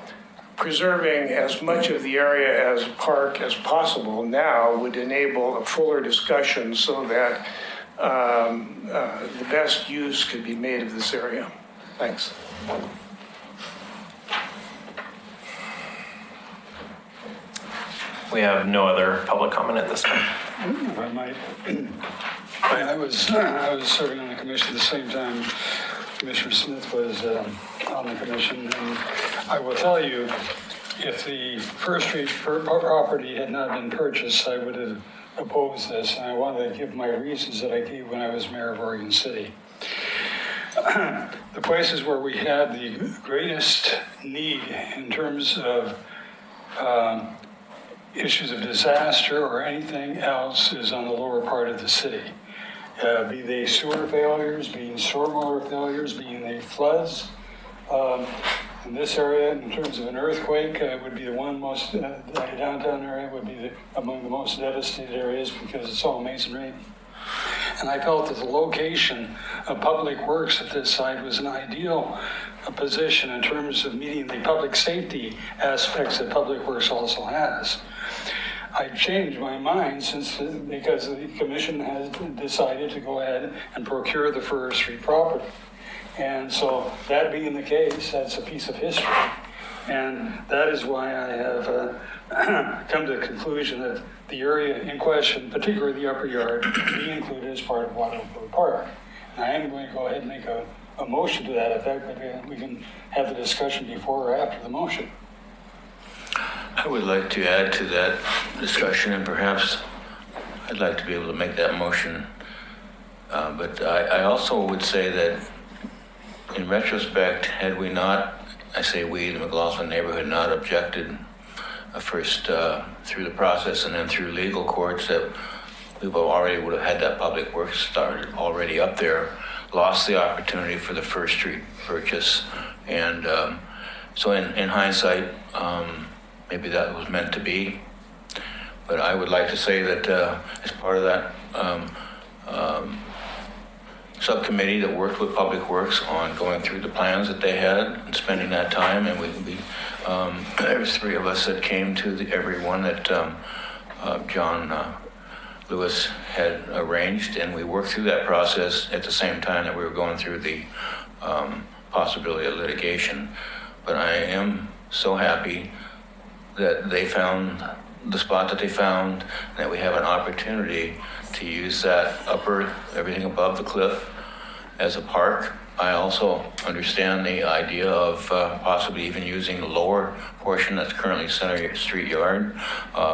preserving as much of the area as a park as possible now would enable a fuller discussion so that the best use could be made of this area. Thanks. We have no other public comment at this time. If I might, I was serving on the commission at the same time Commissioner Smith was on the commission, and I will tell you, if the First Street property had not been purchased, I would have opposed this, and I wanted to give my reasons that I gave when I was mayor of Oregon City. The places where we had the greatest need in terms of issues of disaster or anything else is on the lower part of the city. Be they sewer failures, being stormwater failures, being they floods. In this area, in terms of an earthquake, would be the one most, the downtown area would be among the most devastated areas because it's all masonry. And I felt that the location of public works at this site was an ideal position in terms of meeting the public safety aspects that public works also has. I changed my mind because the commission has decided to go ahead and procure the First Street property. And so that being the case, that's a piece of history. And that is why I have come to the conclusion that the area in question, particularly the upper yard, be included as part of Waterboard Park. And I am going to go ahead and make a motion to that effect, but we can have the discussion before or after the motion. I would like to add to that discussion, and perhaps I'd like to be able to make that motion. But I also would say that in retrospect, had we not, I say we, the McLaughlin neighborhood, not objected first through the process and then through legal courts, that we already would have had that public works started already up there, lost the opportunity for the First Street purchase. And so in hindsight, maybe that was meant to be. But I would like to say that as part of that subcommittee that worked with Public Works on going through the plans that they had and spending that time, and there was three of us that came to every one that John Lewis had arranged, and we worked through that process at the same time that we were going through the possibility of litigation. But I am so happy that they found the spot that they found, and that we have an opportunity to use that everything above the cliff as a park. I also understand the idea of possibly even using the lower portion that's currently Center Street Yard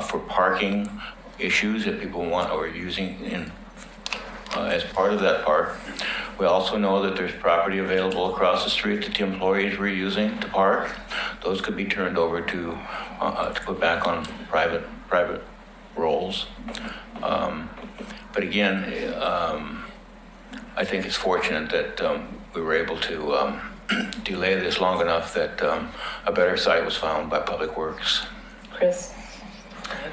for parking issues that people want or using as part of that park. We also know that there's property available across the street that the employees were using to park. Those could be turned over to put back on private rolls. But again, I think it's fortunate that we were able to delay this long enough that a better site was found by Public Works. Chris?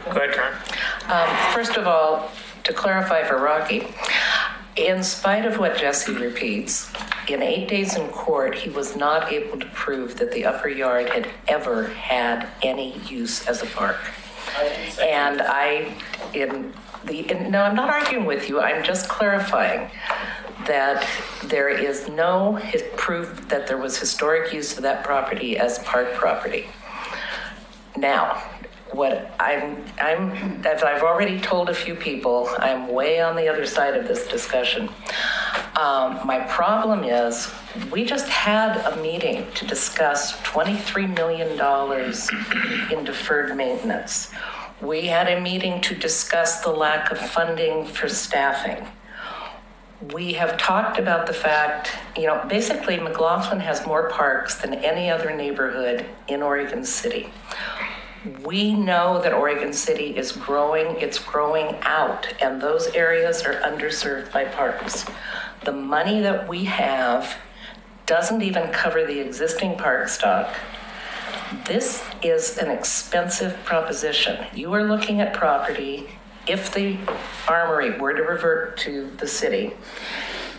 Go ahead, Karen. First of all, to clarify for Rocky, in spite of what Jesse repeats, in 8 days in court, he was not able to prove that the upper yard had ever had any use as a park. And in No, I'm not arguing with you. I'm just clarifying that there is no proof that there was historic use of that property as park property. Now, what as I've already told a few people, I'm way on the other side of this discussion. My problem is we just had a meeting to discuss $23 million in deferred maintenance. We had a meeting to discuss the lack of funding for staffing. We have talked about the fact, basically McLaughlin has more parks than any other neighborhood in Oregon City. We know that Oregon City is growing, it's growing out, and those areas are underserved by parks. The money that we have doesn't even cover the existing park stock. This is an expensive proposition. You are looking at property, if the armory were to revert to the city,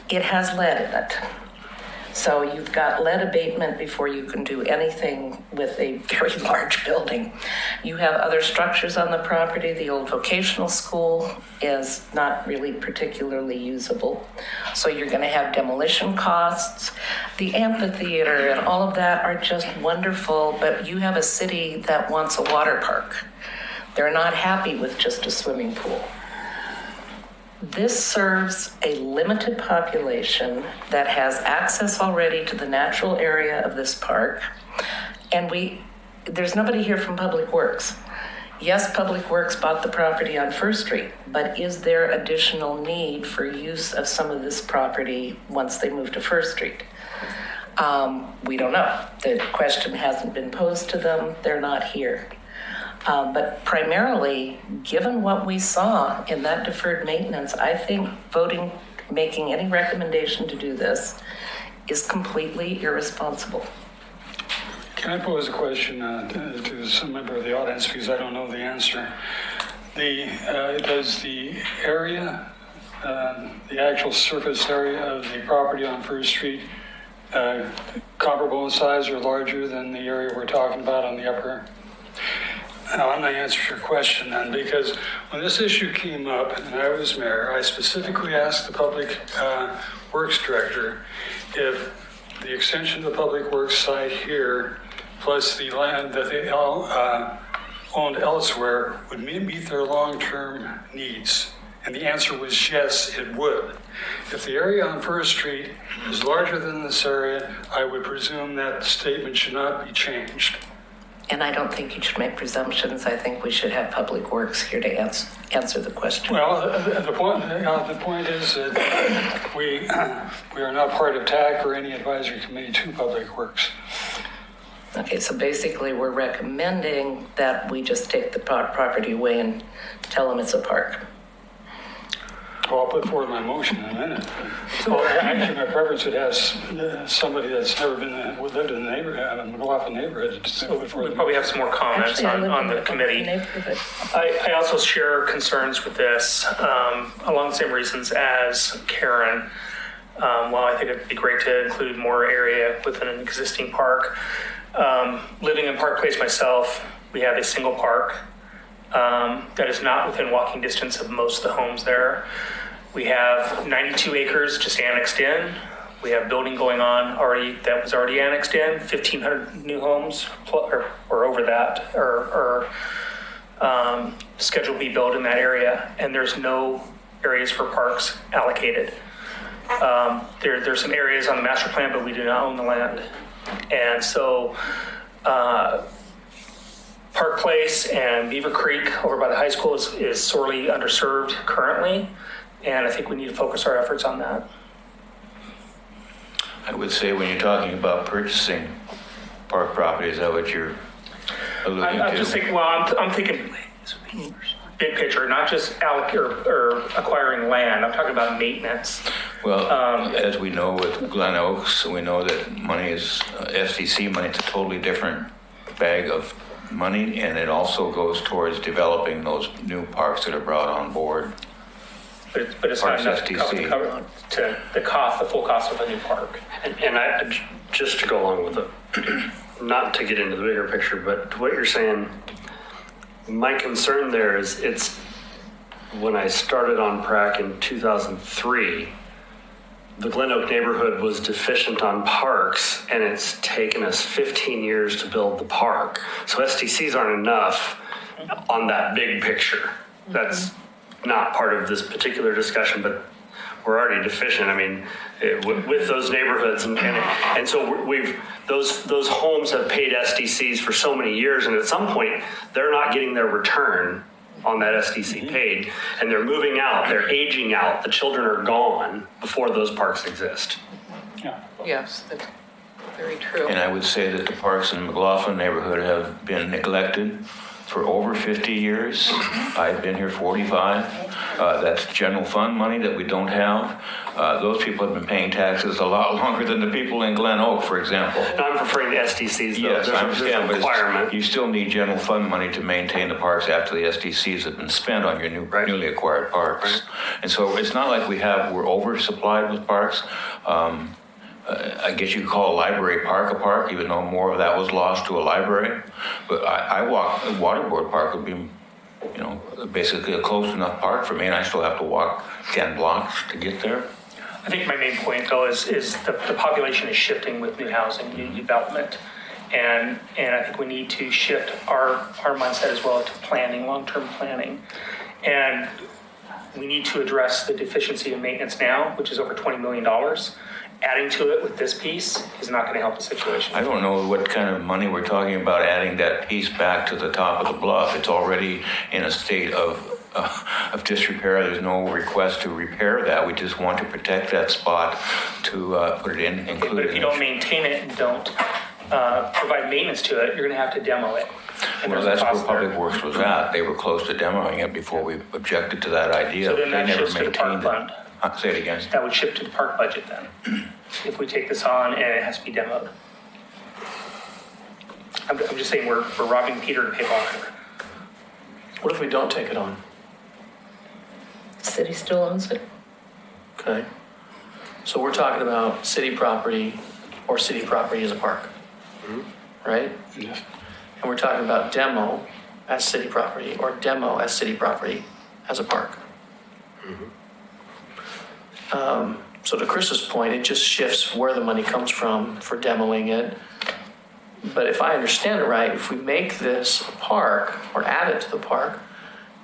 it has lead in it. So you've got lead abatement before you can do anything with a very large building. You have other structures on the property. The old vocational school is not really particularly usable. So you're going to have demolition costs. The amphitheater and all of that are just wonderful, but you have a city that wants a water park. They're not happy with just a swimming pool. This serves a limited population that has access already to the natural area of this park. And there's nobody here from Public Works. Yes, Public Works bought the property on First Street, but is there additional need for use of some of this property once they move to First Street? We don't know. The question hasn't been posed to them. They're not here. But primarily, given what we saw in that deferred maintenance, I think making any recommendation to do this is completely irresponsible. Can I pose a question to some member of the audience because I don't know the answer? Does the area, the actual surface area of the property on First Street, comparable in size or larger than the area we're talking about on the upper? Now, I'm going to answer your question then, because when this issue came up and I was mayor, I specifically asked the Public Works Director if the extension of the Public Works site here, plus the land that they owned elsewhere, would meet their long-term needs. And the answer was yes, it would. If the area on First Street is larger than this area, I would presume that statement should not be changed. And I don't think you should make presumptions. I think we should have Public Works here to answer the question. Well, the point is that we are not part of TAC or any advisory committee to Public Works. Okay, so basically we're recommending that we just take the property away and tell them it's a park. Well, I'll put forward my motion in a minute. Actually, my preference would have somebody that's never lived in the neighborhood, in the McLaughlin neighborhood. So we probably have some more comments on the committee. I also share concerns with this along the same reasons as Karen. While I think it'd be great to include more area within an existing park. Living in Park Place myself, we have a single park that is not within walking distance of most of the homes there. We have 92 acres just annexed in. We have building going on that was already annexed in, 1,500 new homes or over that or scheduled to be built in that area. And there's no areas for parks allocated. There's some areas on the master plan, but we do not own the land. And so Park Place and Beaver Creek over by the high school is sorely underserved currently. And I think we need to focus our efforts on that. I would say when you're talking about purchasing park property, is that what you're alluding to? I'm just thinking, I'm thinking big picture, not just or acquiring land. I'm talking about maintenance. Well, as we know with Glen Oaks, we know that money is, FCC money, it's a totally different bag of money, and it also goes towards developing those new parks that are brought on board. But it's not enough to cover the full cost of a new park. And I, just to go along with it, not to get into the bigger picture, but to what you're saying, my concern there is when I started on PrAC in 2003, the Glen Oak neighborhood was deficient on parks, and it's taken us 15 years to build the park. So SDCs aren't enough on that big picture. That's not part of this particular discussion, but we're already deficient. I mean, with those neighborhoods, and so those homes have paid SDCs for so many years, and at some point, they're not getting their return on that SDC paid, and they're moving out, they're aging out, the children are gone before those parks exist. Yes, that's very true. And I would say that the parks in the McLaughlin neighborhood have been neglected for over 50 years. I've been here 45. That's general fund money that we don't have. Those people have been paying taxes a lot longer than the people in Glen Oak, for example. And I'm referring to SDCs, though. Yes, I understand, there's a requirement. you still need general fund money to maintain the parks after the SDCs have been spent on your newly acquired parks. Right. And so it's not like we're oversupplied with parks. I guess you could call a library park a park, even though more of that was lost to a library. But I walk, Waterboard Park would be, basically a close enough park for me, and I still have to walk 10 blocks to get there. I think my main point, though, is the population is shifting with new housing, new development. And I think we need to shift our mindset as well to planning, long-term planning. And we need to address the deficiency of maintenance now, which is over $20 million. Adding to it with this piece is not going to help the situation. I don't know what kind of money we're talking about adding that piece back to the top of the bluff. It's already in a state of disrepair. There's no request to repair that. We just want to protect that spot to put it in. But if you don't maintain it and don't provide maintenance to it, you're going to have to demo it. And well, that's where Public Works was at. They were close to demoing it before we objected to that idea. So then that shifts to the park fund. Say it again. That would shift to the park budget then, if we take this on and it has to be demoed. I'm just saying we're robbing Peter to pay Paul. What if we don't take it on? The city still owns it. Okay. So we're talking about city property or city property as a park, right? Yes. And we're talking about demo as city property or demo as city property as a park. So to Chris's point, it just shifts where the money comes from for demoing it. But if I understand it right, if we make this a park or add it to the park,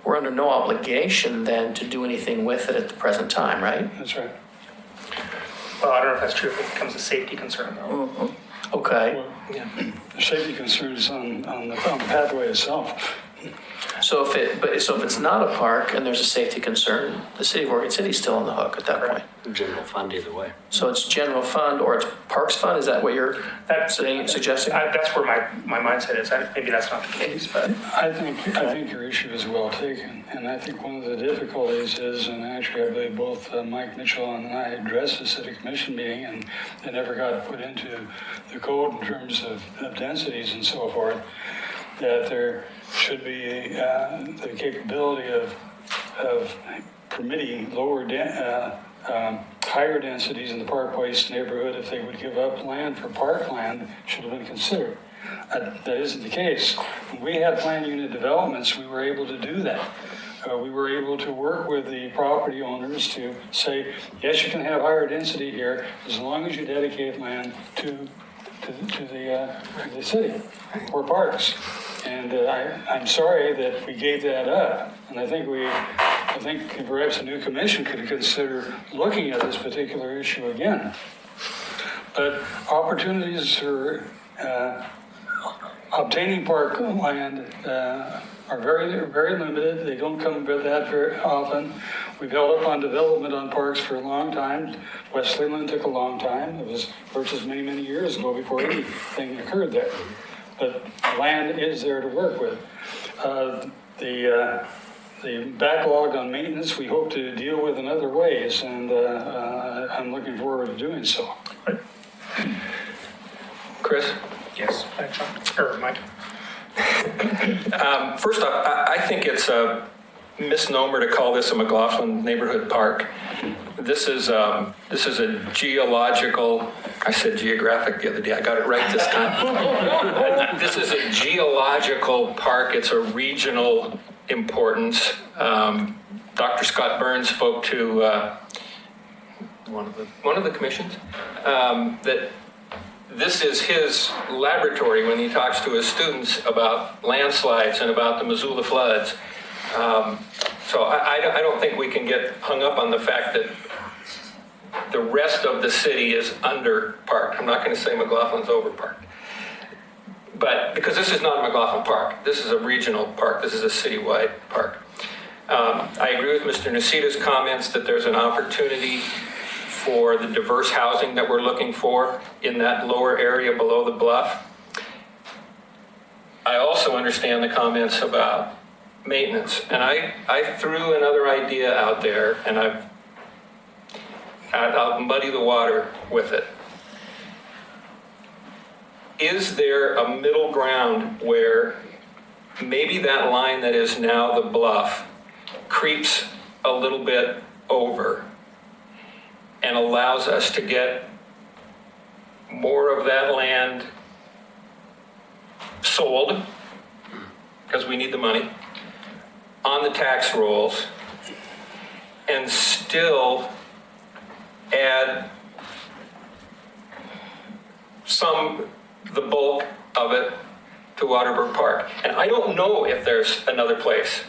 we're under no obligation then to do anything with it at the present time, right? That's right. Well, I don't know if that's true if it becomes a safety concern though. Okay. Well, the safety concerns on the pathway itself. So if it's not a park and there's a safety concern, the city of Oregon City is still on the hook at that point. General fund either way. So it's general fund or it's parks fund? Is that what you're suggesting? That's where my mindset is. Maybe that's not the case, but I think your issue is well taken, and I think one of the difficulties is, and actually I believe both Mike Mitchell and I addressed the city commission meeting, and it never got put into the code in terms of densities and so forth, that there should be the capability of permitting higher densities in the Park Place neighborhood if they would give up land for parkland should have been considered. That isn't the case. When we had planned unit developments, we were able to do that. We were able to work with the property owners to say, yes, you can have higher density here as long as you dedicate land to the city or parks. And I'm sorry that we gave that up. And I think perhaps a new commission could consider looking at this particular issue again. But opportunities for obtaining park land are very, very limited. They don't come that very often. We've held up on development on parks for a long time. West Leland took a long time. It was purchased many, many years ago before anything occurred there. But land is there to work with. The backlog on maintenance, we hope to deal with in other ways, and I'm looking forward to doing so. Chris? yes, or Mike. First off, I think it's a misnomer to call this a McLaughlin neighborhood park. This is a geological, I said geographic the other day, I got it right this time. This is a geological park. It's a regional importance. Dr. Scott Burns spoke to one of the commissions, that this is his laboratory when he talks to his students about landslides and about the Missoula floods. So I don't think we can get hung up on the fact that the rest of the city is under parked. I'm not going to say McLaughlin's over parked. But because this is not a McLaughlin Park, this is a regional park, this is a citywide park. I agree with Mr. Nacita's comments that there's an opportunity for the diverse housing that we're looking for in that lower area below the bluff. I also understand the comments about maintenance, and I threw another idea out there, and I'll muddy the water with it. Is there a middle ground where maybe that line that is now the bluff creeps a little bit over and allows us to get more of that land sold, because we need the money, on the tax rolls, and still add the bulk of it to Waterberg Park? And I don't know if there's another place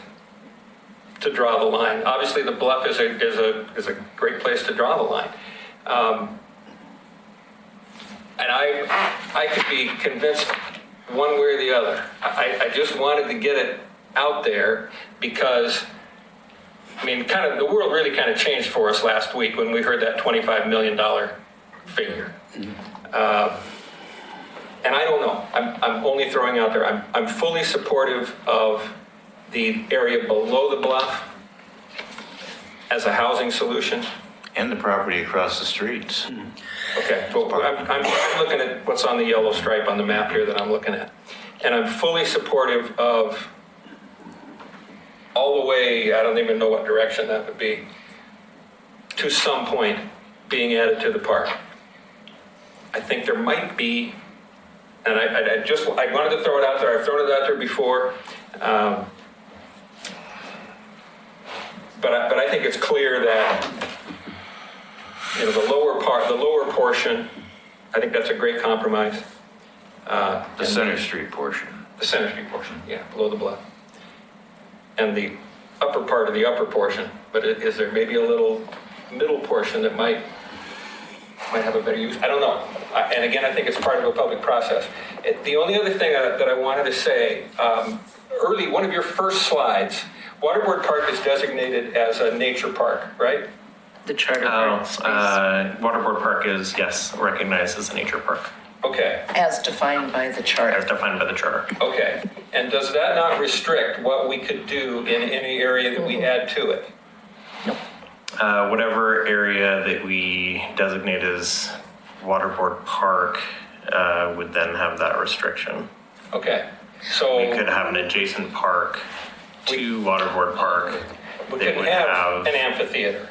to draw the line. Obviously, the bluff is a great place to draw the line. And I could be convinced one way or the other. I just wanted to get it out there because, I mean, the world really kind of changed for us last week when we heard that $25 million figure. And I don't know. I'm only throwing out there. I'm fully supportive of the area below the bluff as a housing solution. And the property across the streets. Okay, well, I'm looking at what's on the yellow stripe on the map here that I'm looking at. And I'm fully supportive of all the way, I don't even know what direction that would be, to some point being added to the park. I think there might be, and I wanted to throw it out there. I've thrown it out there before. But I think it's clear that the lower portion, I think that's a great compromise. The Center Street portion. The Center Street portion, yeah, below the bluff. And the upper part of the upper portion, but is there maybe a little middle portion that might have a better use? I don't know. And again, I think it's part of a public process. The only other thing that I wanted to say, early, one of your first slides, Waterboard Park is designated as a nature park, right? The charter park space. Waterboard Park is, yes, recognized as a nature park. Okay. As defined by the charter. As defined by the charter. Okay. And does that not restrict what we could do in any area that we add to it? Whatever area that we designate as Waterboard Park would then have that restriction. Okay. So we could have an adjacent park to Waterboard Park. We couldn't have an amphitheater.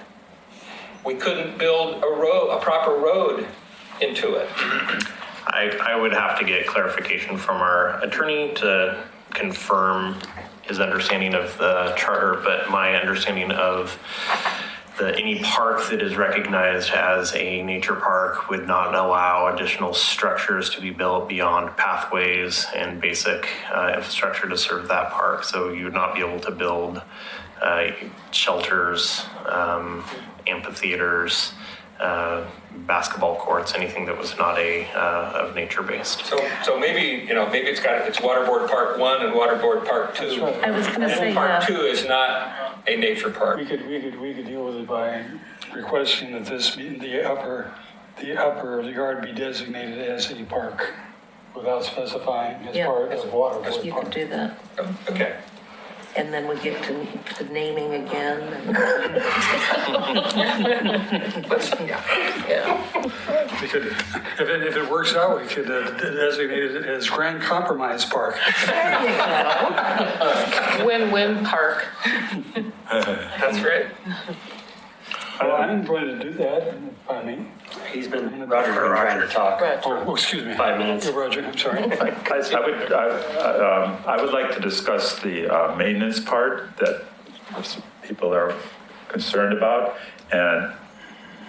We couldn't build a proper road into it. I would have to get clarification from our attorney to confirm his understanding of the charter, but my understanding of any park that is recognized as a nature park would not allow additional structures to be built beyond pathways and basic infrastructure to serve that park. So you would not be able to build shelters, amphitheaters, basketball courts, anything that was not of nature based. So maybe it's Waterboard Park 1 and Waterboard Park 2. I was going to say Park 2 is not a nature park. We could deal with it by requesting that the upper yard be designated as a park without specifying as part of Waterboard Park. You could do that. Okay. And then we get to the naming again. We could, if it works out, we could designate it as Grand Compromise Park. Win-win park. That's great. Well, I'm going to do that, if I may. Roger's been trying to talk. Oh, excuse me. 5 minutes. Yeah, Roger, I'm sorry. I would like to discuss the maintenance part, that people are concerned about. And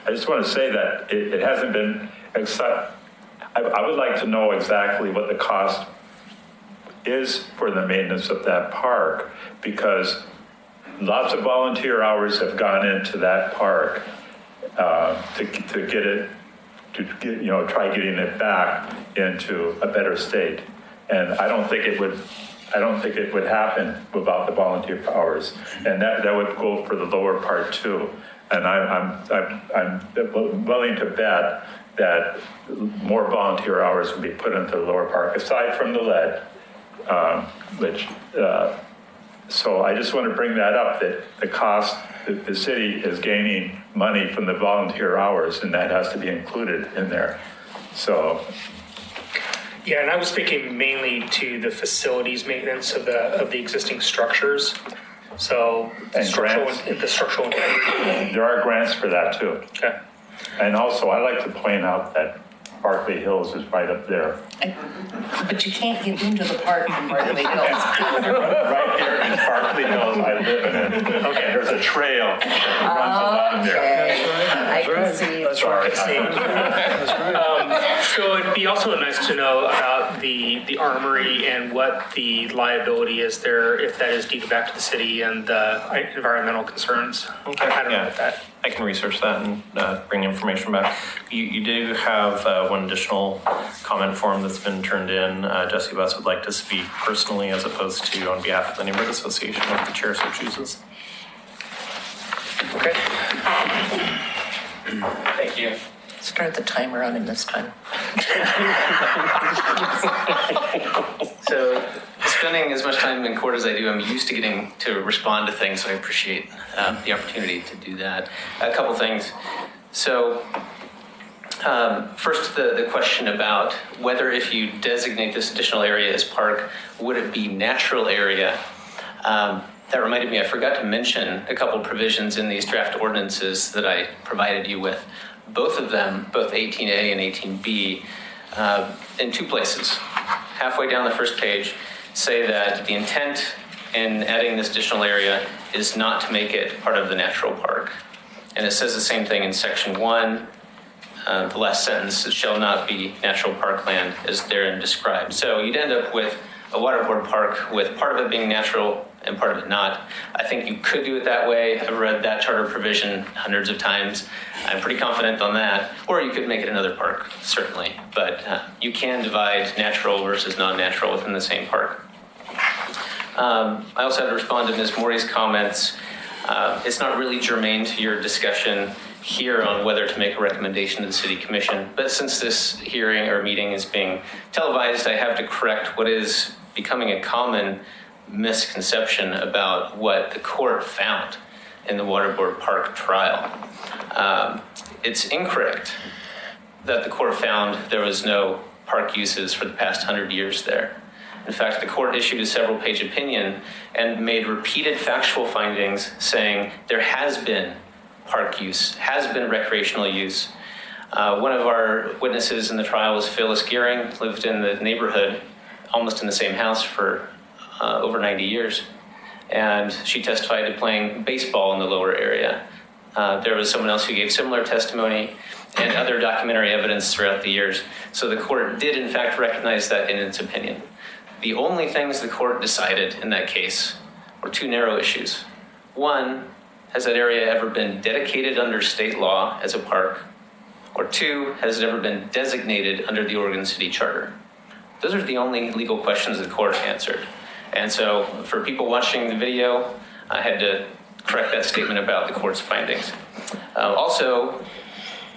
I just want to say that it hasn't been, I would like to know exactly what the cost is for the maintenance of that park, because lots of volunteer hours have gone into that park to get it, try getting it back into a better state. And I don't think it would happen without the volunteer hours. And that would go for the lower part too. And I'm willing to bet that more volunteer hours will be put into the lower park, aside from the lead, so I just want to bring that up, that the cost, the city is gaining money from the volunteer hours, and that has to be included in there. So. Yeah, and I was speaking mainly to the facilities maintenance of the existing structures. So the structural integrity. There are grants for that too. Okay. And also, I like to point out that Barclay Hills is right up there. But you can't get into the park from Barclay Hills. Right there in Barclay Hills, I live in it. Okay, there's a trail that runs along there. I can see. That's right. So it'd be also nice to know about the armory and what the liability is there if that is deeded back to the city, and the environmental concerns. Okay. I don't know about that. I can research that and bring information back. You do have one additional comment form that's been turned in. Jesse Butts would like to speak personally as opposed to on behalf of the Neighborhood Association if the chair so chooses. Okay. Thank you. Start the timer on him this time. So, spending as much time in court as I do, I'm used to getting to respond to things, so I appreciate the opportunity to do that. A couple things. So, first, the question about whether if you designate this additional area as park, would it be natural area? That reminded me, I forgot to mention a couple provisions in these draft ordinances that I provided you with. Both of them, both 18A and 18B, in two places, halfway down the first page, say that the intent in adding this additional area is not to make it part of the natural park. And it says the same thing in section 1. The last sentence, it shall not be natural parkland as therein described. So you'd end up with a waterboard park with part of it being natural and part of it not. I think you could do it that way. I've read that charter provision hundreds of times. I'm pretty confident on that. Or you could make it another park, certainly. But you can divide natural versus non-natural within the same park. I also had to respond to Ms. Morey's comments. It's not really germane to your discussion here on whether to make a recommendation to the City Commission. But since this hearing or meeting is being televised, I have to correct what is becoming a common misconception about what the court found in the Waterboard Park trial. It's incorrect that the court found there was no park uses for the past 100 years there. In fact, the court issued a several-page opinion and made repeated factual findings saying there has been park use, has been recreational use. One of our witnesses in the trial was Phyllis Gearing, lived in the neighborhood, almost in the same house for over 90 years. And she testified to playing baseball in the lower area. There was someone else who gave similar testimony and other documentary evidence throughout the years. So the court did in fact recognize that in its opinion. The only things the court decided in that case were two narrow issues. One, has that area ever been dedicated under state law as a park? Or two, has it ever been designated under the Oregon City Charter? Those are the only legal questions the court answered. And so for people watching the video, I had to correct that statement about the court's findings. Also,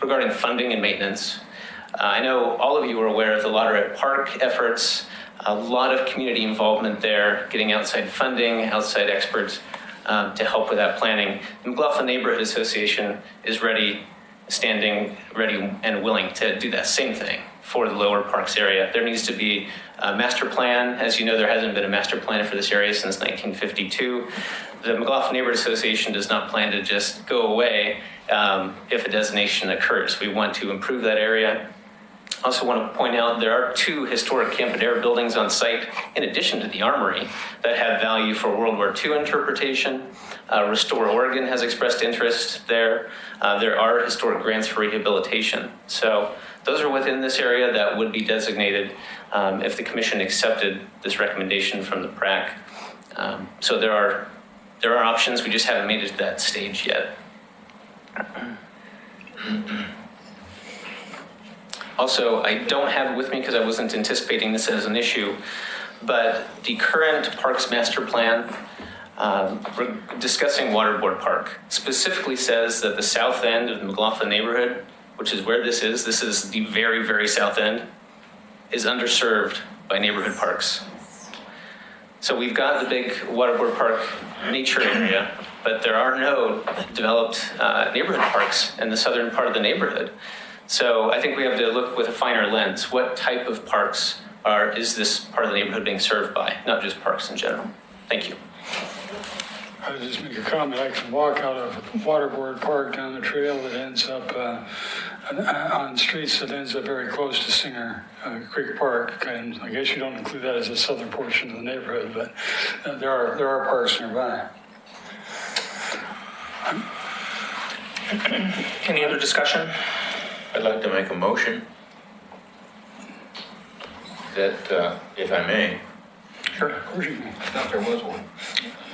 regarding funding and maintenance, I know all of you are aware of the Lotterat Park efforts, a lot of community involvement there, getting outside funding, outside experts to help with that planning. The McLaughlin Neighborhood Association is ready and willing to do that same thing for the lower parks area. There needs to be a master plan. As you know, there hasn't been a master plan for this area since 1952. The McLaughlin Neighborhood Association does not plan to just go away if a designation occurs. We want to improve that area. Also want to point out there are 2 historic Camp Adair buildings on site, in addition to the Armory, that have value for World War II interpretation. Restore Oregon has expressed interest there. There are historic grants for rehabilitation. So those are within this area that would be designated if the commission accepted this recommendation from the PRAC. So there are options. We just haven't made it to that stage yet. Also, I don't have it with me because I wasn't anticipating this as an issue, but the current Parks Master Plan discussing Waterboard Park specifically says that the south end of the McLaughlin neighborhood, which is where this is the very, very south end, is underserved by neighborhood parks. So we've got the big Waterboard Park nature area, but there are no developed neighborhood parks in the southern part of the neighborhood. So I think we have to look with a finer lens. What type of parks is this part of the neighborhood being served by, not just parks in general? Thank you. I would just make a comment. I can walk out of Waterboard Park down the trail that ends up on streets that ends up very close to Singer Creek Park. And I guess you don't include that as a southern portion of the neighborhood, but there are parks nearby. Any other discussion? I'd like to make a motion that, if I may. Sure. Of course you can. Thought there was one.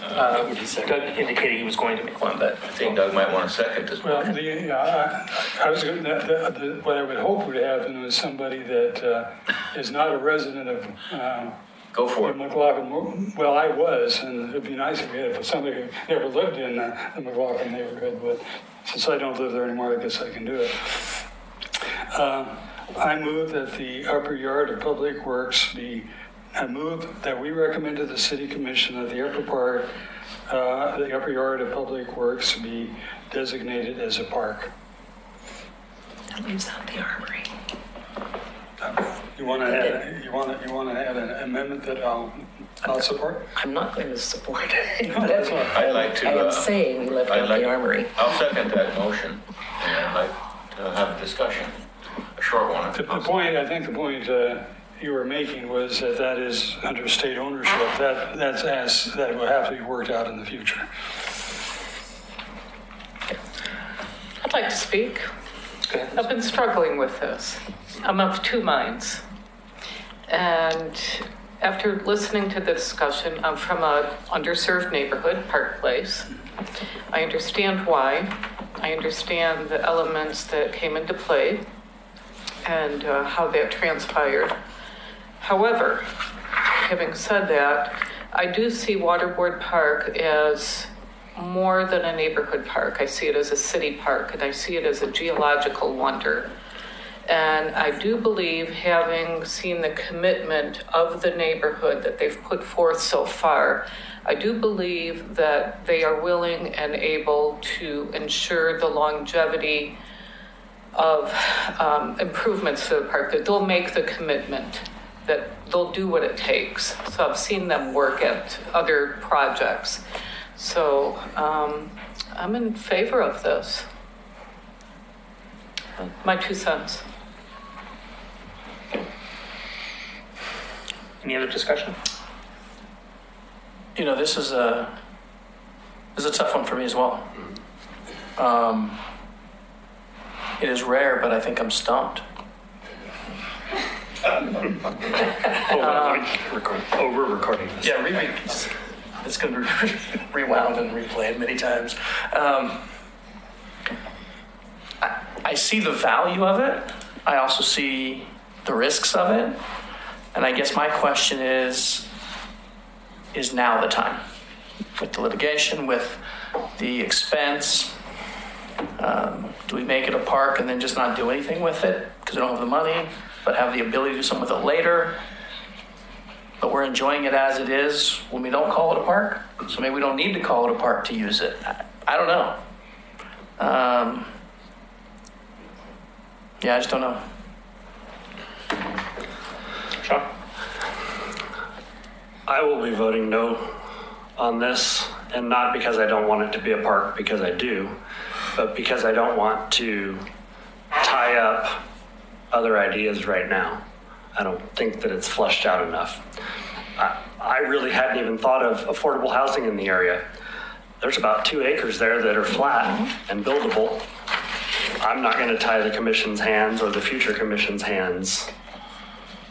Doug indicated he was going to make one, but I think Doug might want a second this Well, motion. I was going what I would hope would happen was somebody that is not a resident of Go for it. McLaughlin. Well, I was, and it'd be nice if we had somebody who never lived in the McLaughlin neighborhood, but since I don't live there anymore, I guess I can do it. I move that the upper yard of Public Works be, I move that we recommend to the City Commission that the upper yard of Public Works be designated as a park. That leaves out the Armory. You want to add an amendment that I'll support? I'm not going to support it. No, that's all. I'd like to. I am saying we left out the Armory. I'll second that motion, and I'd like to have a discussion, a short one. The point you were making was that is under state ownership. That will have to be worked out in the future. I'd like to speak. I've been struggling with this. I'm of 2 minds. And after listening to the discussion, I'm from an underserved neighborhood, Park Place. I understand why. I understand the elements that came into play and how that transpired. However, having said that, I do see Waterboard Park as more than a neighborhood park. I see it as a city park, and I see it as a geological wonder. And I do believe, having seen the commitment of the neighborhood that they've put forth so far, I do believe that they are willing and able to ensure the longevity of improvements to the park, that they'll make the commitment, that they'll do what it takes. So I've seen them work at other projects. So I'm in favor of this. My 2 cents. any other discussion? You know, this is a tough one for me as well. It is rare, but I think I'm stumped. We're recording this. Yeah, it's going to be rewound and replayed many times. I see the value of it. I also see the risks of it. And I guess my question is now the time? With the litigation, with the expense, do we make it a park and then just not do anything with it because we don't have the money, but have the ability to do something with it later? But we're enjoying it as it is when we don't call it a park. So maybe we don't need to call it a park to use it. I don't know. Yeah, I just don't know. Sean? I will be voting no on this, and not because I don't want it to be a park, because I do, but because I don't want to tie up other ideas right now. I don't think that it's fleshed out enough. I really hadn't even thought of affordable housing in the area. There's about 2 acres there that are flat and buildable. I'm not going to tie the commission's hands or the future commission's hands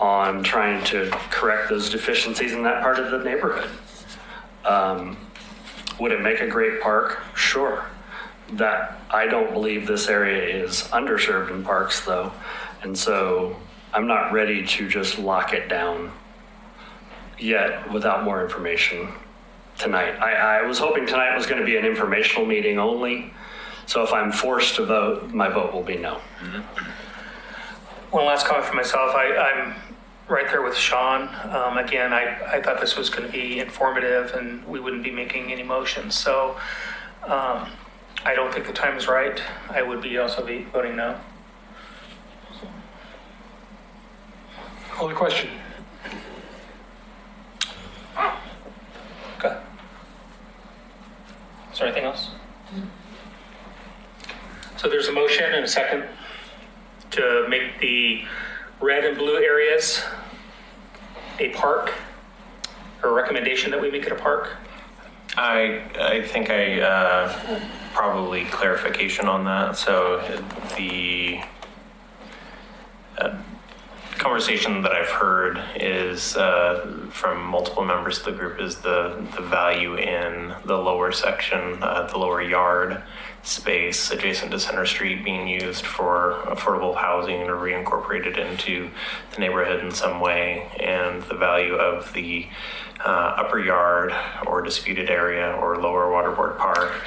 on trying to correct those deficiencies in that part of the neighborhood. Would it make a great park? Sure. That I don't believe this area is underserved in parks though. And so I'm not ready to just lock it down yet without more information tonight. I was hoping tonight was going to be an informational meeting only. So if I'm forced to vote, my vote will be no. One last comment for myself. I'm right there with Sean. Again, I thought this was going to be informative and we wouldn't be making any motions. So I don't think the time is right. I would be also be voting no. Call the question. Okay. Is there anything else? So there's a motion and a second to make the red and blue areas a park, or a recommendation that we make it a park. I think probably clarification on that. So the conversation that I've heard is from multiple members of the group is the value in the lower section, the lower yard space adjacent to Center Street being used for affordable housing or reincorporated into the neighborhood in some way, and the value of the upper yard or disputed area or lower Waterboard Park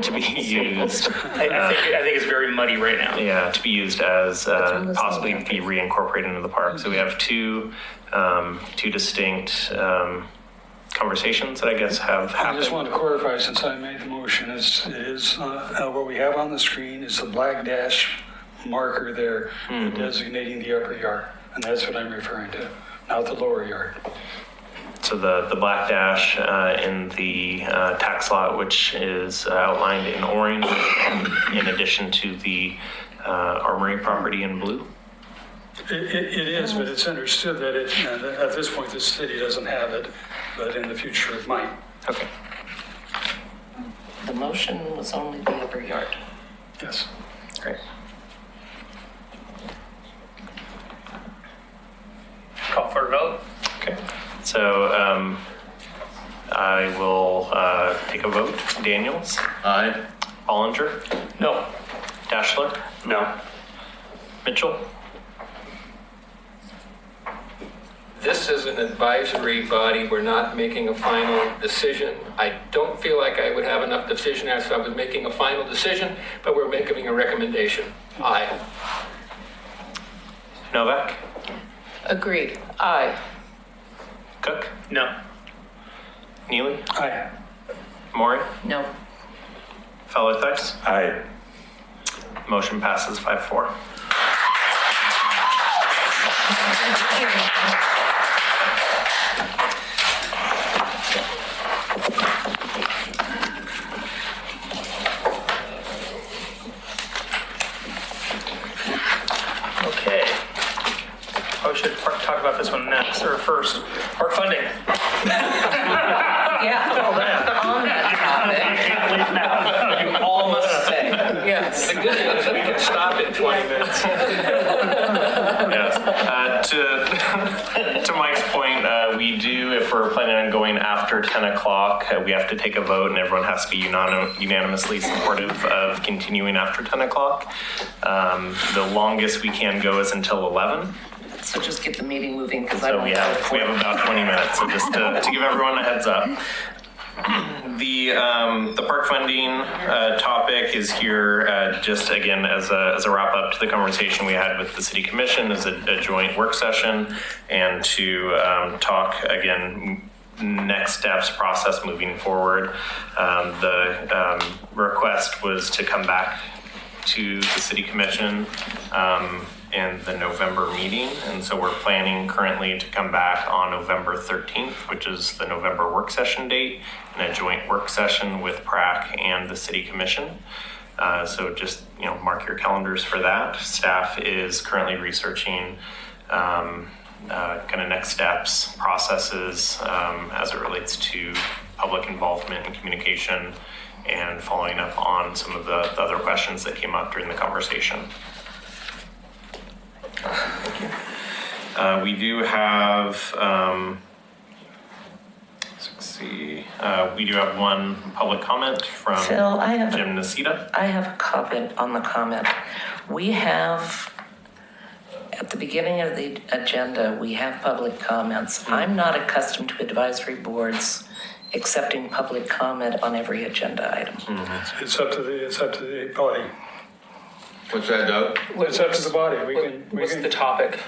to be used. I think it's very muddy right now. Yeah, to be used as possibly be reincorporated into the park. So we have two distinct conversations that I guess have happened. I just want to clarify, since I made the motion, it is what we have on the screen is a black dash marker there designating the upper yard. And that's what I'm referring to, not the lower yard. So the black dash in the tax lot, which is outlined in orange, in addition to the Armory property in blue? It is, but it's understood that at this point the city doesn't have it, but in the future it might. Okay. The motion was only the upper yard. Yes. Great. Call for a vote. Okay. So I will take a vote. Daniels? Aye. Bollinger? No. Daschler? No. Mitchell? This is an advisory body. We're not making a final decision. I don't feel like I would have enough decision as if I was making a final decision, but we're making a recommendation. Aye. Novak? Agreed. Aye. Cook? No. Neely? Aye. Maury? No. Fellow Theis? Aye. Motion passes 5-4. Okay. I should talk about this one next, or first. Park funding. Yeah. On that topic. You all must say. Yes. The good news is we can stop in 20 minutes. Yes. To Mike's point, we do, if we're planning on going after 10 o'clock, we have to take a vote and everyone has to be unanimously supportive of continuing after 10 o'clock. The longest we can go is until 11. So just get the meeting moving because I So don't we have about 20 minutes. So just to give everyone a heads up. The park funding topic is here just again as a wrap up to the conversation we had with the city commission as a joint work session, and to talk again next steps, process moving forward. The request was to come back to the city commission in the November meeting, and so we're planning currently to come back on November 13th, which is the November work session date, in a joint work session with PRAC and the city commission. So just, mark your calendars for that. Staff is currently researching kind of next steps, processes as it relates to public involvement and communication, and following up on some of the other questions that came up during the conversation. We do have, we do have one public comment from Phil, Jim Nacita. I have a comment on the comment. We have, at the beginning of the agenda, we have public comments. I'm not accustomed to advisory boards accepting public comment on every agenda item. It's up to the body. What's that, Doug? It's up to the body. What's the topic?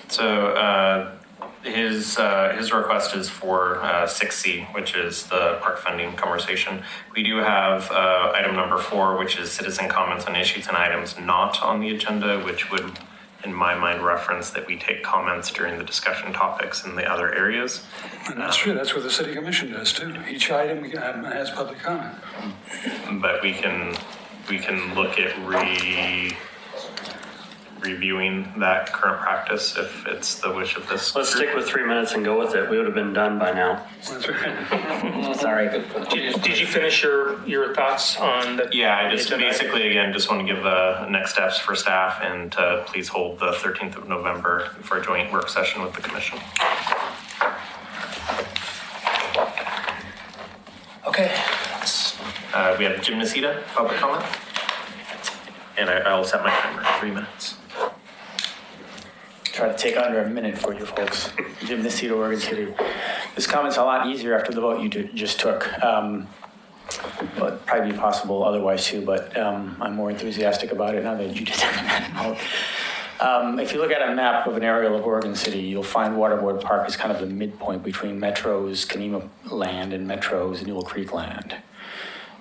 So his request is for 6C, which is the park funding conversation. We do have item number 4, which is citizen comments on issues and items not on the agenda, which would, in my mind, reference that we take comments during the discussion topics in the other areas. And that's true. That's what the city commission does too. Each item has public comment. But we can look at reviewing that current practice if it's the wish of this. Let's stick with 3 minutes and go with it. We would have been done by now. That's right. Sorry. Did you finish your thoughts on the? Yeah, I just basically, again, just want to give the next steps for staff and please hold the 13th of November for a joint work session with the commission. Okay. We have Jim Nacita, public comment. And I'll set my timer at 3 minutes. Try to take under a minute for you folks. Jim Nacita, Oregon City. This comment's a lot easier after the vote you just took. Well, it'd probably be possible otherwise too, but I'm more enthusiastic about it now that you did that vote. If you look at a map of an aerial of Oregon City, you'll find Waterboard Park is kind of the midpoint between Metro's Kenema land and Metro's Newell Creek land.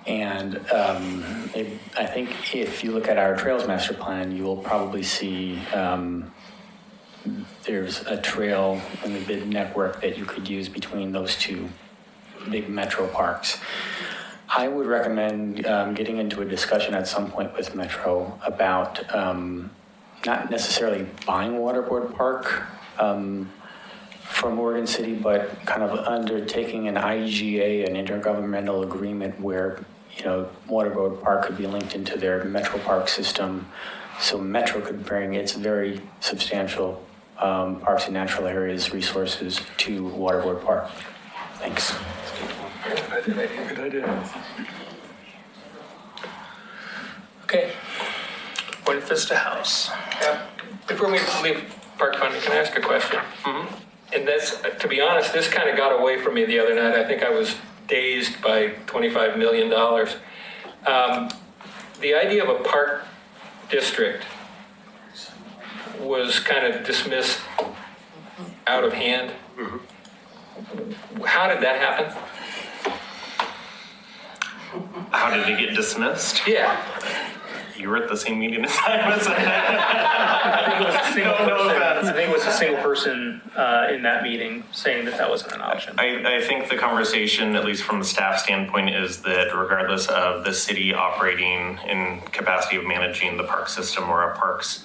And I think if you look at our Trails Master Plan, you will probably see there's a trail in the bid network that you could use between those two big metro parks. I would recommend getting into a discussion at some point with Metro about not necessarily buying Waterboard Park from Oregon City, but kind of undertaking an IGA, an intergovernmental agreement where Waterboard Park could be linked into their Metro Park system, so Metro could bring its very substantial parks and natural areas resources to Waterboard Park. Thanks. Good idea. Okay. Buena Vista House. Before we leave park funding, can I ask a question? Mm-hmm. And that's, to be honest, this kind of got away from me the other night. I think I was dazed by $25 million. The idea of a park district was kind of dismissed out of hand. Mm-hmm. How did that happen? How did it get dismissed? Yeah. You were at the same meeting as I was. I think it was a single person in that meeting saying that wasn't an option. I think the conversation, at least from the staff standpoint, is that regardless of the city operating in capacity of managing the park system or a parks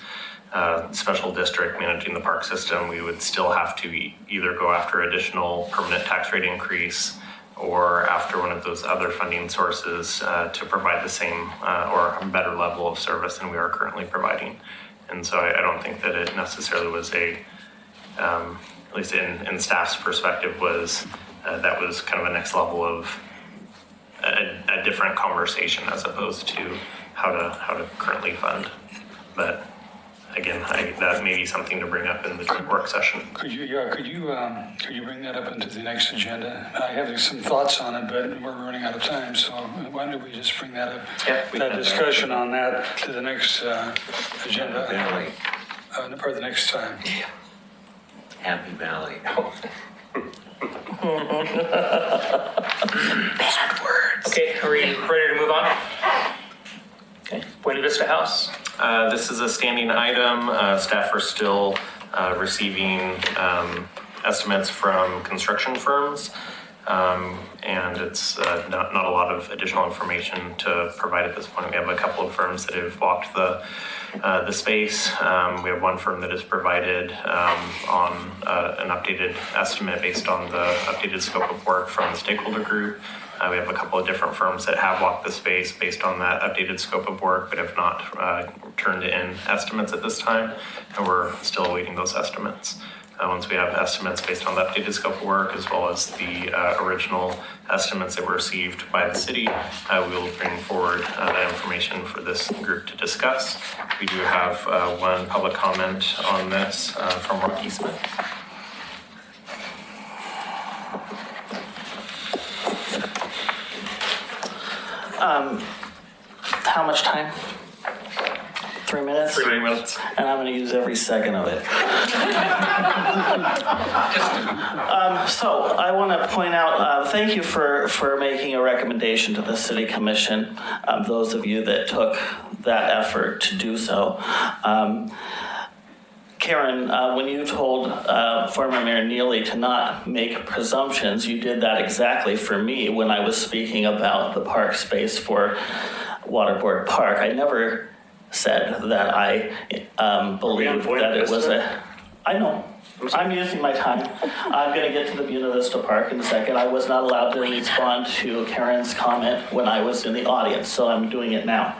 special district managing the park system, we would still have to either go after additional permanent tax rate increase or after one of those other funding sources to provide the same or a better level of service than we are currently providing. And so I don't think that it necessarily was at least in staff's perspective, was that was kind of a next level of a different conversation as opposed to how to currently fund. But again, that may be something to bring up in the joint work session. Could you bring that up into the next agenda? I have some thoughts on it, but we're running out of time. So why don't we just bring that up, that discussion on that to the next agenda, or the next time? Happy Valley. Bad words. Okay, are we ready to move on? Okay, Buena Vista House. This is a standing item. Staff are still receiving estimates from construction firms. And it's not a lot of additional information to provide at this point. We have a couple of firms that have walked the space. We have one firm that has provided on an updated estimate based on the updated scope of work from the stakeholder group. We have a couple of different firms that have walked the space based on that updated scope of work, but have not turned in estimates at this time, and we're still awaiting those estimates. Once we have estimates based on the updated scope of work, as well as the original estimates that were received by the city, we will bring forward that information for this group to discuss. We do have one public comment on this from Rocky Smith. How much time? 3 minutes? 3 minutes. And I'm going to use every second of it. So I want to point out, thank you for making a recommendation to the City Commission, those of you that took that effort to do so. Karen, when you told former Mayor Neely to not make presumptions, you did that exactly for me when I was speaking about the park space for Waterboard Park. I never said that I believed that it was I know. I'm using my time. I'm going to get to the Buena Vista Park in a second. I was not allowed to respond to Karen's comment when I was in the audience, so I'm doing it now.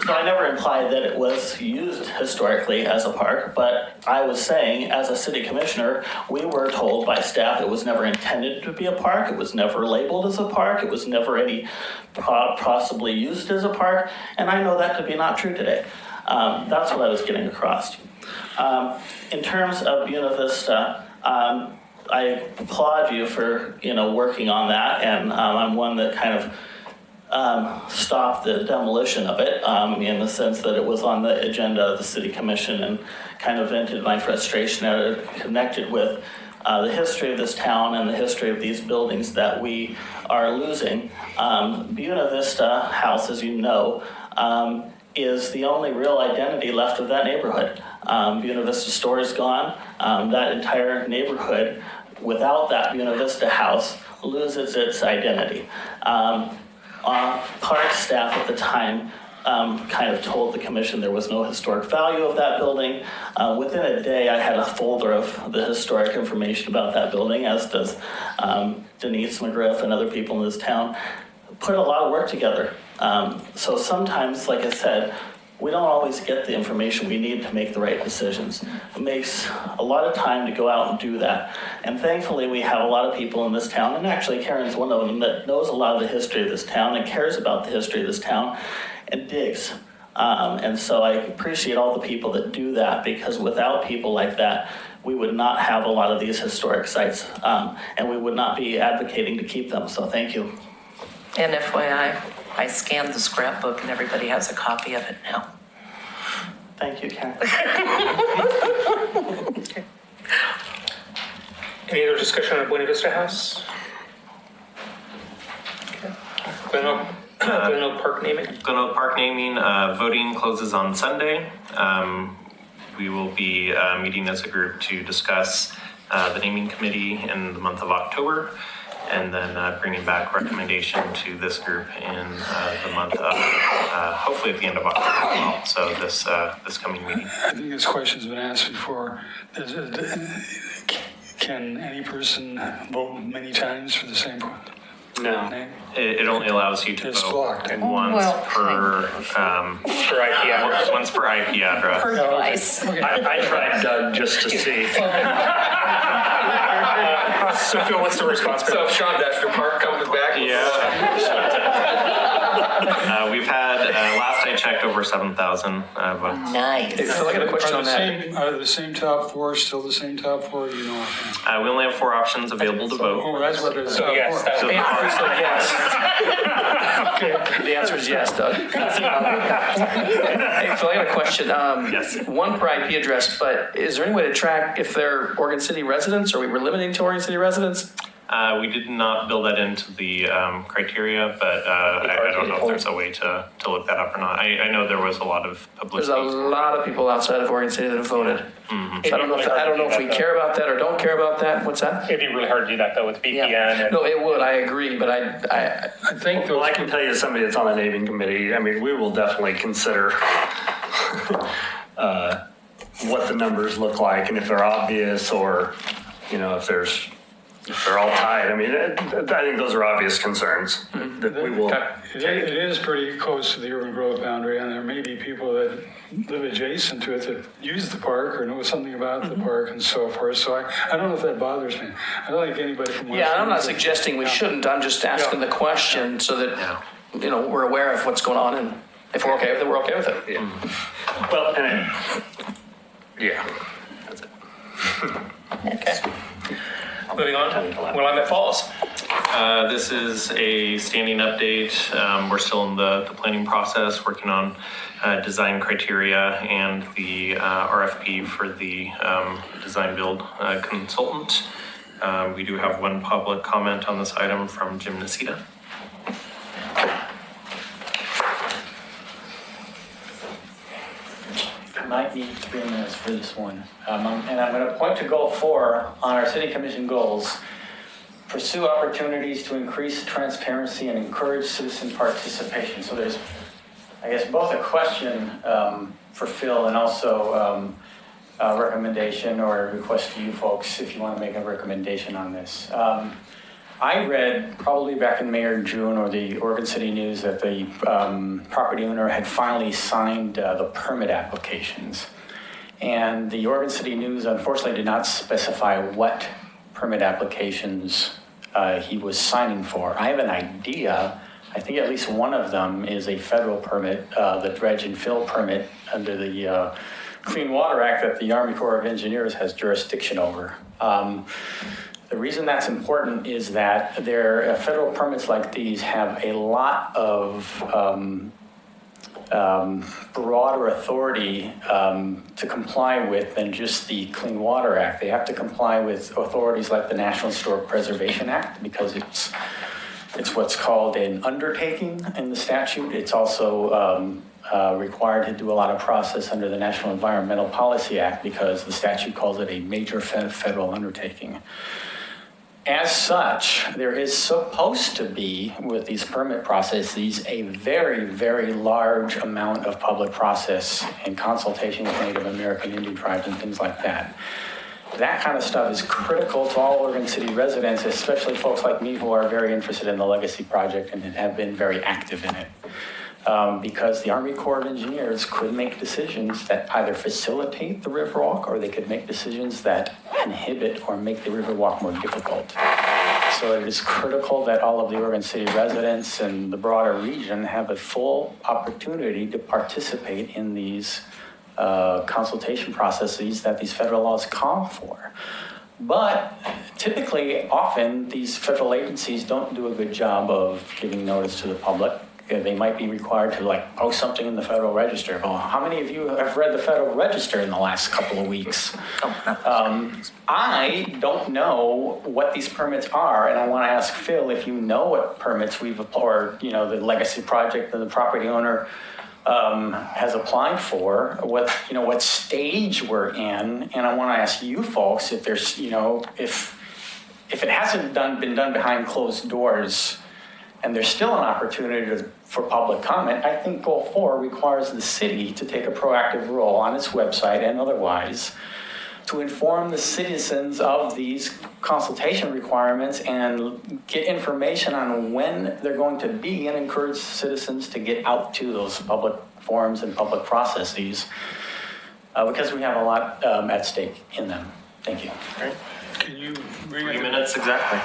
So I never implied that it was used historically as a park, but I was saying, as a city commissioner, we were told by staff it was never intended to be a park, it was never labeled as a park, it was never any possibly used as a park, and I know that to be not true today. That's what I was getting across. In terms of Buena Vista, I applaud you for working on that, and I'm one that kind of stopped the demolition of it in the sense that it was on the agenda of the City Commission and kind of vented my frustration at it, connected with the history of this town and the history of these buildings that we are losing. Buena Vista House, as you know, is the only real identity left of that neighborhood. Buena Vista store is gone. That entire neighborhood, without that Buena Vista House, loses its identity. Park staff at the time kind of told the commission there was no historic value of that building. Within a day, I had a folder of the historic information about that building, as does Denise McGriff and other people in this town. Put a lot of work together. So sometimes, like I said, we don't always get the information we need to make the right decisions. It makes a lot of time to go out and do that. And thankfully, we have a lot of people in this town, and actually Karen's one of them, that knows a lot of the history of this town and cares about the history of this town and digs. And so I appreciate all the people that do that, because without people like that, we would not have a lot of these historic sites, and we would not be advocating to keep them. So thank you. And FYI, I scanned the scrapbook and everybody has a copy of it now. Thank you, Karen. Any other discussion on Buena Vista House? Okay. Glen Oak Park naming? Glen Oak Park naming, voting closes on Sunday. We will be meeting as a group to discuss the naming committee in the month of October, and then bringing back recommendation to this group in the month of, hopefully at the end of October as well. So this coming meeting. I think this question's been asked before. Can any person vote many times for the same name? It only allows you to vote blocked. once per IP address. Once per IP address. Per device. I tried Doug just to see. So Phil, what's the response? So if Sean Dexter Park comes back. We've had, last I checked, over 7,000 votes. Nice. Hey, Phil, I got a question on that. Are the same top four still the same top four? You know. We only have 4 options available to vote. Oh, that's what it is. So yes, that's So yes. Okay. The answer is yes, Doug. Hey, Phil, I got a question. Yes. One per IP address, but is there any way to track if they're Oregon City residents? Are we limiting to Oregon City residents? We did not build that into the criteria, but I don't know if there's a way to look that up or not. I know there was a lot of There's publicity. a lot of people outside of Oregon City that have voted. Mhm. So I don't know if we care about that or don't care about that. What's that? It'd be really hard to do that though with VPN. And, No, it would. I agree, but I think well, I can tell you as somebody that's on the naming committee, I mean, we will definitely consider what the numbers look like and if they're obvious or, you know, if they're all tied. I mean, I think those are obvious concerns that we will. It is pretty close to the urban growth boundary, and there may be people that live adjacent to it that use the park or know something about the park and so forth. So I don't know if that bothers me. I don't think anybody from West Yeah, I'm not Windsor- suggesting we shouldn't. I'm just asking the question so that we're aware of what's going on, and if we're okay with it, we're okay with it. Yeah. Well, and yeah, that's it. Okay. Moving on. Willamette Falls. This is a standing update. We're still in the planning process, working on design criteria and the RFP for the design build consultant. We do have one public comment on this item from Jim Nacita. I might need 3 minutes for this one. And I'm going to point to goal 4 on our city commission goals. Pursue opportunities to increase transparency and encourage citizen participation. So there's, I guess, both a question for Phil and also a recommendation or a request to you folks if you want to make a recommendation on this. I read probably back in May or June or the Oregon City News that the property owner had finally signed the permit applications. And the Oregon City News unfortunately did not specify what permit applications he was signing for. I have an idea. I think at least one of them is a federal permit, the dredge and fill permit under the Clean Water Act that the Army Corps of Engineers has jurisdiction over. The reason that's important is that federal permits like these have a lot of broader authority to comply with than just the Clean Water Act. They have to comply with authorities like the National Historic Preservation Act because it's what's called an undertaking in the statute. It's also required to do a lot of process under the National Environmental Policy Act because the statute calls it a major federal undertaking. As such, there is supposed to be, with these permit processes, a very, very large amount of public process and consultation with Native American Indian tribes and things like that. That kind of stuff is critical to all Oregon City residents, especially folks like me who are very interested in the Legacy Project and have been very active in it. Because the Army Corps of Engineers could make decisions that either facilitate the Riverwalk or they could make decisions that inhibit or make the Riverwalk more difficult. So it is critical that all of the Oregon City residents and the broader region have a full opportunity to participate in these consultation processes that these federal laws call for. But typically, often, these federal agencies don't do a good job of giving notice to the public. They might be required to post something in the Federal Register. Well, how many of you have read the Federal Register in the last couple of weeks? I don't know what these permits are, and I want to ask Phil if you know what permits we've applied, the Legacy Project and the property owner has applied for, what stage we're in, and I want to ask you folks if there's, if it hasn't been done behind closed doors, and there's still an opportunity for public comment, I think Goal 4 requires the city to take a proactive role on its website and otherwise to inform the citizens of these consultation requirements and get information on when they're going to be and encourage citizens to get out to those public forums and public processes because we have a lot at stake in them. Thank you. Right. Can you bring 3 minutes exactly.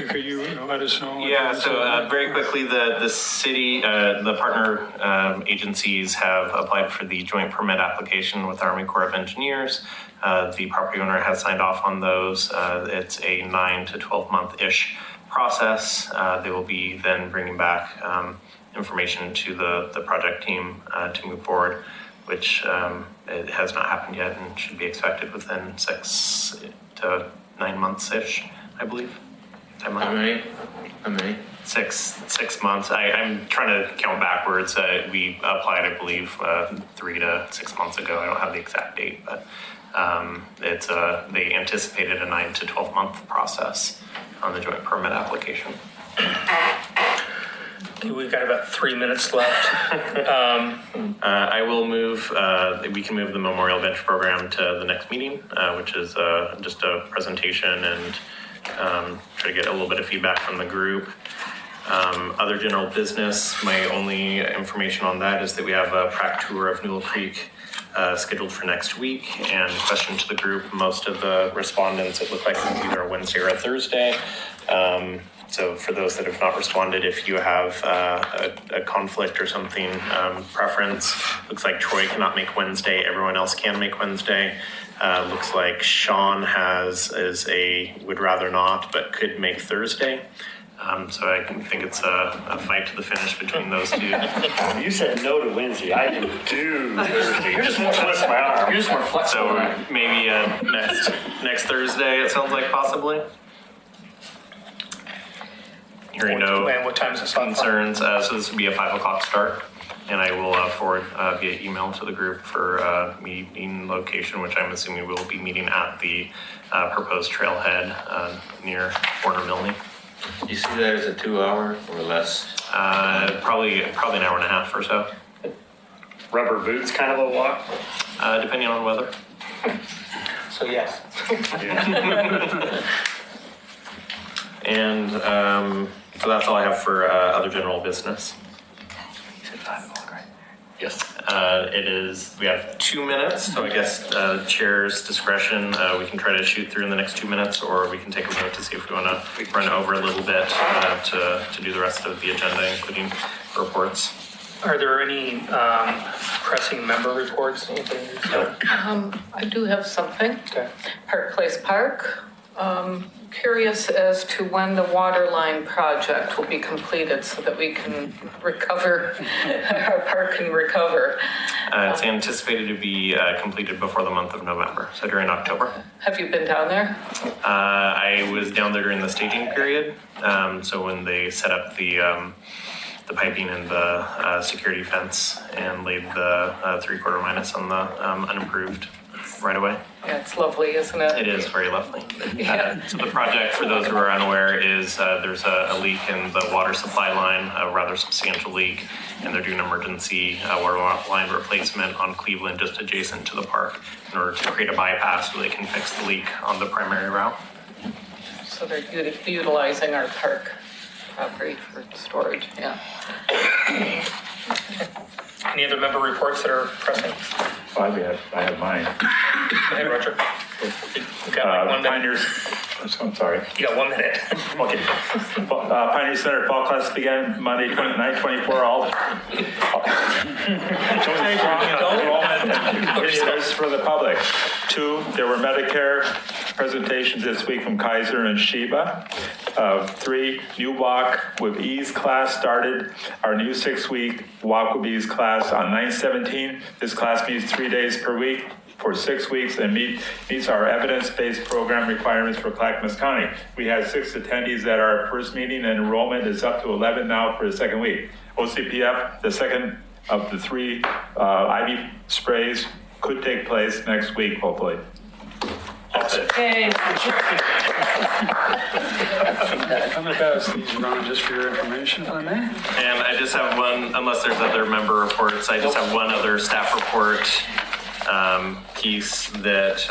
could you let us know? Yeah, so very quickly, the city, the partner agencies have applied for the joint permit application with Army Corps of Engineers. The property owner has signed off on those. It's a 9 to 12 month-ish process. They will be then bringing back information to the project team to move forward which it has not happened yet and should be expected within 6 to 9 months-ish, I believe. How many? 6 months. I'm trying to count backwards. We applied, I believe, 3 to 6 months ago. I don't have the exact date, but they anticipated a 9 to 12 month process on the joint permit application. We've got about 3 minutes left. I will move, we can move the Memorial Bench program to the next meeting, which is just a presentation and try to get a little bit of feedback from the group. Other general business, my only information on that is that we have a prac tour of Newell Creek scheduled for next week. And question to the group, most of the respondents, it looked like it was either a Wednesday or a Thursday. So for those that have not responded, if you have a conflict or something, preference, looks like Troy cannot make Wednesday, everyone else can make Wednesday. Looks like Sean would rather not, but could make Thursday. So I think it's a fight to the finish between those two. You said no to Wednesday. I can do Thursday. You're just more twist my arm. You're just more flexible. So maybe next Thursday, it sounds like possibly. Hearing no what time is this concerns, so this would be a 5 o'clock start. And I will forward via email to the group for meeting location, which I'm assuming we'll be meeting at the proposed trailhead near Warner Milne. You see that as a 2 hour or less? Probably an hour and a half or so. Rubber boots kind of a walk? Depending on weather. So yes. And so that's all I have for other general business. You said 5 o'clock, right? Yes. We have 2 minutes, so I guess chair's discretion, we can try to shoot through in the next 2 minutes, or we can take a vote to see if we want to run over a little bit to do the rest of the agenda, including reports. Are there any pressing member reports? I do have something. Okay. Park Place Park. Curious as to when the water line project will be completed so that we can recover, our park can recover. It's anticipated to be completed before the month of November, so during October. Have you been down there? I was down there during the staging period, so when they set up the piping and the security fence and laid the 3/4 minus on the unimproved right away. Yeah, it's lovely, isn't it? It is very lovely. Yeah. So the project, for those who are unaware, is there's a leak in the water supply line, a rather substantial leak, and they're doing emergency water line replacement on Cleveland, just adjacent to the park, in order to create a bypass so they can fix the leak on the primary route. So they're utilizing our park property for storage, yeah. Any other member reports that are pressing? I have mine. Go ahead, Roger. You got 1 minute. Pioneers, I'm sorry. You got 1 minute. Okay. Pioneer Center fall class began Monday, 9/24. All showing strong enrollment indicators for the public. 2, there were Medicare presentations this week from Kaiser and Sheba. 3, new Walk with Ease class started. Our new 6-week Walk with Ease class on 9/17. This class meets 3 days per week for 6 weeks and meets our evidence-based program requirements for Clackamas County. We had 6 attendees at our first meeting, and enrollment is up to 11 now for the second week. OCPF, the second of the 3 IV sprays, could take place next week, hopefully. Okay. I'm going to pass these around just for your information, if I may. And I just have one, unless there's other member reports, I just have one other staff report piece that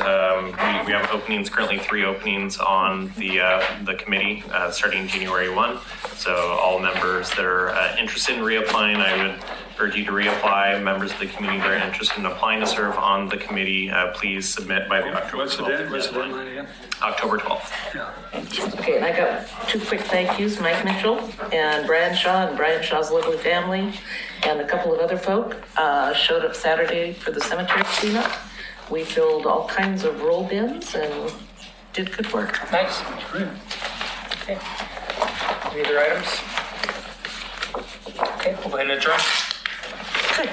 we have openings, currently 3 openings on the committee starting January 1. So all members that are interested in reapplying, I would urge you to reapply. Members of the community that are interested in applying to serve on the committee, please submit by the October 12th. What's the deadline again? October 12th. Okay, and I got 2 quick thank yous, Mike Mitchell and Brian Shaw and Brian Shaw's lovely family, and a couple of other folk showed up Saturday for the cemetery cleanup. We filled all kinds of roll bins and did good work. Nice. Great. Okay. Any other items? Okay, we'll go ahead and adjourn. Good.